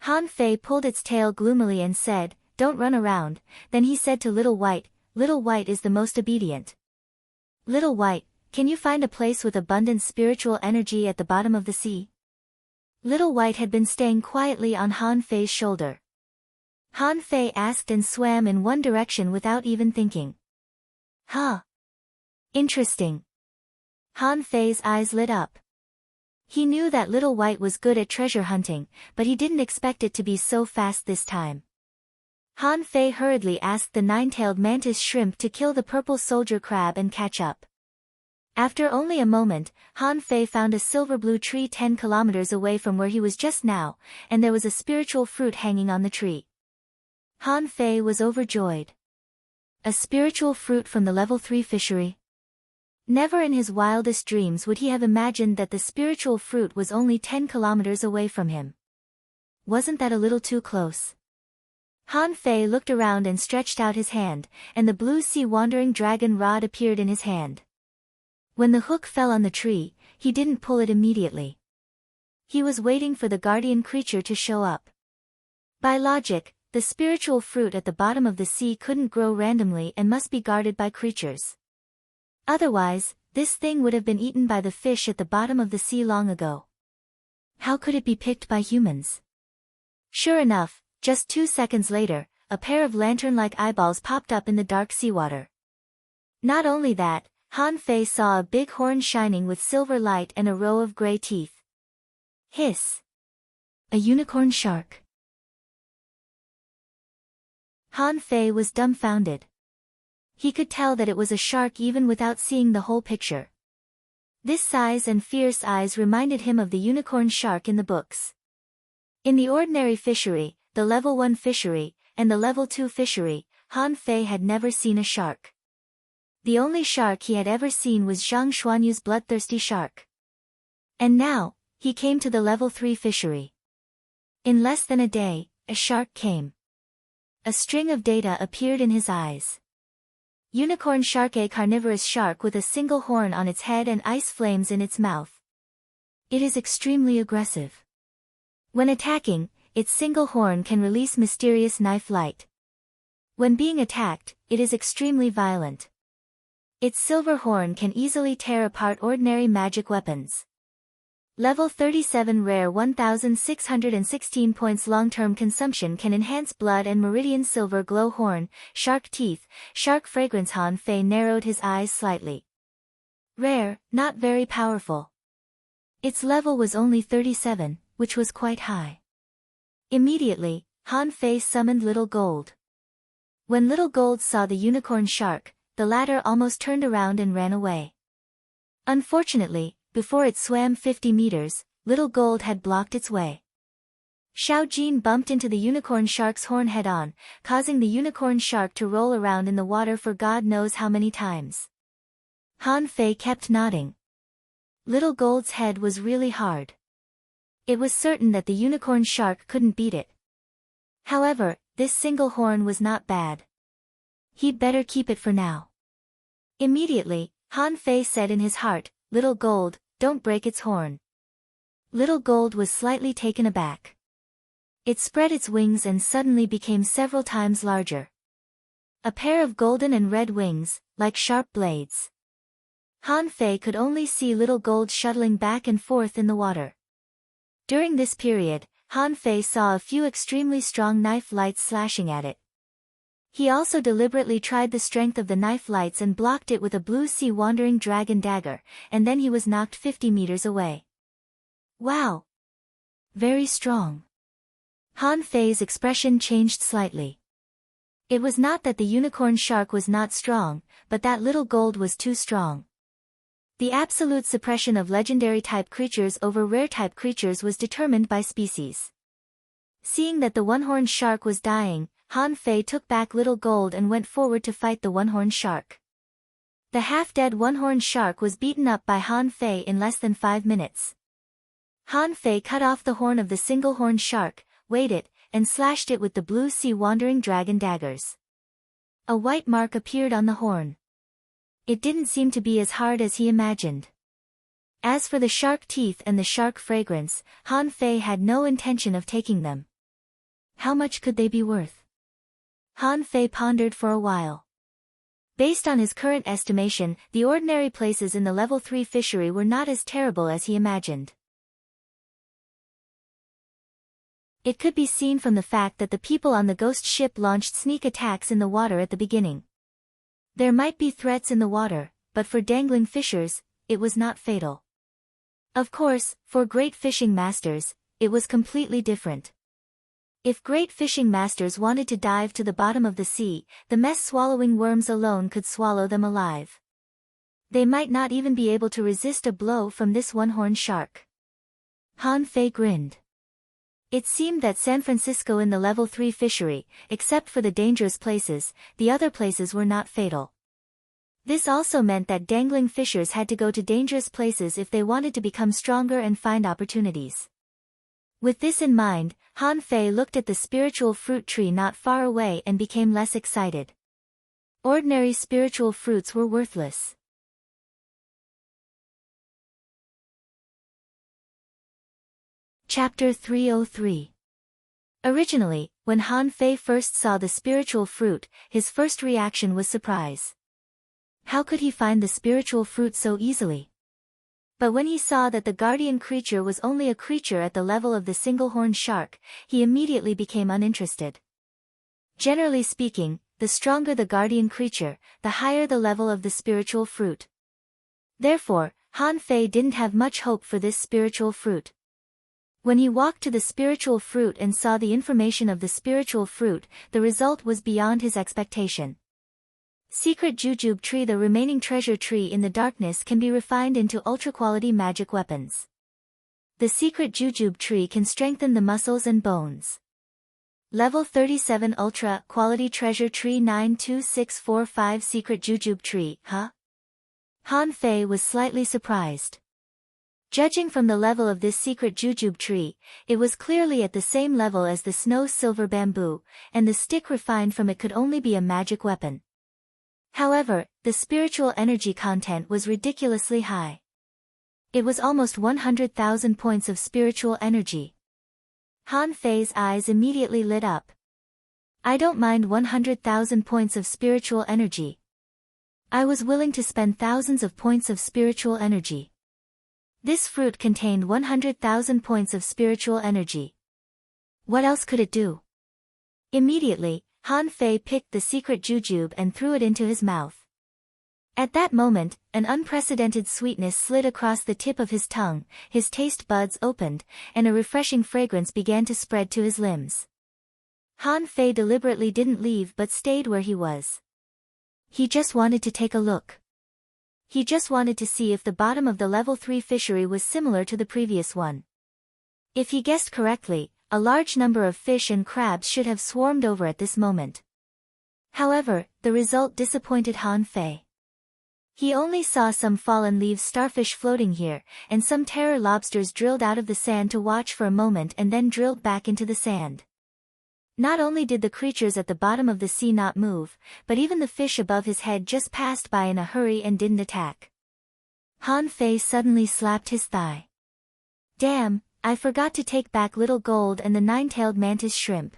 Han Fei pulled its tail gloomily and said, "Don't run around." Then he said to Little White, "Little White is the most obedient. Little White, can you find a place with abundant spiritual energy at the bottom of the sea?" Little White had been staying quietly on Han Fei's shoulder. Han Fei asked and swam in one direction without even thinking. "Huh. Interesting." Han Fei's eyes lit up. He knew that Little White was good at treasure hunting, but he didn't expect it to be so fast this time. Han Fei hurriedly asked the nine-tailed mantis shrimp to kill the purple soldier crab and catch up. After only a moment, Han Fei found a silver-blue tree 10 kilometers away from where he was just now, and there was a spiritual fruit hanging on the tree. Han Fei was overjoyed. A spiritual fruit from the level 3 fishery? Never in his wildest dreams would he have imagined that the spiritual fruit was only 10 kilometers away from him. Wasn't that a little too close? Han Fei looked around and stretched out his hand, and the blue sea wandering dragon rod appeared in his hand. When the hook fell on the tree, he didn't pull it immediately. He was waiting for the guardian creature to show up. By logic, the spiritual fruit at the bottom of the sea couldn't grow randomly and must be guarded by creatures. Otherwise, this thing would have been eaten by the fish at the bottom of the sea long ago. How could it be picked by humans? Sure enough, just 2 seconds later, a pair of lantern-like eyeballs popped up in the dark seawater. Not only that, Han Fei saw a big horn shining with silver light and a row of gray teeth. Hiss! A unicorn shark. Han Fei was dumbfounded. He could tell that it was a shark even without seeing the whole picture. This size and fierce eyes reminded him of the unicorn shark in the books. In the ordinary fishery, the level 1 fishery, and the level 2 fishery, Han Fei had never seen a shark. The only shark he had ever seen was Zhang Xuanyu's bloodthirsty shark. And now, he came to the level 3 fishery. In less than a day, a shark came. A string of data appeared in his eyes. Unicorn shark, a carnivorous shark with a single horn on its head and ice flames in its mouth. It is extremely aggressive. When attacking, its single horn can release mysterious knife light. When being attacked, it is extremely violent. Its silver horn can easily tear apart ordinary magic weapons. Level 37 rare 1616 points long-term consumption can enhance blood and meridian silver glow horn, shark teeth, shark fragrance. Han Fei narrowed his eyes slightly. Rare, not very powerful. Its level was only 37, which was quite high. Immediately, Han Fei summoned Little Gold. When Little Gold saw the unicorn shark, the latter almost turned around and ran away. Unfortunately, before it swam 50 meters, Little Gold had blocked its way. Xiao Jin bumped into the unicorn shark's horn head-on, causing the unicorn shark to roll around in the water for God knows how many times. Han Fei kept nodding. Little Gold's head was really hard. It was certain that the unicorn shark couldn't beat it. However, this single horn was not bad. He'd better keep it for now. Immediately, Han Fei said in his heart, "Little Gold, don't break its horn." Little Gold was slightly taken aback. It spread its wings and suddenly became several times larger. A pair of golden and red wings, like sharp blades. Han Fei could only see Little Gold shuttling back and forth in the water. During this period, Han Fei saw a few extremely strong knife lights slashing at it. He also deliberately tried the strength of the knife lights and blocked it with a blue sea wandering dragon dagger, and then he was knocked 50 meters away. Wow! Very strong. Han Fei's expression changed slightly. It was not that the unicorn shark was not strong, but that Little Gold was too strong. The absolute suppression of legendary type creatures over rare type creatures was determined by species. Seeing that the one-horned shark was dying, Han Fei took back Little Gold and went forward to fight the one-horned shark. The half-dead one-horned shark was beaten up by Han Fei in less than 5 minutes. Han Fei cut off the horn of the single-horned shark, weighed it, and slashed it with the blue sea wandering dragon daggers. A white mark appeared on the horn. It didn't seem to be as hard as he imagined. As for the shark teeth and the shark fragrance, Han Fei had no intention of taking them. How much could they be worth? Han Fei pondered for a while. Based on his current estimation, the ordinary places in the level 3 fishery were not as terrible as he imagined. It could be seen from the fact that the people on the ghost ship launched sneak attacks in the water at the beginning. There might be threats in the water, but for dangling fishers, it was not fatal. Of course, for great fishing masters, it was completely different. If great fishing masters wanted to dive to the bottom of the sea, the mess-swallowing worms alone could swallow them alive. They might not even be able to resist a blow from this one-horned shark. Han Fei grinned. It seemed that San Francisco in the level 3 fishery, except for the dangerous places, the other places were not fatal. This also meant that dangling fishers had to go to dangerous places if they wanted to become stronger and find opportunities. With this in mind, Han Fei looked at the spiritual fruit tree not far away and became less excited. Ordinary spiritual fruits were worthless. Chapter 303. Originally, when Han Fei first saw the spiritual fruit, his first reaction was surprise. How could he find the spiritual fruit so easily? But when he saw that the guardian creature was only a creature at the level of the single-horned shark, he immediately became uninterested. Generally speaking, the stronger the guardian creature, the higher the level of the spiritual fruit. Therefore, Han Fei didn't have much hope for this spiritual fruit. When he walked to the spiritual fruit and saw the information of the spiritual fruit, the result was beyond his expectation. Secret Jujube Tree. The remaining treasure tree in the darkness can be refined into ultra-quality magic weapons. The Secret Jujube Tree can strengthen the muscles and bones. Level 37 Ultra Quality Treasure Tree 92645 Secret Jujube Tree, huh? Han Fei was slightly surprised. Judging from the level of this Secret Jujube Tree, it was clearly at the same level as the snow silver bamboo, and the stick refined from it could only be a magic weapon. However, the spiritual energy content was ridiculously high. It was almost 100,000 points of spiritual energy. Han Fei's eyes immediately lit up. I don't mind 100,000 points of spiritual energy. I was willing to spend thousands of points of spiritual energy. This fruit contained 100,000 points of spiritual energy. What else could it do? Immediately, Han Fei picked the secret jujube and threw it into his mouth. At that moment, an unprecedented sweetness slid across the tip of his tongue, his taste buds opened, and a refreshing fragrance began to spread to his limbs. Han Fei deliberately didn't leave but stayed where he was. He just wanted to take a look. He just wanted to see if the bottom of the level 3 fishery was similar to the previous one. If he guessed correctly, a large number of fish and crabs should have swarmed over at this moment. However, the result disappointed Han Fei. He only saw some fallen leaves starfish floating here, and some terror lobsters drilled out of the sand to watch for a moment and then drilled back into the sand. Not only did the creatures at the bottom of the sea not move, but even the fish above his head just passed by in a hurry and didn't attack. Han Fei suddenly slapped his thigh. Damn, I forgot to take back Little Gold and the nine-tailed mantis shrimp.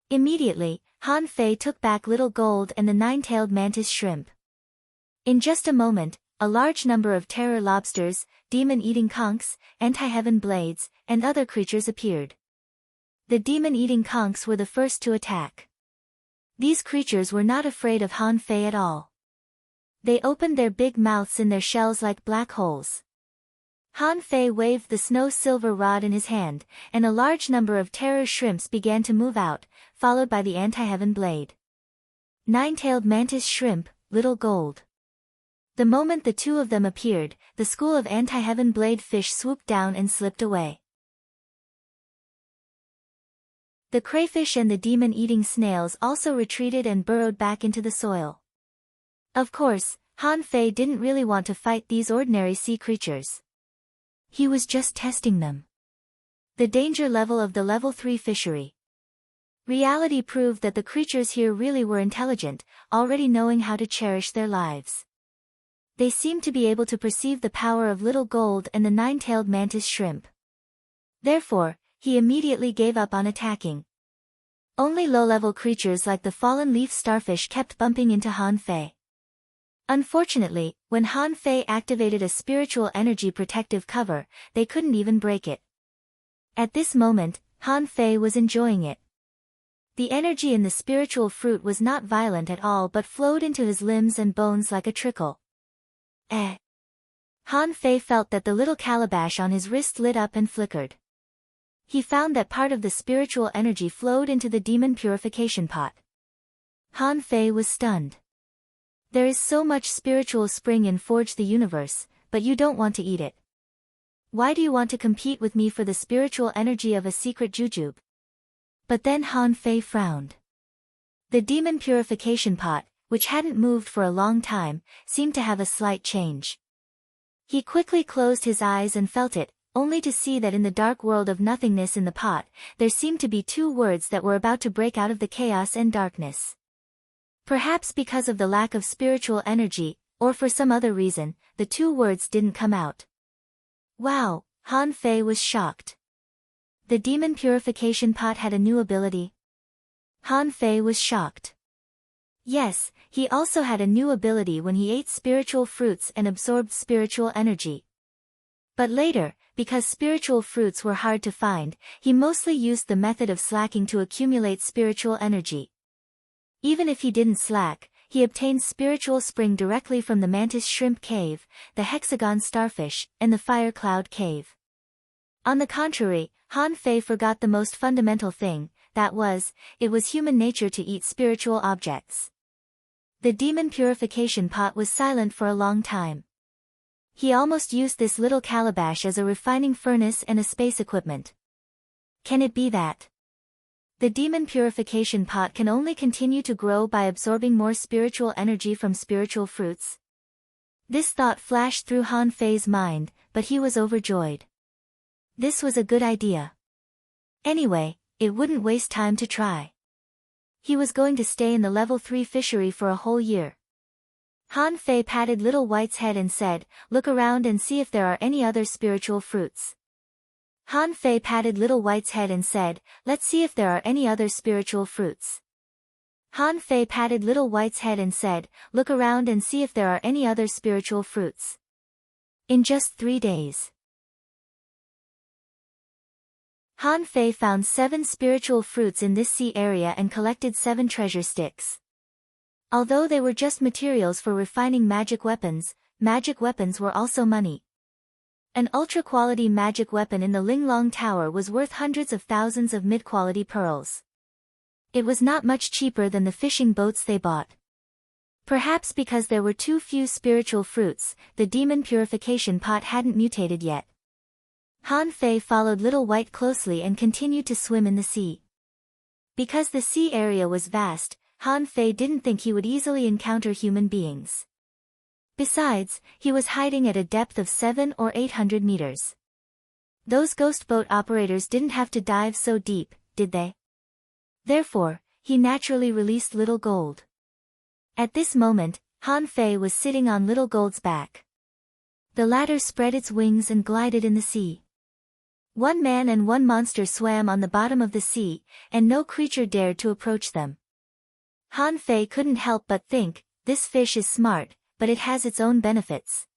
Immediately, Han Fei took back Little Gold and the nine-tailed mantis shrimp. In just a moment, a large number of terror lobsters, demon-eating conchs, anti-heaven blades, and other creatures appeared. The demon-eating conchs were the first to attack. These creatures were not afraid of Han Fei at all. They opened their big mouths in their shells like black holes. Han Fei waved the snow-silver rod in his hand, and a large number of terror shrimps began to move out, followed by the anti-heaven blade. Nine-tailed mantis shrimp, Little Gold. The moment the two of them appeared, the school of anti-heaven blade fish swooped down and slipped away. The crayfish and the demon-eating snails also retreated and burrowed back into the soil. Of course, Han Fei didn't really want to fight these ordinary sea creatures. He was just testing them. The danger level of the level 3 fishery. Reality proved that the creatures here really were intelligent, already knowing how to cherish their lives. They seemed to be able to perceive the power of Little Gold and the nine-tailed mantis shrimp. Therefore, he immediately gave up on attacking. Only low-level creatures like the fallen leaf starfish kept bumping into Han Fei. Unfortunately, when Han Fei activated a spiritual energy protective cover, they couldn't even break it. At this moment, Han Fei was enjoying it. The energy in the spiritual fruit was not violent at all but flowed into his limbs and bones like a trickle. Han Fei felt that the little calabash on his wrist lit up and flickered. He found that part of the spiritual energy flowed into the demon purification pot. Han Fei was stunned. There is so much spiritual spring in Forge the Universe, but you don't want to eat it. Why do you want to compete with me for the spiritual energy of a secret jujube? But then Han Fei frowned. The demon purification pot, which hadn't moved for a long time, seemed to have a slight change. He quickly closed his eyes and felt it, only to see that in the dark world of nothingness in the pot, there seemed to be two words that were about to break out of the chaos and darkness. Perhaps because of the lack of spiritual energy, or for some other reason, the two words didn't come out. Wow, Han Fei was shocked. The demon purification pot had a new ability. Han Fei was shocked. Yes, he also had a new ability when he ate spiritual fruits and absorbed spiritual energy. But later, because spiritual fruits were hard to find, he mostly used the method of slacking to accumulate spiritual energy. Even if he didn't slack, he obtained spiritual spring directly from the mantis shrimp cave, the hexagon starfish, and the fire cloud cave. On the contrary, Han Fei forgot the most fundamental thing, that was, it was human nature to eat spiritual objects. The demon purification pot was silent for a long time. He almost used this little calabash as a refining furnace and a space equipment. Can it be that the demon purification pot can only continue to grow by absorbing more spiritual energy from spiritual fruits? This thought flashed through Han Fei's mind, but he was overjoyed. This was a good idea. Anyway, it wouldn't waste time to try. He was going to stay in the level 3 fishery for a whole year. Han Fei patted Little White's head and said, "Look around and see if there are any other spiritual fruits." Han Fei patted Little White's head and said, "Let's see if there are any other spiritual fruits." Han Fei patted Little White's head and said, "Look around and see if there are any other spiritual fruits." In just 3 days, Han Fei found 7 spiritual fruits in this sea area and collected 7 treasure sticks. Although they were just materials for refining magic weapons were also money. An ultra-quality magic weapon in the Linglong Tower was worth hundreds of thousands of mid-quality pearls. It was not much cheaper than the fishing boats they bought. Perhaps because there were too few spiritual fruits, the demon purification pot hadn't mutated yet. Han Fei followed Little White closely and continued to swim in the sea. Because the sea area was vast, Han Fei didn't think he would easily encounter human beings. Besides, he was hiding at a depth of 700 or 800 meters. Those ghost boat operators didn't have to dive so deep, did they? Therefore, he naturally released Little Gold. At this moment, Han Fei was sitting on Little Gold's back. The latter spread its wings and glided in the sea. One man and one monster swam on the bottom of the sea, and no creature dared to approach them. Han Fei couldn't help but think, this fish is smart, but it has its own benefits.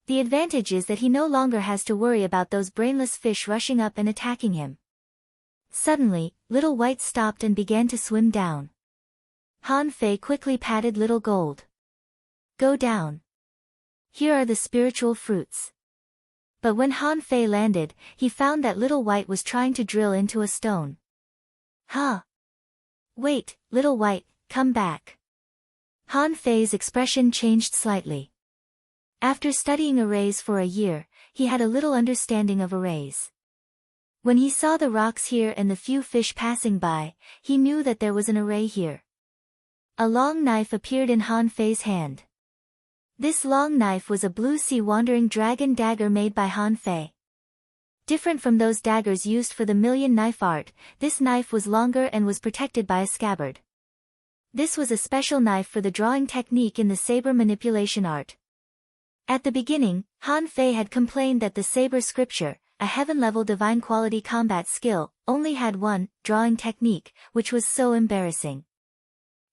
The advantage is that he no longer has to worry about those brainless fish rushing up and attacking him. Suddenly, Little White stopped and began to swim down. Han Fei quickly patted Little Gold. Go down. Here are the spiritual fruits. But when Han Fei landed, he found that Little White was trying to drill into a stone. Huh? Wait, Little White, come back. Han Fei's expression changed slightly. After studying arrays for a year, he had a little understanding of arrays. When he saw the rocks here and the few fish passing by, he knew that there was an array here. A long knife appeared in Han Fei's hand. This long knife was a blue sea wandering dragon dagger made by Han Fei. Different from those daggers used for the million knife art, this knife was longer and was protected by a scabbard. This was a special knife for the drawing technique in the saber manipulation art. At the beginning, Han Fei had complained that the saber scripture, a heaven-level divine quality combat skill, only had one, drawing technique, which was so embarrassing.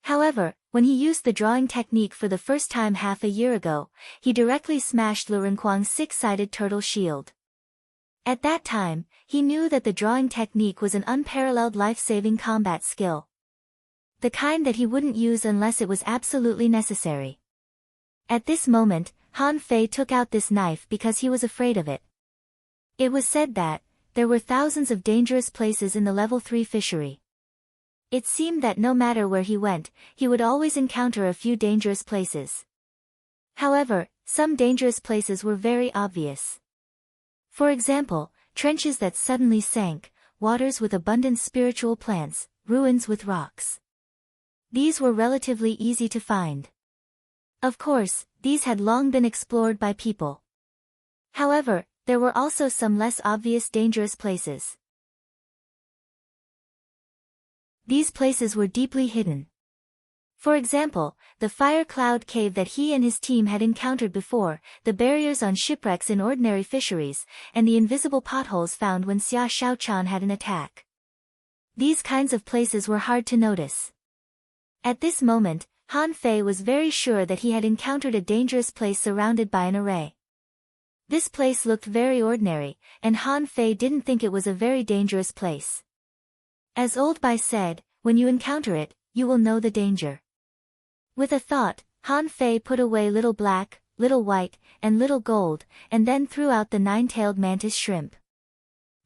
However, when he used the drawing technique for the first time half a year ago, he directly smashed Lu Renquang's six-sided turtle shield. At that time, he knew that the drawing technique was an unparalleled life-saving combat skill. The kind that he wouldn't use unless it was absolutely necessary. At this moment, Han Fei took out this knife because he was afraid of it. It was said that there were thousands of dangerous places in the level 3 fishery. It seemed that no matter where he went, he would always encounter a few dangerous places. However, some dangerous places were very obvious. For example, trenches that suddenly sank, waters with abundant spiritual plants, ruins with rocks. These were relatively easy to find. Of course, these had long been explored by people. However, there were also some less obvious dangerous places. These places were deeply hidden. For example, the fire cloud cave that he and his team had encountered before, the barriers on shipwrecks in ordinary fisheries, and the invisible potholes found when Xia Shaochan had an attack. These kinds of places were hard to notice. At this moment, Han Fei was very sure that he had encountered a dangerous place surrounded by an array. This place looked very ordinary, and Han Fei didn't think it was a very dangerous place. As Old Bai said, when you encounter it, you will know the danger. With a thought, Han Fei put away Little Black, Little White, and Little Gold, and then threw out the nine-tailed mantis shrimp.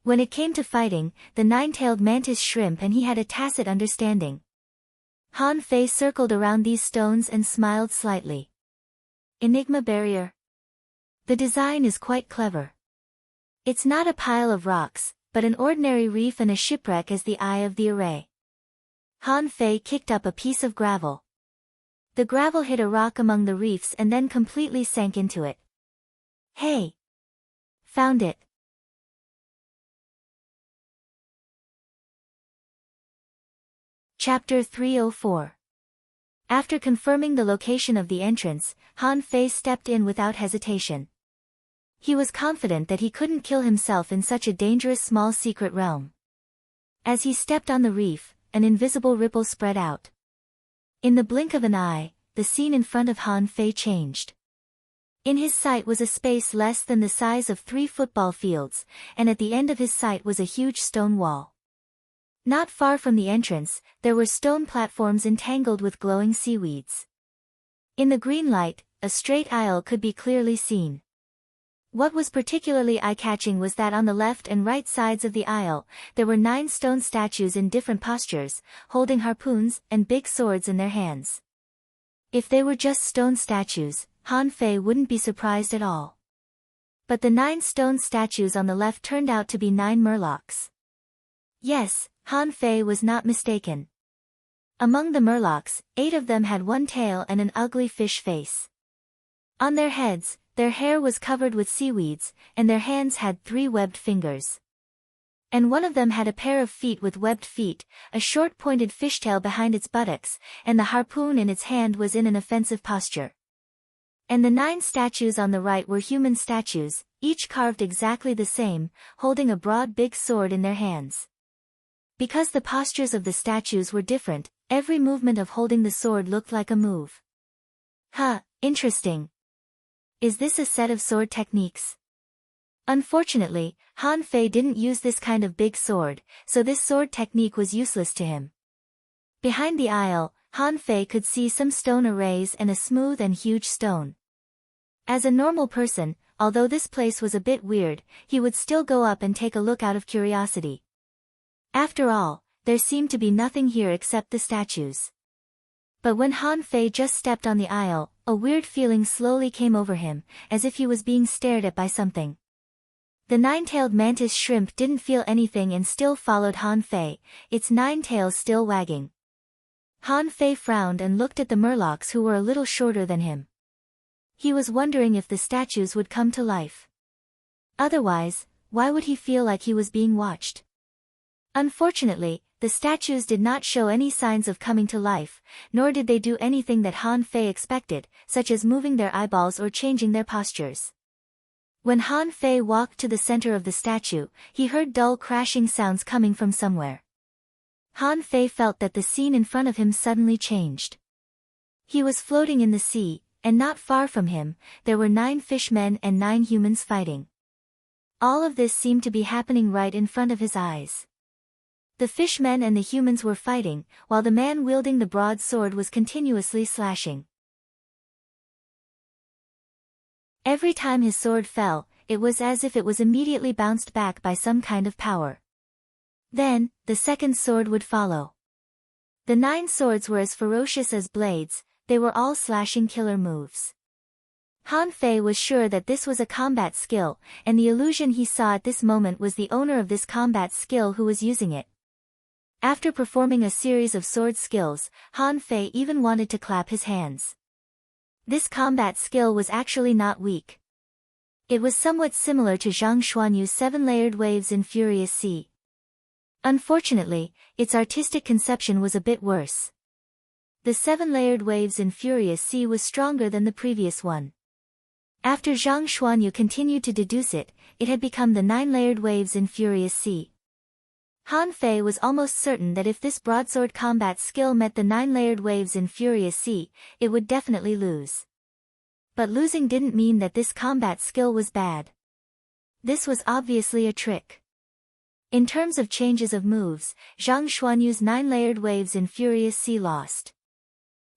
When it came to fighting, the nine-tailed mantis shrimp and he had a tacit understanding. Han Fei circled around these stones and smiled slightly. Enigma barrier. The design is quite clever. It's not a pile of rocks, but an ordinary reef and a shipwreck as the eye of the array. Han Fei kicked up a piece of gravel. The gravel hit a rock among the reefs and then completely sank into it. Hey! Found it. Chapter 304. After confirming the location of the entrance, Han Fei stepped in without hesitation. He was confident that he couldn't kill himself in such a dangerous small secret realm. As he stepped on the reef, an invisible ripple spread out. In the blink of an eye, the scene in front of Han Fei changed. In his sight was a space less than the size of 3 football fields, and at the end of his sight was a huge stone wall. Not far from the entrance, there were stone platforms entangled with glowing seaweeds. In the green light, a straight aisle could be clearly seen. What was particularly eye-catching was that on the left and right sides of the aisle, there were 9 stone statues in different postures, holding harpoons and big swords in their hands. If they were just stone statues, Han Fei wouldn't be surprised at all. But the 9 stone statues on the left turned out to be 9 murlocs. Yes, Han Fei was not mistaken. Among the murlocs, 8 of them had one tail and an ugly fish face. On their heads, their hair was covered with seaweeds, and their hands had 3 webbed fingers. And one of them had a pair of feet with webbed feet, a short pointed fishtail behind its buttocks, and the harpoon in its hand was in an offensive posture. And the 9 statues on the right were human statues, each carved exactly the same, holding a broad big sword in their hands. Because the postures of the statues were different, every movement of holding the sword looked like a move. Huh, interesting. Is this a set of sword techniques? Unfortunately, Han Fei didn't use this kind of big sword, so this sword technique was useless to him. Behind the aisle, Han Fei could see some stone arrays and a smooth and huge stone. As a normal person, although this place was a bit weird, he would still go up and take a look out of curiosity. After all, there seemed to be nothing here except the statues. But when Han Fei just stepped on the aisle, a weird feeling slowly came over him, as if he was being stared at by something. The 9-tailed mantis shrimp didn't feel anything and still followed Han Fei, its 9 tails still wagging. Han Fei frowned and looked at the murlocs who were a little shorter than him. He was wondering if the statues would come to life. Otherwise, why would he feel like he was being watched? Unfortunately, the statues did not show any signs of coming to life, nor did they do anything that Han Fei expected, such as moving their eyeballs or changing their postures. When Han Fei walked to the center of the statue, he heard dull crashing sounds coming from somewhere. Han Fei felt that the scene in front of him suddenly changed. He was floating in the sea, and not far from him, there were 9 fishmen and 9 humans fighting. All of this seemed to be happening right in front of his eyes. The fishmen and the humans were fighting, while the man wielding the broad sword was continuously slashing. Every time his sword fell, it was as if it was immediately bounced back by some kind of power. Then, the second sword would follow. The 9 swords were as ferocious as blades, they were all slashing killer moves. Han Fei was sure that this was a combat skill, and the illusion he saw at this moment was the owner of this combat skill who was using it. After performing a series of sword skills, Han Fei even wanted to clap his hands. This combat skill was actually not weak. It was somewhat similar to Zhang Xuanyu's 7-layered waves in Furious Sea. Unfortunately, its artistic conception was a bit worse. The 7-layered waves in Furious Sea was stronger than the previous one. After Zhang Xuanyu continued to deduce it, it had become the 9-layered waves in Furious Sea. Han Fei was almost certain that if this broadsword combat skill met the 9-layered waves in Furious Sea, it would definitely lose. But losing didn't mean that this combat skill was bad. This was obviously a trick. In terms of changes of moves, Zhang Xuanyu's 9-layered waves in Furious Sea lost.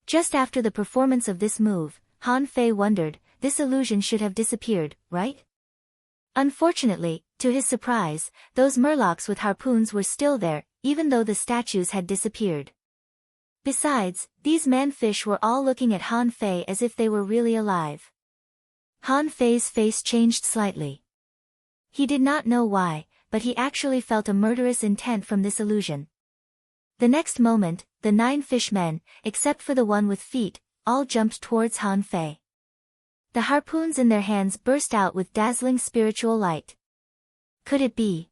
Just after the performance of this move, Han Fei wondered, this illusion should have disappeared, right? Unfortunately, to his surprise, those murlocs with harpoons were still there, even though the statues had disappeared. Besides, these man-fish were all looking at Han Fei as if they were really alive. Han Fei's face changed slightly. He did not know why, but he actually felt a murderous intent from this illusion. The next moment, the 9 fishmen, except for the one with feet, all jumped towards Han Fei. The harpoons in their hands burst out with dazzling spiritual light. Could it be?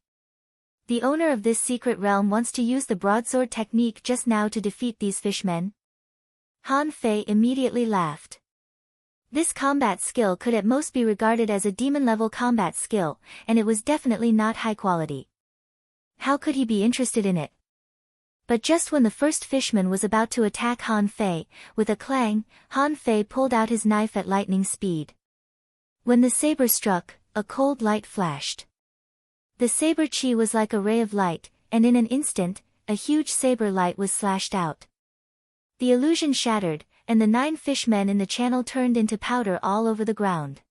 The owner of this secret realm wants to use the broadsword technique just now to defeat these fishmen? Han Fei immediately laughed. This combat skill could at most be regarded as a demon-level combat skill, and it was definitely not high quality. How could he be interested in it? But just when the first fishman was about to attack Han Fei, with a clang, Han Fei pulled out his knife at lightning speed. When the saber struck, a cold light flashed. The saber chi was like a ray of light, and in an instant, a huge saber light was slashed out. The illusion shattered, and the 9 fishmen in the channel turned into powder all over the ground.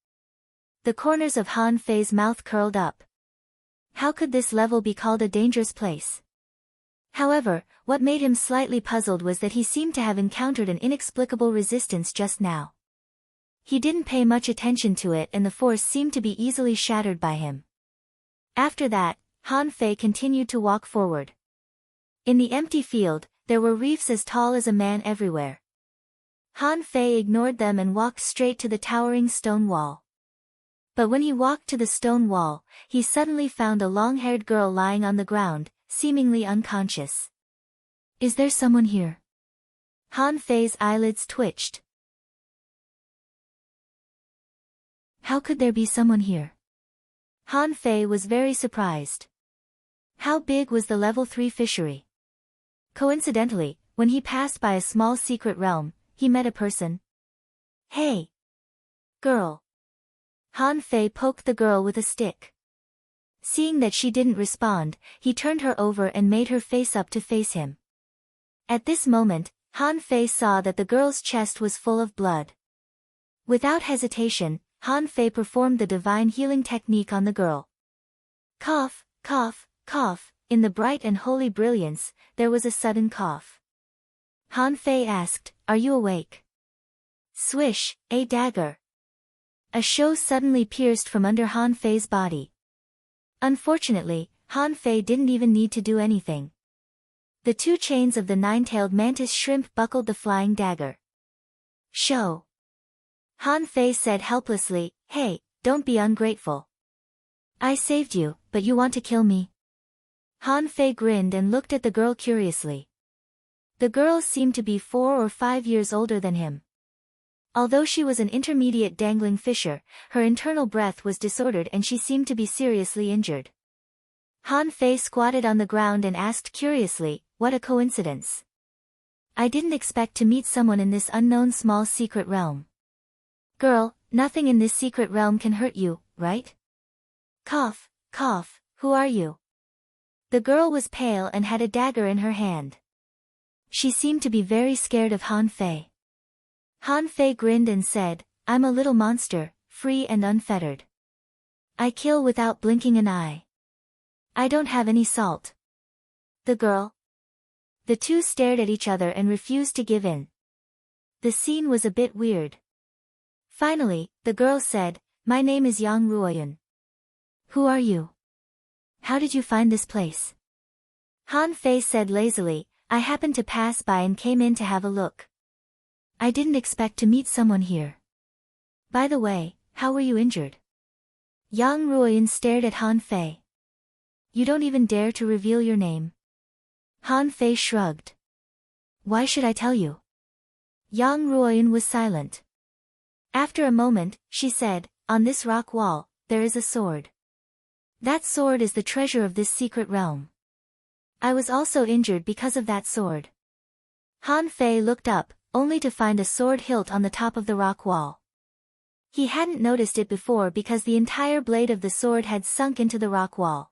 The corners of Han Fei's mouth curled up. How could this level be called a dangerous place? However, what made him slightly puzzled was that he seemed to have encountered an inexplicable resistance just now. He didn't pay much attention to it and the force seemed to be easily shattered by him. After that, Han Fei continued to walk forward. In the empty field, there were reefs as tall as a man everywhere. Han Fei ignored them and walked straight to the towering stone wall. But when he walked to the stone wall, he suddenly found a long-haired girl lying on the ground, seemingly unconscious. Is there someone here? Han Fei's eyelids twitched. How could there be someone here? Han Fei was very surprised. How big was the level 3 fishery? Coincidentally, when he passed by a small secret realm, he met a person. Hey! Girl! Han Fei poked the girl with a stick. Seeing that she didn't respond, he turned her over and made her face up to face him. At this moment, Han Fei saw that the girl's chest was full of blood. Without hesitation, Han Fei performed the divine healing technique on the girl. Cough, cough, cough. In the bright and holy brilliance, there was a sudden cough. Han Fei asked, "Are you awake?" Swish, a dagger. A show suddenly pierced from under Han Fei's body. Unfortunately, Han Fei didn't even need to do anything. The 2 chains of the 9-tailed mantis shrimp buckled the flying dagger. Show. Han Fei said helplessly, "Hey, don't be ungrateful. I saved you, but you want to kill me?" Han Fei grinned and looked at the girl curiously. The girl seemed to be 4 or 5 years older than him. Although she was an intermediate dangling fisher, her internal breath was disordered and she seemed to be seriously injured. Han Fei squatted on the ground and asked curiously, "What a coincidence. I didn't expect to meet someone in this unknown small secret realm." "Girl, nothing in this secret realm can hurt you, right?" Cough, cough, who are you? The girl was pale and had a dagger in her hand. She seemed to be very scared of Han Fei. Han Fei grinned and said, "I'm a little monster, free and unfettered. I kill without blinking an eye. I don't have any salt." The girl? The 2 stared at each other and refused to give in. The scene was a bit weird. Finally, the girl said, "My name is Yang Ruoyun." "Who are you? How did you find this place?" Han Fei said lazily, "I happened to pass by and came in to have a look. I didn't expect to meet someone here. By the way, how were you injured?" Yang Ruoyun stared at Han Fei. "You don't even dare to reveal your name." Han Fei shrugged. "Why should I tell you?" Yang Ruoyun was silent. After a moment, she said, "On this rock wall, there is a sword. That sword is the treasure of this secret realm. I was also injured because of that sword." Han Fei looked up, only to find a sword hilt on the top of the rock wall. He hadn't noticed it before because the entire blade of the sword had sunk into the rock wall.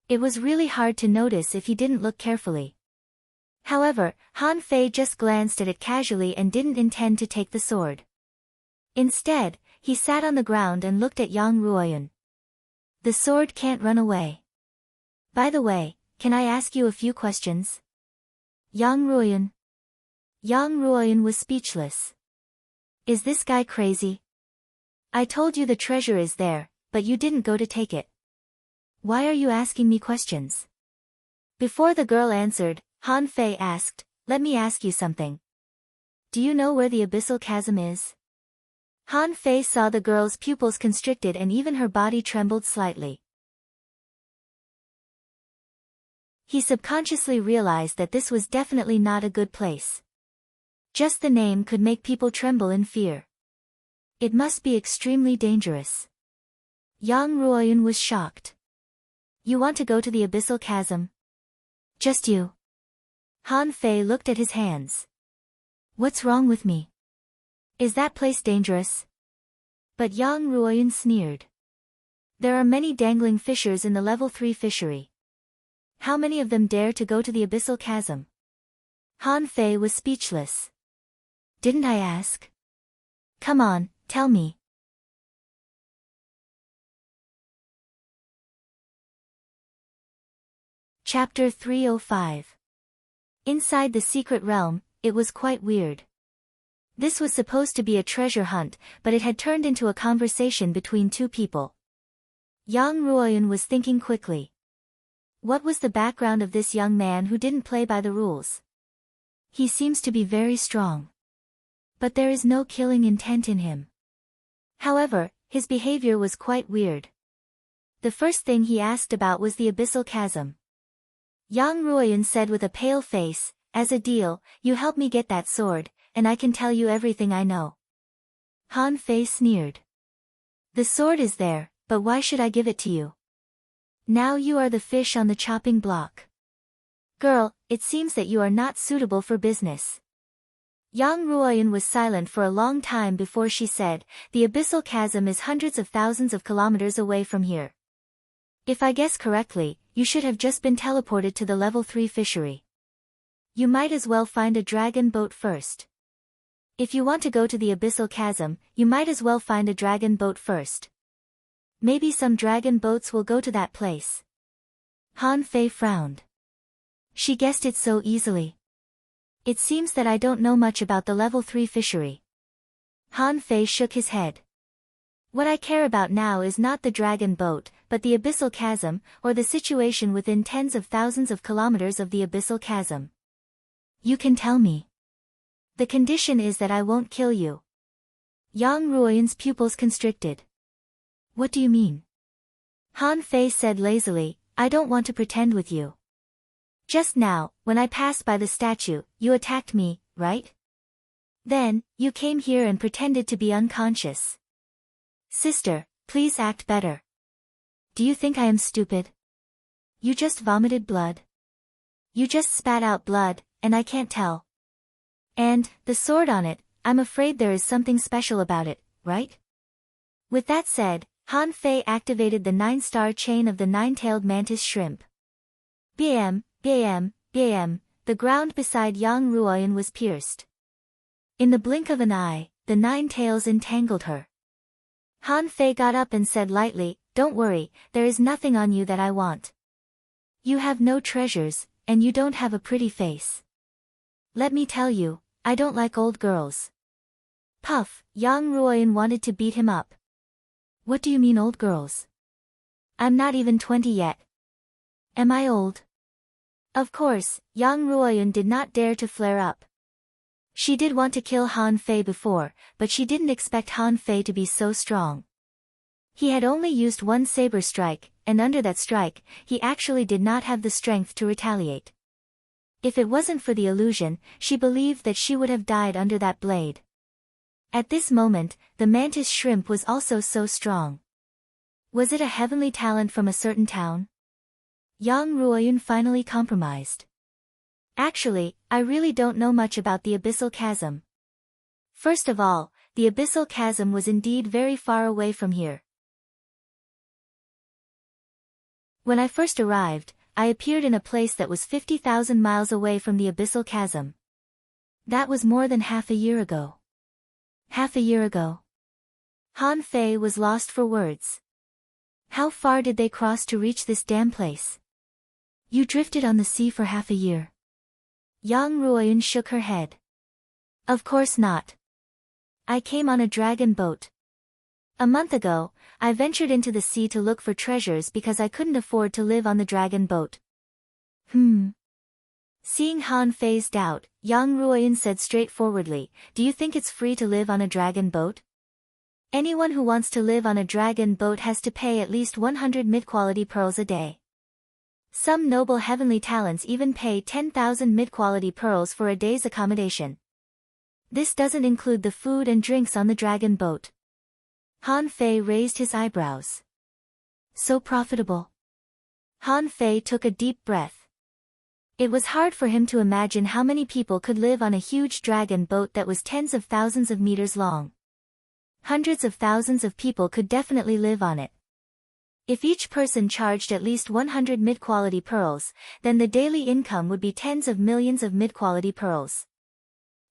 It was really hard to notice if he didn't look carefully. However, Han Fei just glanced at it casually and didn't intend to take the sword. Instead, he sat on the ground and looked at Yang Ruoyun. "The sword can't run away. By the way, can I ask you a few questions?" Yang Ruoyun. Yang Ruoyun was speechless. "Is this guy crazy? I told you the treasure is there, but you didn't go to take it. Why are you asking me questions?" Before the girl answered, Han Fei asked, "Let me ask you something. Do you know where the abyssal chasm is?" Han Fei saw the girl's pupils constricted and even her body trembled slightly. He subconsciously realized that this was definitely not a good place. Just the name could make people tremble in fear. It must be extremely dangerous. Yang Ruoyun was shocked. "You want to go to the abyssal chasm? Just you?" Han Fei looked at his hands. "What's wrong with me? Is that place dangerous?" But Yang Ruoyun sneered. "There are many dangling fishers in the level 3 fishery. How many of them dare to go to the abyssal chasm?" Han Fei was speechless. "Didn't I ask? Come on, tell me." Chapter 305. Inside the secret realm, it was quite weird. This was supposed to be a treasure hunt, but it had turned into a conversation between 2 people. Yang Ruoyun was thinking quickly. What was the background of this young man who didn't play by the rules? He seems to be very strong. But there is no killing intent in him. However, his behavior was quite weird. The first thing he asked about was the abyssal chasm. Yang Ruoyan said with a pale face, "As a deal, you help me get that sword, and I can tell you everything I know." Han Fei sneered. "The sword is there, but why should I give it to you? Now you are the fish on the chopping block. Girl, it seems that you are not suitable for business." Yang Ruoyan was silent for a long time before she said, "The abyssal chasm is hundreds of thousands of kilometers away from here. If I guess correctly, you should have just been teleported to the level 3 fishery. You might as well find a dragon boat first. If you want to go to the abyssal chasm, you might as well find a dragon boat first. Maybe some dragon boats will go to that place." Han Fei frowned. She guessed it so easily. "It seems that I don't know much about the level 3 fishery." Han Fei shook his head. "What I care about now is not the dragon boat, but the abyssal chasm, or the situation within tens of thousands of kilometers of the abyssal chasm. You can tell me. The condition is that I won't kill you." Yang Ruoyan's pupils constricted. "What do you mean?" Han Fei said lazily, "I don't want to pretend with you. Just now, when I passed by the statue, you attacked me, right? Then, you came here and pretended to be unconscious. Sister, please act better. Do you think I am stupid? You just vomited blood. You just spat out blood, and I can't tell. And, the sword on it, I'm afraid there is something special about it, right?" With that said, Han Fei activated the 9-star chain of the 9-tailed mantis shrimp. Bam, bam, bam, the ground beside Yang Ruoyan was pierced. In the blink of an eye, the 9 tails entangled her. Han Fei got up and said lightly, "Don't worry, there is nothing on you that I want. You have no treasures, and you don't have a pretty face. Let me tell you, I don't like old girls." Puff, Yang Ruoyan wanted to beat him up. "What do you mean old girls? I'm not even 20 yet. Am I old?" Of course, Yang Ruoyan did not dare to flare up. She did want to kill Han Fei before, but she didn't expect Han Fei to be so strong. He had only used one saber strike, and under that strike, he actually did not have the strength to retaliate. If it wasn't for the illusion, she believed that she would have died under that blade. At this moment, the mantis shrimp was also so strong. Was it a heavenly talent from a certain town? Yang Ruoyan finally compromised. "Actually, I really don't know much about the abyssal chasm. First of all, the abyssal chasm was indeed very far away from here. When I first arrived, I appeared in a place that was 50,000 miles away from the abyssal chasm. That was more than half a year ago." Half a year ago? Han Fei was lost for words. How far did they cross to reach this damn place? "You drifted on the sea for half a year." Yang Ruoyan shook her head. "Of course not. I came on a dragon boat. A month ago, I ventured into the sea to look for treasures because I couldn't afford to live on the dragon boat." Seeing Han Fei's doubt, Yang Ruoyan said straightforwardly, "Do you think it's free to live on a dragon boat? Anyone who wants to live on a dragon boat has to pay at least 100 mid-quality pearls a day. Some noble heavenly talents even pay 10,000 mid-quality pearls for a day's accommodation. This doesn't include the food and drinks on the dragon boat." Han Fei raised his eyebrows. "So profitable?" Han Fei took a deep breath. It was hard for him to imagine how many people could live on a huge dragon boat that was tens of thousands of meters long. Hundreds of thousands of people could definitely live on it. If each person charged at least 100 mid-quality pearls, then the daily income would be tens of millions of mid-quality pearls.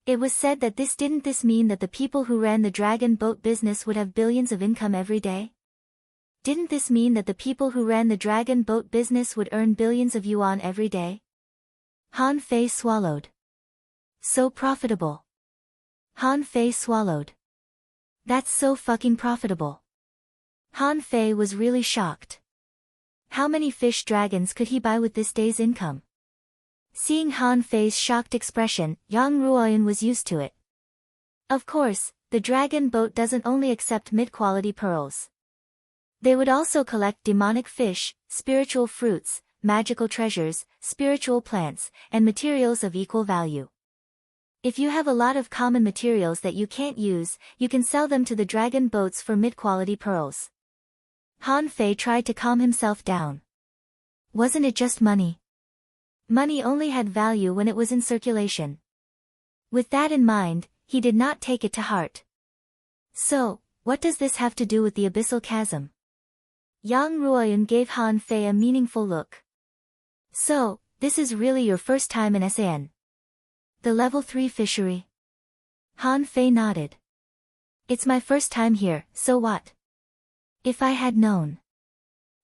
It was said that didn't this mean that the people who ran the dragon boat business would have billions of income every day? Didn't this mean that the people who ran the dragon boat business would earn billions of yuan every day? Han Fei swallowed. So profitable. Han Fei swallowed. That's so fucking profitable. Han Fei was really shocked. How many fish dragons could he buy with this day's income? Seeing Han Fei's shocked expression, Yang Ruoyan was used to it. Of course, the dragon boat doesn't only accept mid-quality pearls. They would also collect demonic fish, spiritual fruits, magical treasures, spiritual plants, and materials of equal value. If you have a lot of common materials that you can't use, you can sell them to the dragon boats for mid-quality pearls. Han Fei tried to calm himself down. Wasn't it just money? Money only had value when it was in circulation. With that in mind, he did not take it to heart. So, what does this have to do with the abyssal chasm? Yang Ruoyun gave Han Fei a meaningful look. So, this is really your first time in San? The level 3 fishery? Han Fei nodded. It's my first time here, so what? If I had known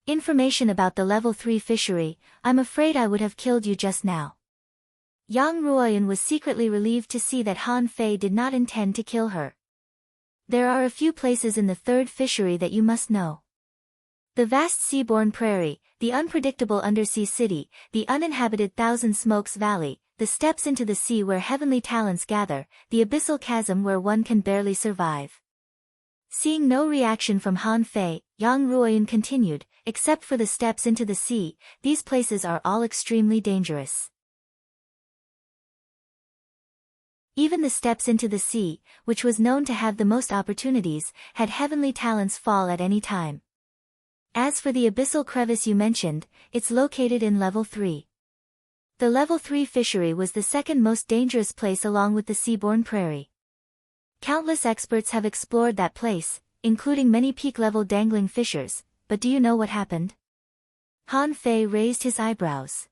information about the level 3 fishery, I'm afraid I would have killed you just now. Yang Ruoyun was secretly relieved to see that Han Fei did not intend to kill her. There are a few places in the third fishery that you must know. The vast seaborne prairie, the unpredictable undersea city, the uninhabited Thousand Smokes Valley, the steps into the sea where heavenly talents gather, the abyssal chasm where one can barely survive. Seeing no reaction from Han Fei, Yang Ruoyun continued, except for the steps into the sea, these places are all extremely dangerous. Even the steps into the sea, which was known to have the most opportunities, had heavenly talents fall at any time. As for the abyssal crevice you mentioned, it's located in level 3. The level 3 fishery was the second most dangerous place along with the seaborne prairie. Countless experts have explored that place, including many peak-level dangling fishers, but do you know what happened? Han Fei raised his eyebrows.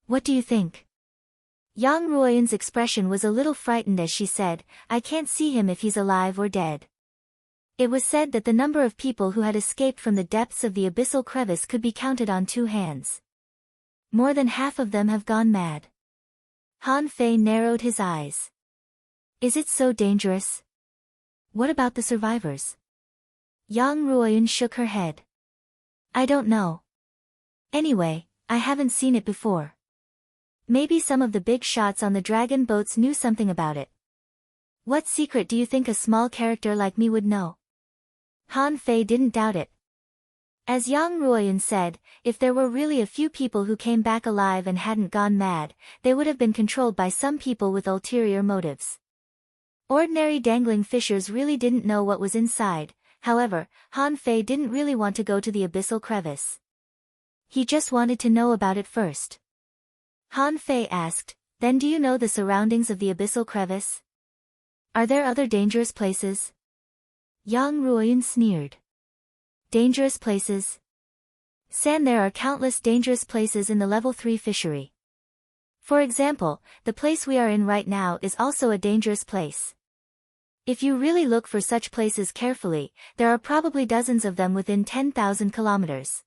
What do you think? Yang Ruoyun's expression was a little frightened as she said, I can't see him if he's alive or dead. It was said that the number of people who had escaped from the depths of the abyssal crevice could be counted on 2 hands. More than half of them have gone mad. Han Fei narrowed his eyes. Is it so dangerous? What about the survivors? Yang Ruoyun shook her head. I don't know. Anyway, I haven't seen it before. Maybe some of the big shots on the dragon boats knew something about it. What secret do you think a small character like me would know? Han Fei didn't doubt it. As Yang Ruoyun said, if there were really a few people who came back alive and hadn't gone mad, they would have been controlled by some people with ulterior motives. Ordinary dangling fishers really didn't know what was inside, however, Han Fei didn't really want to go to the abyssal crevice. He just wanted to know about it first. Han Fei asked, then do you know the surroundings of the abyssal crevice? Are there other dangerous places? Yang Ruoyun sneered. Dangerous places? There are countless dangerous places in the level 3 fishery. For example, the place we are in right now is also a dangerous place. If you really look for such places carefully, there are probably dozens of them within 10,000 kilometers.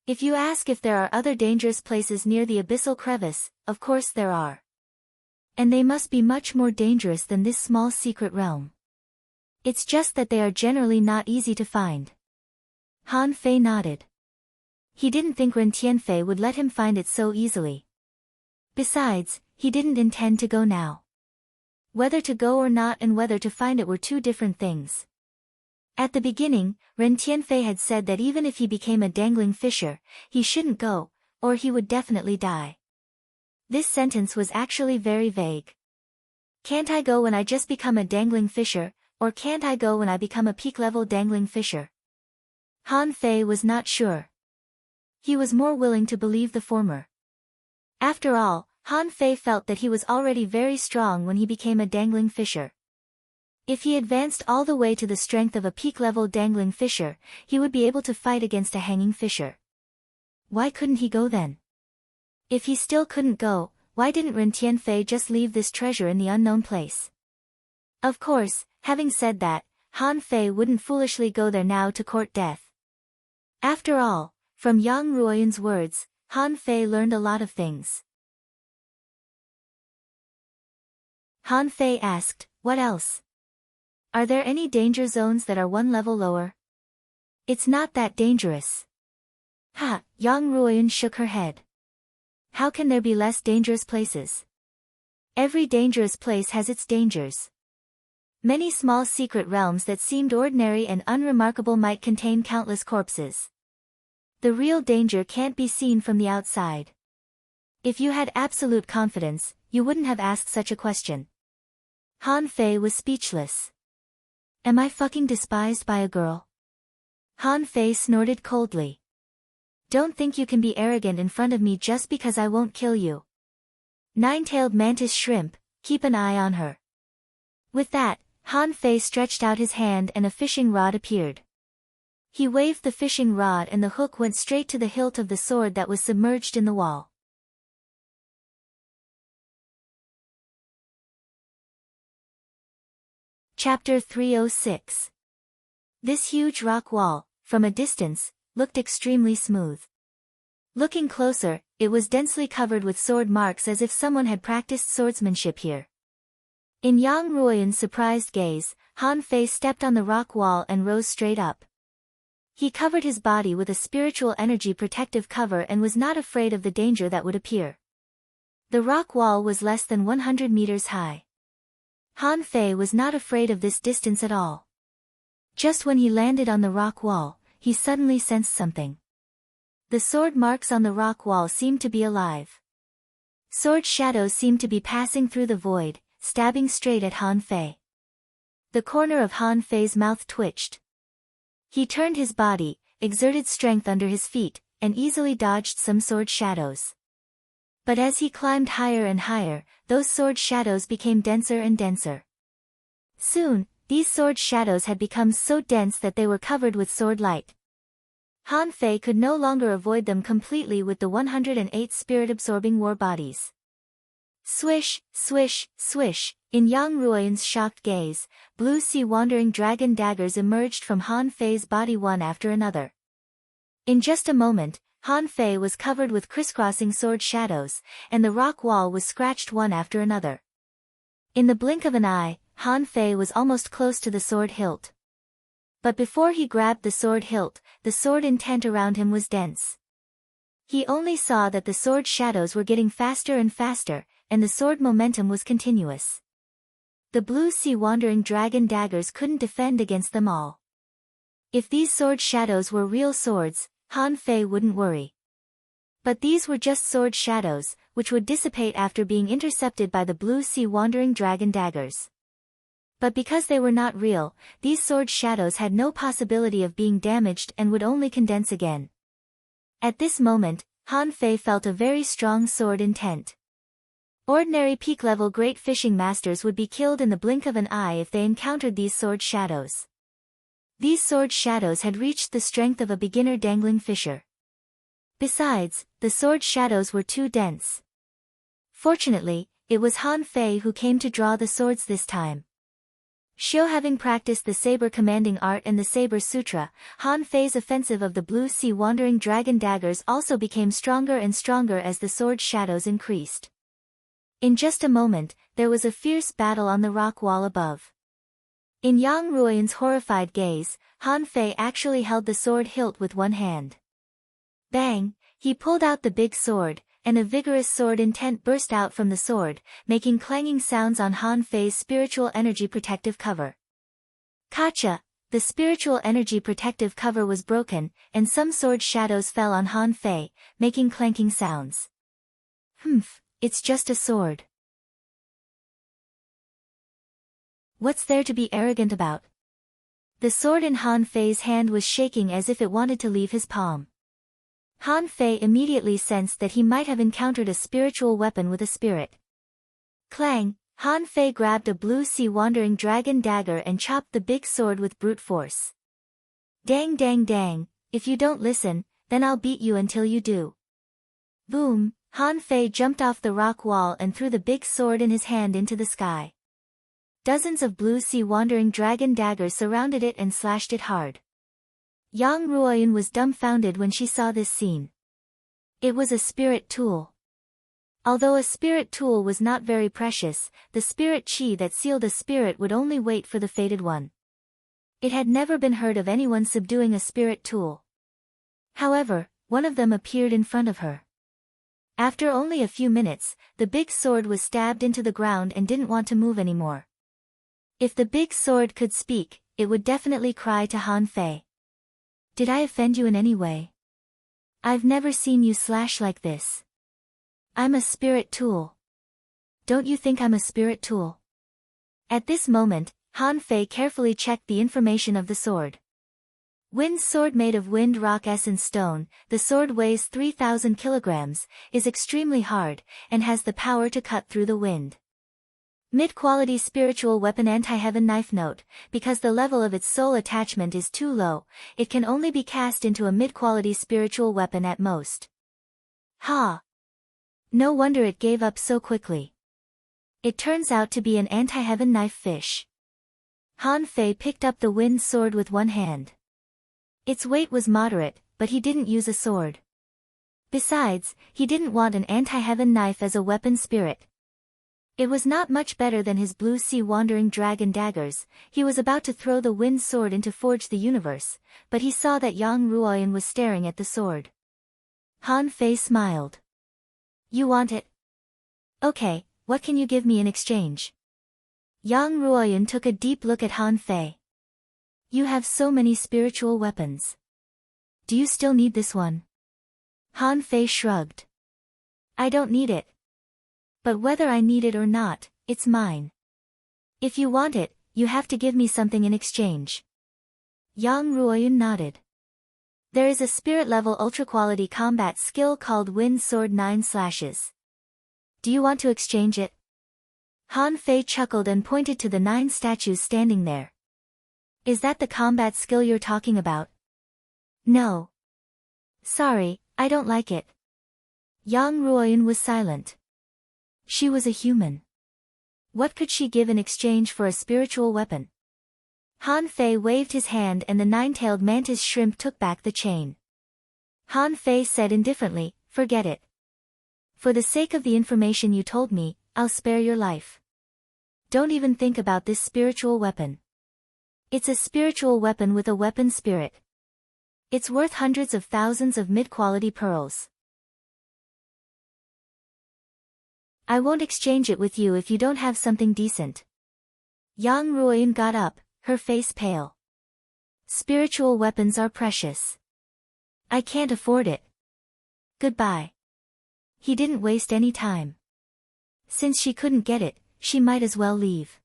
If you ask if there are other dangerous places near the abyssal crevice, of course there are. And they must be much more dangerous than this small secret realm. It's just that they are generally not easy to find. Han Fei nodded. He didn't think Ren Tianfei would let him find it so easily. Besides, he didn't intend to go now. Whether to go or not and whether to find it were 2 different things. At the beginning, Ren Tianfei had said that even if he became a dangling fisher, he shouldn't go, or he would definitely die. This sentence was actually very vague. Can't I go when I just become a dangling fisher, or can't I go when I become a peak-level dangling fisher? Han Fei was not sure. He was more willing to believe the former. After all, Han Fei felt that he was already very strong when he became a dangling fisher. If he advanced all the way to the strength of a peak-level dangling fisher, he would be able to fight against a hanging fisher. Why couldn't he go then? If he still couldn't go, why didn't Ren Tianfei just leave this treasure in the unknown place? Of course, having said that, Han Fei wouldn't foolishly go there now to court death. After all, from Yang Ruoyun's words, Han Fei learned a lot of things. Han Fei asked, what else? Are there any danger zones that are 1 level lower? It's not that dangerous. Yang Ruoyun shook her head. How can there be less dangerous places? Every dangerous place has its dangers. Many small secret realms that seemed ordinary and unremarkable might contain countless corpses. The real danger can't be seen from the outside. If you had absolute confidence, you wouldn't have asked such a question. Han Fei was speechless. Am I fucking despised by a girl? Han Fei snorted coldly. Don't think you can be arrogant in front of me just because I won't kill you. Nine-tailed mantis shrimp, keep an eye on her. With that, Han Fei stretched out his hand and a fishing rod appeared. He waved the fishing rod and the hook went straight to the hilt of the sword that was submerged in the wall. Chapter 306. This huge rock wall, from a distance, looked extremely smooth. Looking closer, it was densely covered with sword marks as if someone had practiced swordsmanship here. In Yang Ruoyan's surprised gaze, Han Fei stepped on the rock wall and rose straight up. He covered his body with a spiritual energy protective cover and was not afraid of the danger that would appear. The rock wall was less than 100 meters high. Han Fei was not afraid of this distance at all. Just when he landed on the rock wall, he suddenly sensed something. The sword marks on the rock wall seemed to be alive. Sword shadows seemed to be passing through the void, stabbing straight at Han Fei. The corner of Han Fei's mouth twitched. He turned his body, exerted strength under his feet, and easily dodged some sword shadows. But as he climbed higher and higher, those sword shadows became denser and denser. Soon, these sword shadows had become so dense that they were covered with sword light. Han Fei could no longer avoid them completely with the 108 spirit-absorbing war bodies. Swish, swish, swish, in Yang Ruoyan's shocked gaze, blue sea wandering dragon daggers emerged from Han Fei's body one after another. In just a moment, Han Fei was covered with crisscrossing sword shadows, and the rock wall was scratched one after another. In the blink of an eye, Han Fei was almost close to the sword hilt. But before he grabbed the sword hilt, the sword intent around him was dense. He only saw that the sword shadows were getting faster and faster, and the sword momentum was continuous. The blue sea wandering dragon daggers couldn't defend against them all. If these sword shadows were real swords, Han Fei wouldn't worry. But these were just sword shadows, which would dissipate after being intercepted by the blue sea wandering dragon daggers. But because they were not real, these sword shadows had no possibility of being damaged and would only condense again. At this moment, Han Fei felt a very strong sword intent. Ordinary peak-level great fishing masters would be killed in the blink of an eye if they encountered these sword shadows. These sword shadows had reached the strength of a beginner dangling fisher. Besides, the sword shadows were too dense. Fortunately, it was Han Fei who came to draw the swords this time. Having practiced the saber commanding art and the saber sutra, Han Fei's offensive of the blue sea wandering dragon daggers also became stronger and stronger as the sword shadows increased. In just a moment, there was a fierce battle on the rock wall above. In Yang Ruoyan's horrified gaze, Han Fei actually held the sword hilt with one hand. Bang! He pulled out the big sword, and a vigorous sword intent burst out from the sword, making clanging sounds on Han Fei's spiritual energy protective cover. Kacha! The spiritual energy protective cover was broken, and some sword shadows fell on Han Fei, making clanking sounds. Humph! It's just a sword. What's there to be arrogant about? The sword in Han Fei's hand was shaking as if it wanted to leave his palm. Han Fei immediately sensed that he might have encountered a spiritual weapon with a spirit. Clang! Han Fei grabbed a blue sea wandering dragon dagger and chopped the big sword with brute force. Dang dang dang, if you don't listen, then I'll beat you until you do. Boom! Han Fei jumped off the rock wall and threw the big sword in his hand into the sky. Dozens of blue sea wandering dragon daggers surrounded it and slashed it hard. Yang Ruoyan was dumbfounded when she saw this scene. It was a spirit tool. Although a spirit tool was not very precious, the spirit chi that sealed a spirit would only wait for the fated one. It had never been heard of anyone subduing a spirit tool. However, one of them appeared in front of her. After only a few minutes, the big sword was stabbed into the ground and didn't want to move anymore. If the big sword could speak, it would definitely cry to Han Fei. Did I offend you in any way? I've never seen you slash like this. I'm a spirit tool. Don't you think I'm a spirit tool? At this moment, Han Fei carefully checked the information of the sword. Wind sword made of wind rock essence stone, the sword weighs 3,000 kilograms, is extremely hard, and has the power to cut through the wind. Mid-quality spiritual weapon anti-heaven knife note, because the level of its soul attachment is too low, it can only be cast into a mid-quality spiritual weapon at most. Ha! No wonder it gave up so quickly. It turns out to be an anti-heaven knife fish. Han Fei picked up the wind sword with one hand. Its weight was moderate, but he didn't use a sword. Besides, he didn't want an anti-heaven knife as a weapon spirit. It was not much better than his blue sea wandering dragon daggers. He was about to throw the wind sword into forge the universe, but he saw that Yang Ruoyan was staring at the sword. Han Fei smiled. You want it? Okay, what can you give me in exchange? Yang Ruoyan took a deep look at Han Fei. You have so many spiritual weapons. Do you still need this one? Han Fei shrugged. I don't need it. But whether I need it or not, it's mine. If you want it, you have to give me something in exchange. Yang Ruoyan nodded. There is a spirit-level ultra-quality combat skill called Wind Sword 9 Slashes. Do you want to exchange it? Han Fei chuckled and pointed to the 9 statues standing there. Is that the combat skill you're talking about? No. Sorry, I don't like it. Yang Ruoyan was silent. She was a human. What could she give in exchange for a spiritual weapon? Han Fei waved his hand and the 9-tailed mantis shrimp took back the chain. Han Fei said indifferently, forget it. For the sake of the information you told me, I'll spare your life. Don't even think about this spiritual weapon. It's a spiritual weapon with a weapon spirit. It's worth hundreds of thousands of mid-quality pearls. I won't exchange it with you if you don't have something decent. Yang Ruoyan got up, her face pale. Spiritual weapons are precious. I can't afford it. Goodbye. He didn't waste any time. Since she couldn't get it, she might as well leave.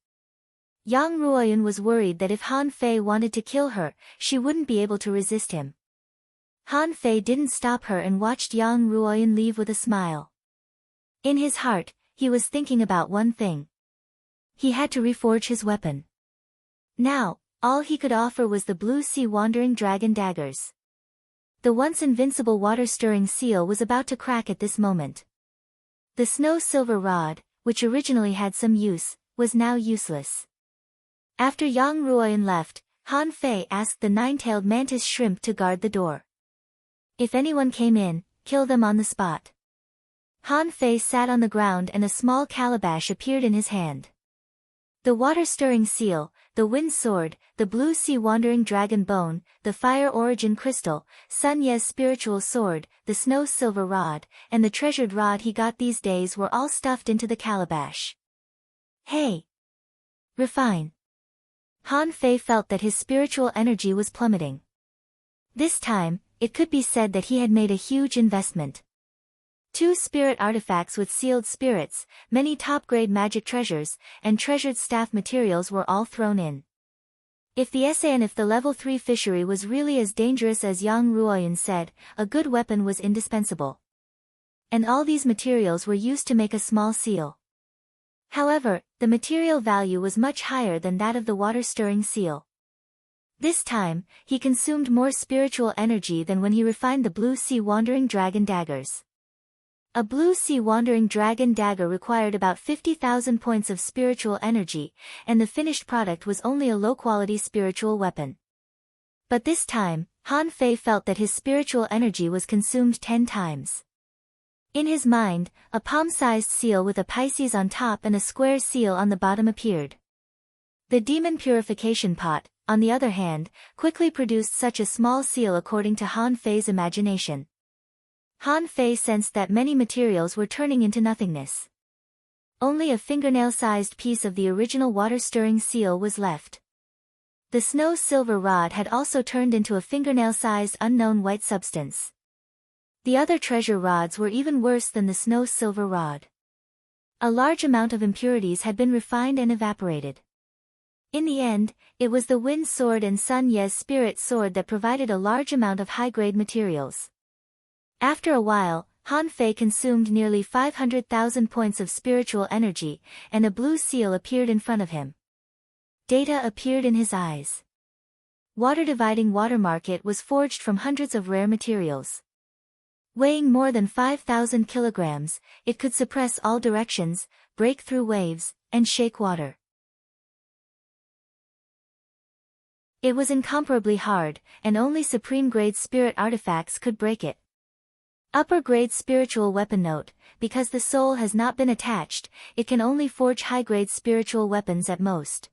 Yang Ruoyan was worried that if Han Fei wanted to kill her, she wouldn't be able to resist him. Han Fei didn't stop her and watched Yang Ruoyan leave with a smile. In his heart, he was thinking about one thing. He had to reforge his weapon. Now, all he could offer was the blue sea wandering dragon daggers. The once invincible water-stirring seal was about to crack at this moment. The snow-silver rod, which originally had some use, was now useless. After Yang Ruoyan left, Han Fei asked the 9-tailed mantis shrimp to guard the door. If anyone came in, kill them on the spot. Han Fei sat on the ground and a small calabash appeared in his hand. The water-stirring seal, the wind sword, the blue sea wandering dragon bone, the fire origin crystal, Sun Ye's spiritual sword, the snow silver rod, and the treasured rod he got these days were all stuffed into the calabash. Hey! Refine. Han Fei felt that his spiritual energy was plummeting. This time, it could be said that he had made a huge investment. 2 spirit artifacts with sealed spirits, many top-grade magic treasures, and treasured staff materials were all thrown in. If the level 3 fishery was really as dangerous as Yang Ruoyan said, a good weapon was indispensable. And all these materials were used to make a small seal. However, the material value was much higher than that of the water-stirring seal. This time, he consumed more spiritual energy than when he refined the blue sea wandering dragon daggers. A blue sea wandering dragon dagger required about 50,000 points of spiritual energy, and the finished product was only a low-quality spiritual weapon. But this time, Han Fei felt that his spiritual energy was consumed 10 times. In his mind, a palm-sized seal with a Pisces on top and a square seal on the bottom appeared. The demon purification pot, on the other hand, quickly produced such a small seal according to Han Fei's imagination. Han Fei sensed that many materials were turning into nothingness. Only a fingernail-sized piece of the original water-stirring seal was left. The snow-silver rod had also turned into a fingernail-sized unknown white substance. The other treasure rods were even worse than the snow-silver rod. A large amount of impurities had been refined and evaporated. In the end, it was the Wind Sword and Sun Ye's Spirit Sword that provided a large amount of high-grade materials. After a while, Han Fei consumed nearly 500,000 points of spiritual energy, and a blue seal appeared in front of him. Data appeared in his eyes. Water-dividing water market was forged from hundreds of rare materials. Weighing more than 5,000 kilograms, it could suppress all directions, break through waves, and shake water. It was incomparably hard, and only supreme-grade spirit artifacts could break it. Upper-grade spiritual weapon note, because the soul has not been attached, it can only forge high-grade spiritual weapons at most.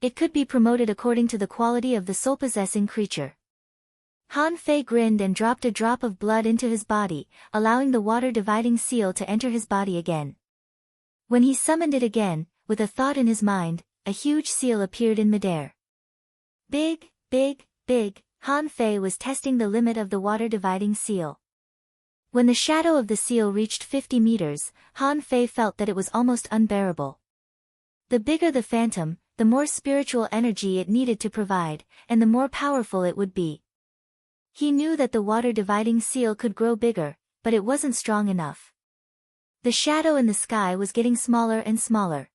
It could be promoted according to the quality of the soul-possessing creature. Han Fei grinned and dropped a drop of blood into his body, allowing the water-dividing seal to enter his body again. When he summoned it again, with a thought in his mind, a huge seal appeared in midair. Big, big, big, Han Fei was testing the limit of the water-dividing seal. When the shadow of the seal reached 50 meters, Han Fei felt that it was almost unbearable. The bigger the phantom, the more spiritual energy it needed to provide, and the more powerful it would be. He knew that the water-dividing seal could grow bigger, but it wasn't strong enough. The shadow in the sky was getting smaller and smaller.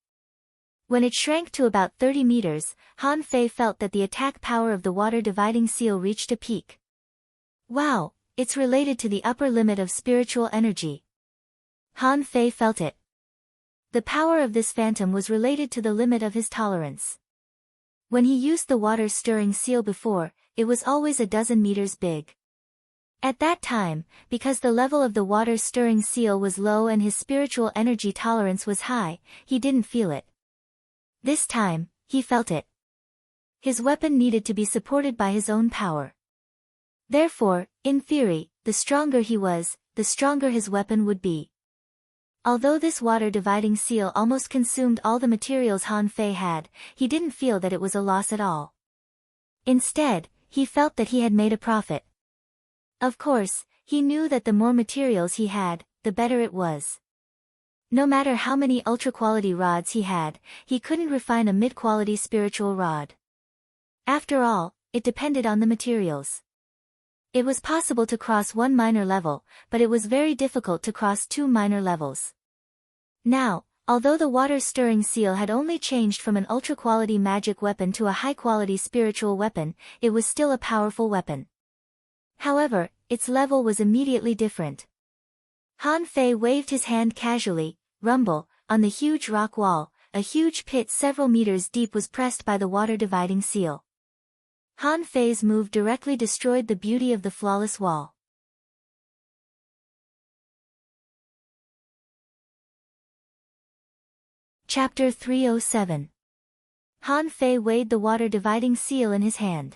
When it shrank to about 30 meters, Han Fei felt that the attack power of the water-dividing seal reached a peak. Wow, it's related to the upper limit of spiritual energy. Han Fei felt it. The power of this phantom was related to the limit of his tolerance. When he used the water-stirring seal before, it was always a dozen meters big. At that time, because the level of the water-stirring seal was low and his spiritual energy tolerance was high, he didn't feel it. This time, he felt it. His weapon needed to be supported by his own power. Therefore, in theory, the stronger he was, the stronger his weapon would be. Although this water-dividing seal almost consumed all the materials Han Fei had, he didn't feel that it was a loss at all. Instead, he felt that he had made a profit. Of course, he knew that the more materials he had, the better it was. No matter how many ultra-quality rods he had, he couldn't refine a mid-quality spiritual rod. After all, it depended on the materials. It was possible to cross one minor level, but it was very difficult to cross two minor levels. Now, although the water-stirring seal had only changed from an ultra-quality magic weapon to a high-quality spiritual weapon, it was still a powerful weapon. However, its level was immediately different. Han Fei waved his hand casually. Rumble, on the huge rock wall, a huge pit several meters deep was pressed by the water-dividing seal. Han Fei's move directly destroyed the beauty of the flawless wall. Chapter 307. Han Fei weighed the water-dividing seal in his hand.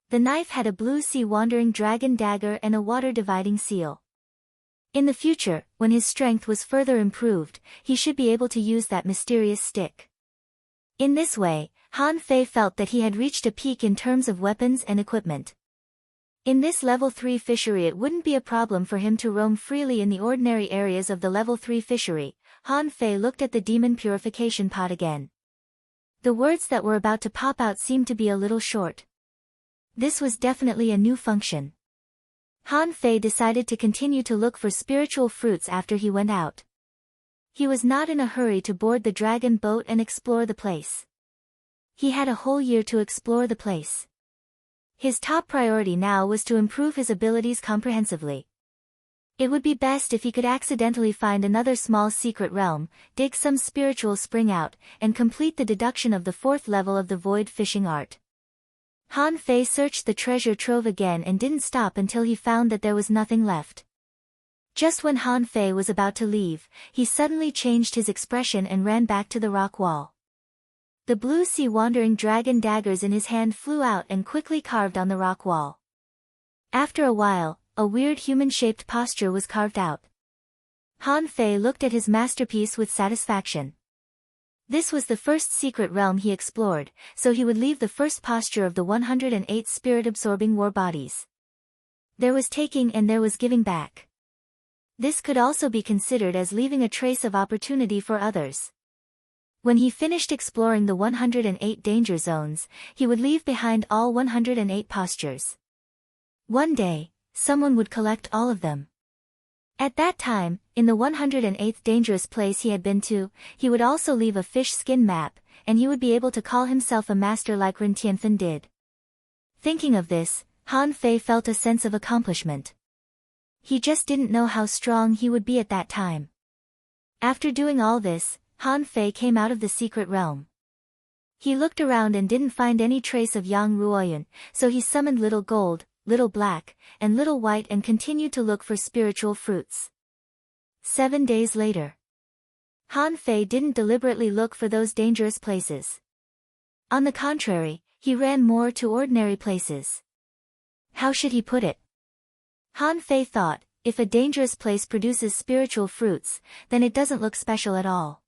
The knife had a blue sea wandering dragon dagger and a water-dividing seal. In the future, when his strength was further improved, he should be able to use that mysterious stick. In this way, Han Fei felt that he had reached a peak in terms of weapons and equipment. In this level 3 fishery it wouldn't be a problem for him to roam freely in the ordinary areas of the level 3 fishery. Han Fei looked at the demon purification pot again. The words that were about to pop out seemed to be a little short. This was definitely a new function. Han Fei decided to continue to look for spiritual fruits after he went out. He was not in a hurry to board the dragon boat and explore the place. He had a whole year to explore the place. His top priority now was to improve his abilities comprehensively. It would be best if he could accidentally find another small secret realm, dig some spiritual spring out, and complete the deduction of the 4th level of the void fishing art. Han Fei searched the treasure trove again and didn't stop until he found that there was nothing left. Just when Han Fei was about to leave, he suddenly changed his expression and ran back to the rock wall. The blue sea wandering dragon daggers in his hand flew out and quickly carved on the rock wall. After a while, a weird human-shaped posture was carved out. Han Fei looked at his masterpiece with satisfaction. This was the first secret realm he explored, so he would leave the first posture of the 108 spirit-absorbing war bodies. There was taking and there was giving back. This could also be considered as leaving a trace of opportunity for others. When he finished exploring the 108 danger zones, he would leave behind all 108 postures. One day, someone would collect all of them. At that time, in the 108th dangerous place he had been to, he would also leave a fish skin map, and he would be able to call himself a master like Ren Tianfen did. Thinking of this, Han Fei felt a sense of accomplishment. He just didn't know how strong he would be at that time. After doing all this, Han Fei came out of the secret realm. He looked around and didn't find any trace of Yang Ruoyun, so he summoned Little Gold, Little Black, and Little White and continued to look for spiritual fruits. 7 days later. Han Fei didn't deliberately look for those dangerous places. On the contrary, he ran more to ordinary places. How should he put it? Han Fei thought, if a dangerous place produces spiritual fruits, then it doesn't look special at all.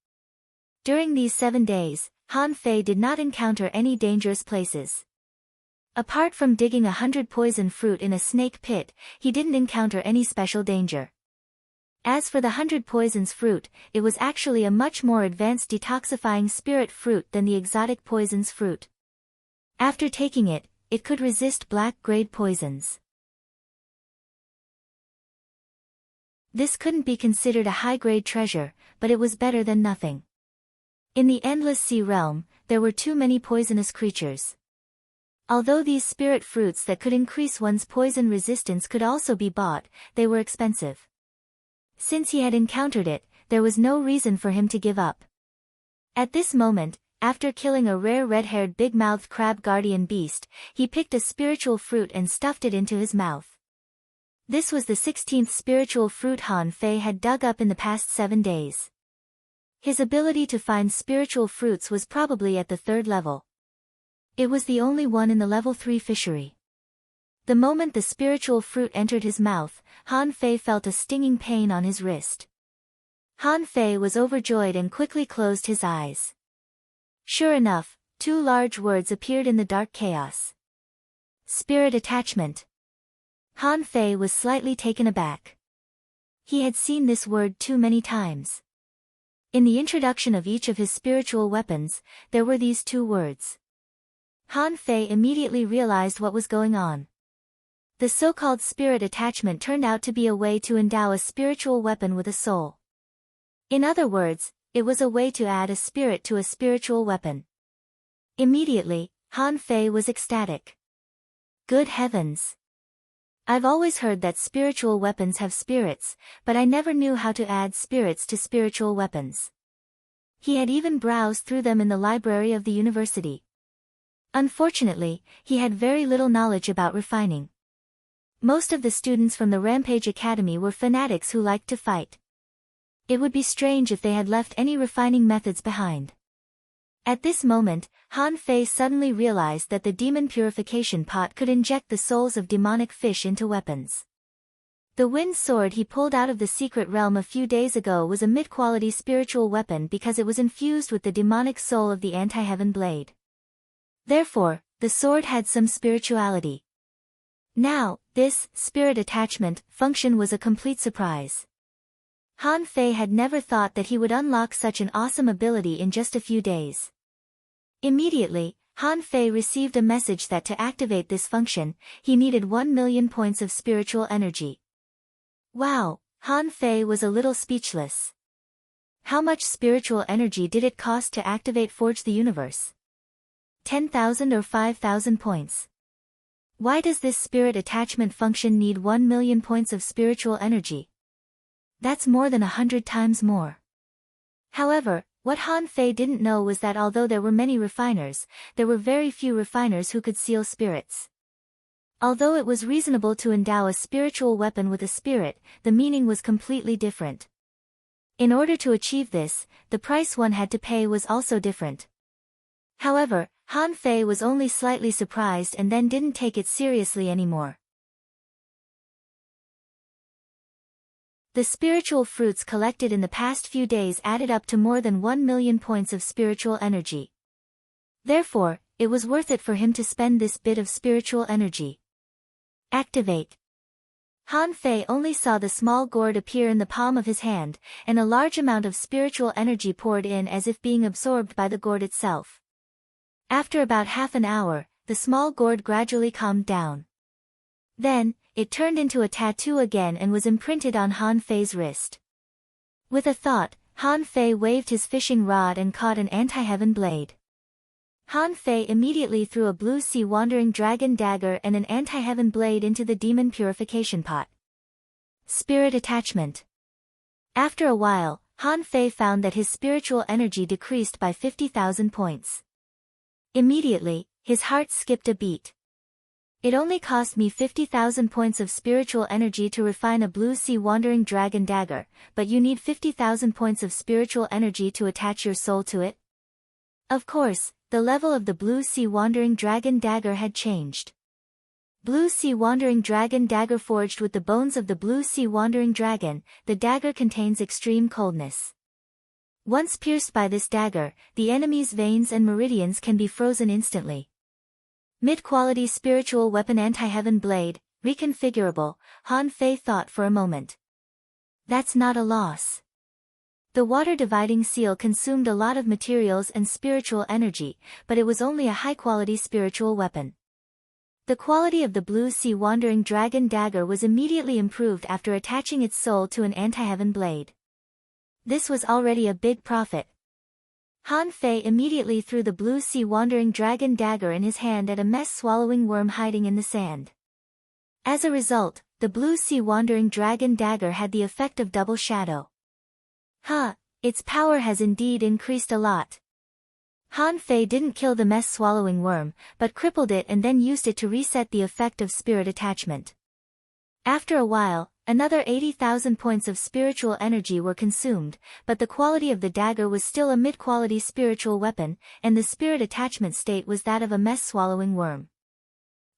During these 7 days, Han Fei did not encounter any dangerous places. Apart from digging 100 poison fruit in a snake pit, he didn't encounter any special danger. As for the 100 poisons fruit, it was actually a much more advanced detoxifying spirit fruit than the exotic poisons fruit. After taking it, it could resist black-grade poisons. This couldn't be considered a high-grade treasure, but it was better than nothing. In the Endless Sea realm, there were too many poisonous creatures. Although these spirit fruits that could increase one's poison resistance could also be bought, they were expensive. Since he had encountered it, there was no reason for him to give up. At this moment, after killing a rare red-haired big-mouthed crab guardian beast, he picked a spiritual fruit and stuffed it into his mouth. This was the 16th spiritual fruit Han Fei had dug up in the past 7 days. His ability to find spiritual fruits was probably at the 3rd level. It was the only one in the level 3 fishery. The moment the spiritual fruit entered his mouth, Han Fei felt a stinging pain on his wrist. Han Fei was overjoyed and quickly closed his eyes. Sure enough, 2 large words appeared in the dark chaos. Spirit attachment. Han Fei was slightly taken aback. He had seen this word too many times. In the introduction of each of his spiritual weapons, there were these 2 words. Han Fei immediately realized what was going on. The so-called spirit attachment turned out to be a way to endow a spiritual weapon with a soul. In other words, it was a way to add a spirit to a spiritual weapon. Immediately, Han Fei was ecstatic. Good heavens! I've always heard that spiritual weapons have spirits, but I never knew how to add spirits to spiritual weapons. He had even browsed through them in the library of the university. Unfortunately, he had very little knowledge about refining. Most of the students from the Rampage Academy were fanatics who liked to fight. It would be strange if they had left any refining methods behind. At this moment, Han Fei suddenly realized that the demon purification pot could inject the souls of demonic fish into weapons. The wind sword he pulled out of the secret realm a few days ago was a mid-quality spiritual weapon because it was infused with the demonic soul of the anti-heaven blade. Therefore, the sword had some spirituality. Now, this spirit attachment function was a complete surprise. Han Fei had never thought that he would unlock such an awesome ability in just a few days. Immediately, Han Fei received a message that to activate this function, he needed 1 million points of spiritual energy. Wow, Han Fei was a little speechless. How much spiritual energy did it cost to activate Forge the Universe? 10,000 or 5,000 points. Why does this spirit attachment function need 1 million points of spiritual energy? That's more than 100 times more. However, what Han Fei didn't know was that although there were many refiners, there were very few refiners who could seal spirits. Although it was reasonable to endow a spiritual weapon with a spirit, the meaning was completely different. In order to achieve this, the price one had to pay was also different. However, Han Fei was only slightly surprised and then didn't take it seriously anymore. The spiritual fruits collected in the past few days added up to more than 1 million points of spiritual energy. Therefore, it was worth it for him to spend this bit of spiritual energy. Activate. Han Fei only saw the small gourd appear in the palm of his hand, and a large amount of spiritual energy poured in as if being absorbed by the gourd itself. After about half an hour, the small gourd gradually calmed down. Then, it turned into a tattoo again and was imprinted on Han Fei's wrist. With a thought, Han Fei waved his fishing rod and caught an anti-heaven blade. Han Fei immediately threw a blue sea wandering dragon dagger and an anti-heaven blade into the demon purification pot. Spirit attachment. After a while, Han Fei found that his spiritual energy decreased by 50,000 points. Immediately, his heart skipped a beat. It only cost me 50,000 points of spiritual energy to refine a blue sea wandering dragon dagger, but you need 50,000 points of spiritual energy to attach your soul to it? Of course, the level of the blue sea wandering dragon dagger had changed. Blue sea wandering dragon dagger forged with the bones of the blue sea wandering dragon, the dagger contains extreme coldness. Once pierced by this dagger, the enemy's veins and meridians can be frozen instantly. Mid-quality spiritual weapon anti-heaven blade, reconfigurable, Han Fei thought for a moment. That's not a loss. The water dividing seal consumed a lot of materials and spiritual energy, but it was only a high-quality spiritual weapon. The quality of the blue sea wandering dragon dagger was immediately improved after attaching its soul to an anti-heaven blade. This was already a big profit. Han Fei immediately threw the blue sea wandering dragon dagger in his hand at a mess-swallowing worm hiding in the sand. As a result, the blue sea wandering dragon dagger had the effect of double shadow. Its power has indeed increased a lot. Han Fei didn't kill the mess-swallowing worm, but crippled it and then used it to reset the effect of spirit attachment. After a while, another 80,000 points of spiritual energy were consumed, but the quality of the dagger was still a mid-quality spiritual weapon, and the spirit attachment state was that of a mess-swallowing worm.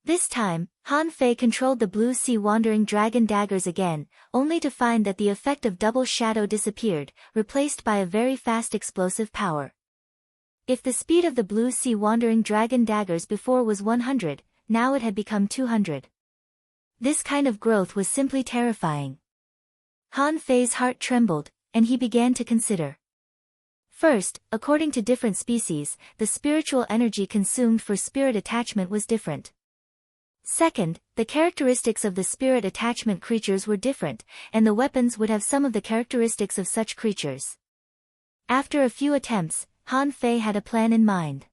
This time, Han Fei controlled the blue sea wandering dragon daggers again, only to find that the effect of double shadow disappeared, replaced by a very fast explosive power. If the speed of the blue sea wandering dragon daggers before was 100, now it had become 200. This kind of growth was simply terrifying. Han Fei's heart trembled, and he began to consider. First, according to different species, the spiritual energy consumed for spirit attachment was different. Second, the characteristics of the spirit attachment creatures were different, and the weapons would have some of the characteristics of such creatures. After a few attempts, Han Fei had a plan in mind.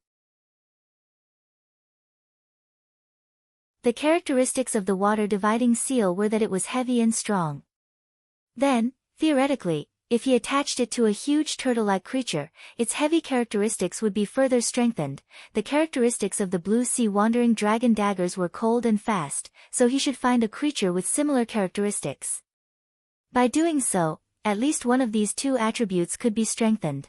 The characteristics of the water dividing seal were that it was heavy and strong. Then, theoretically, if he attached it to a huge turtle-like creature, its heavy characteristics would be further strengthened. The characteristics of the blue sea wandering dragon daggers were cold and fast, so he should find a creature with similar characteristics. By doing so, at least one of these two attributes could be strengthened.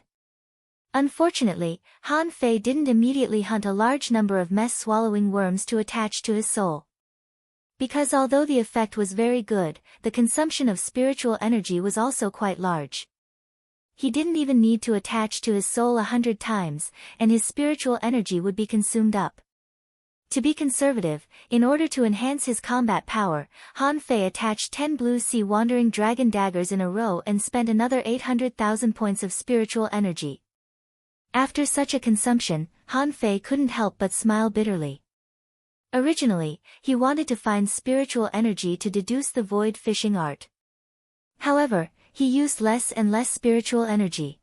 Unfortunately, Han Fei didn't immediately hunt a large number of mess-swallowing worms to attach to his soul. Because although the effect was very good, the consumption of spiritual energy was also quite large. He didn't even need to attach to his soul 100 times, and his spiritual energy would be consumed up. To be conservative, in order to enhance his combat power, Han Fei attached 10 blue sea wandering dragon daggers in a row and spent another 800,000 points of spiritual energy. After such a consumption, Han Fei couldn't help but smile bitterly. Originally, he wanted to find spiritual energy to deduce the void fishing art. However, he used less and less spiritual energy.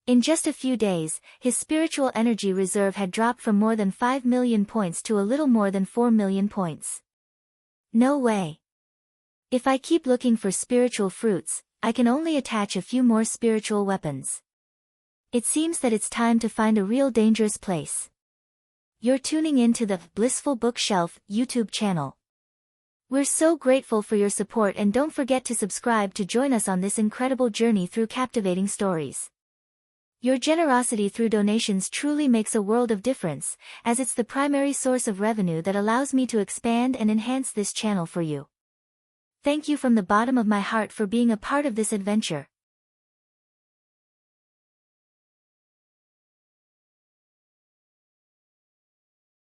In just a few days, his spiritual energy reserve had dropped from more than 5 million points to a little more than 4 million points. No way. If I keep looking for spiritual fruits, I can only attach a few more spiritual weapons. It seems that it's time to find a real dangerous place. You're tuning in to the Blissful Bookshelf YouTube channel. We're so grateful for your support, and don't forget to subscribe to join us on this incredible journey through captivating stories. Your generosity through donations truly makes a world of difference, as it's the primary source of revenue that allows me to expand and enhance this channel for you. Thank you from the bottom of my heart for being a part of this adventure.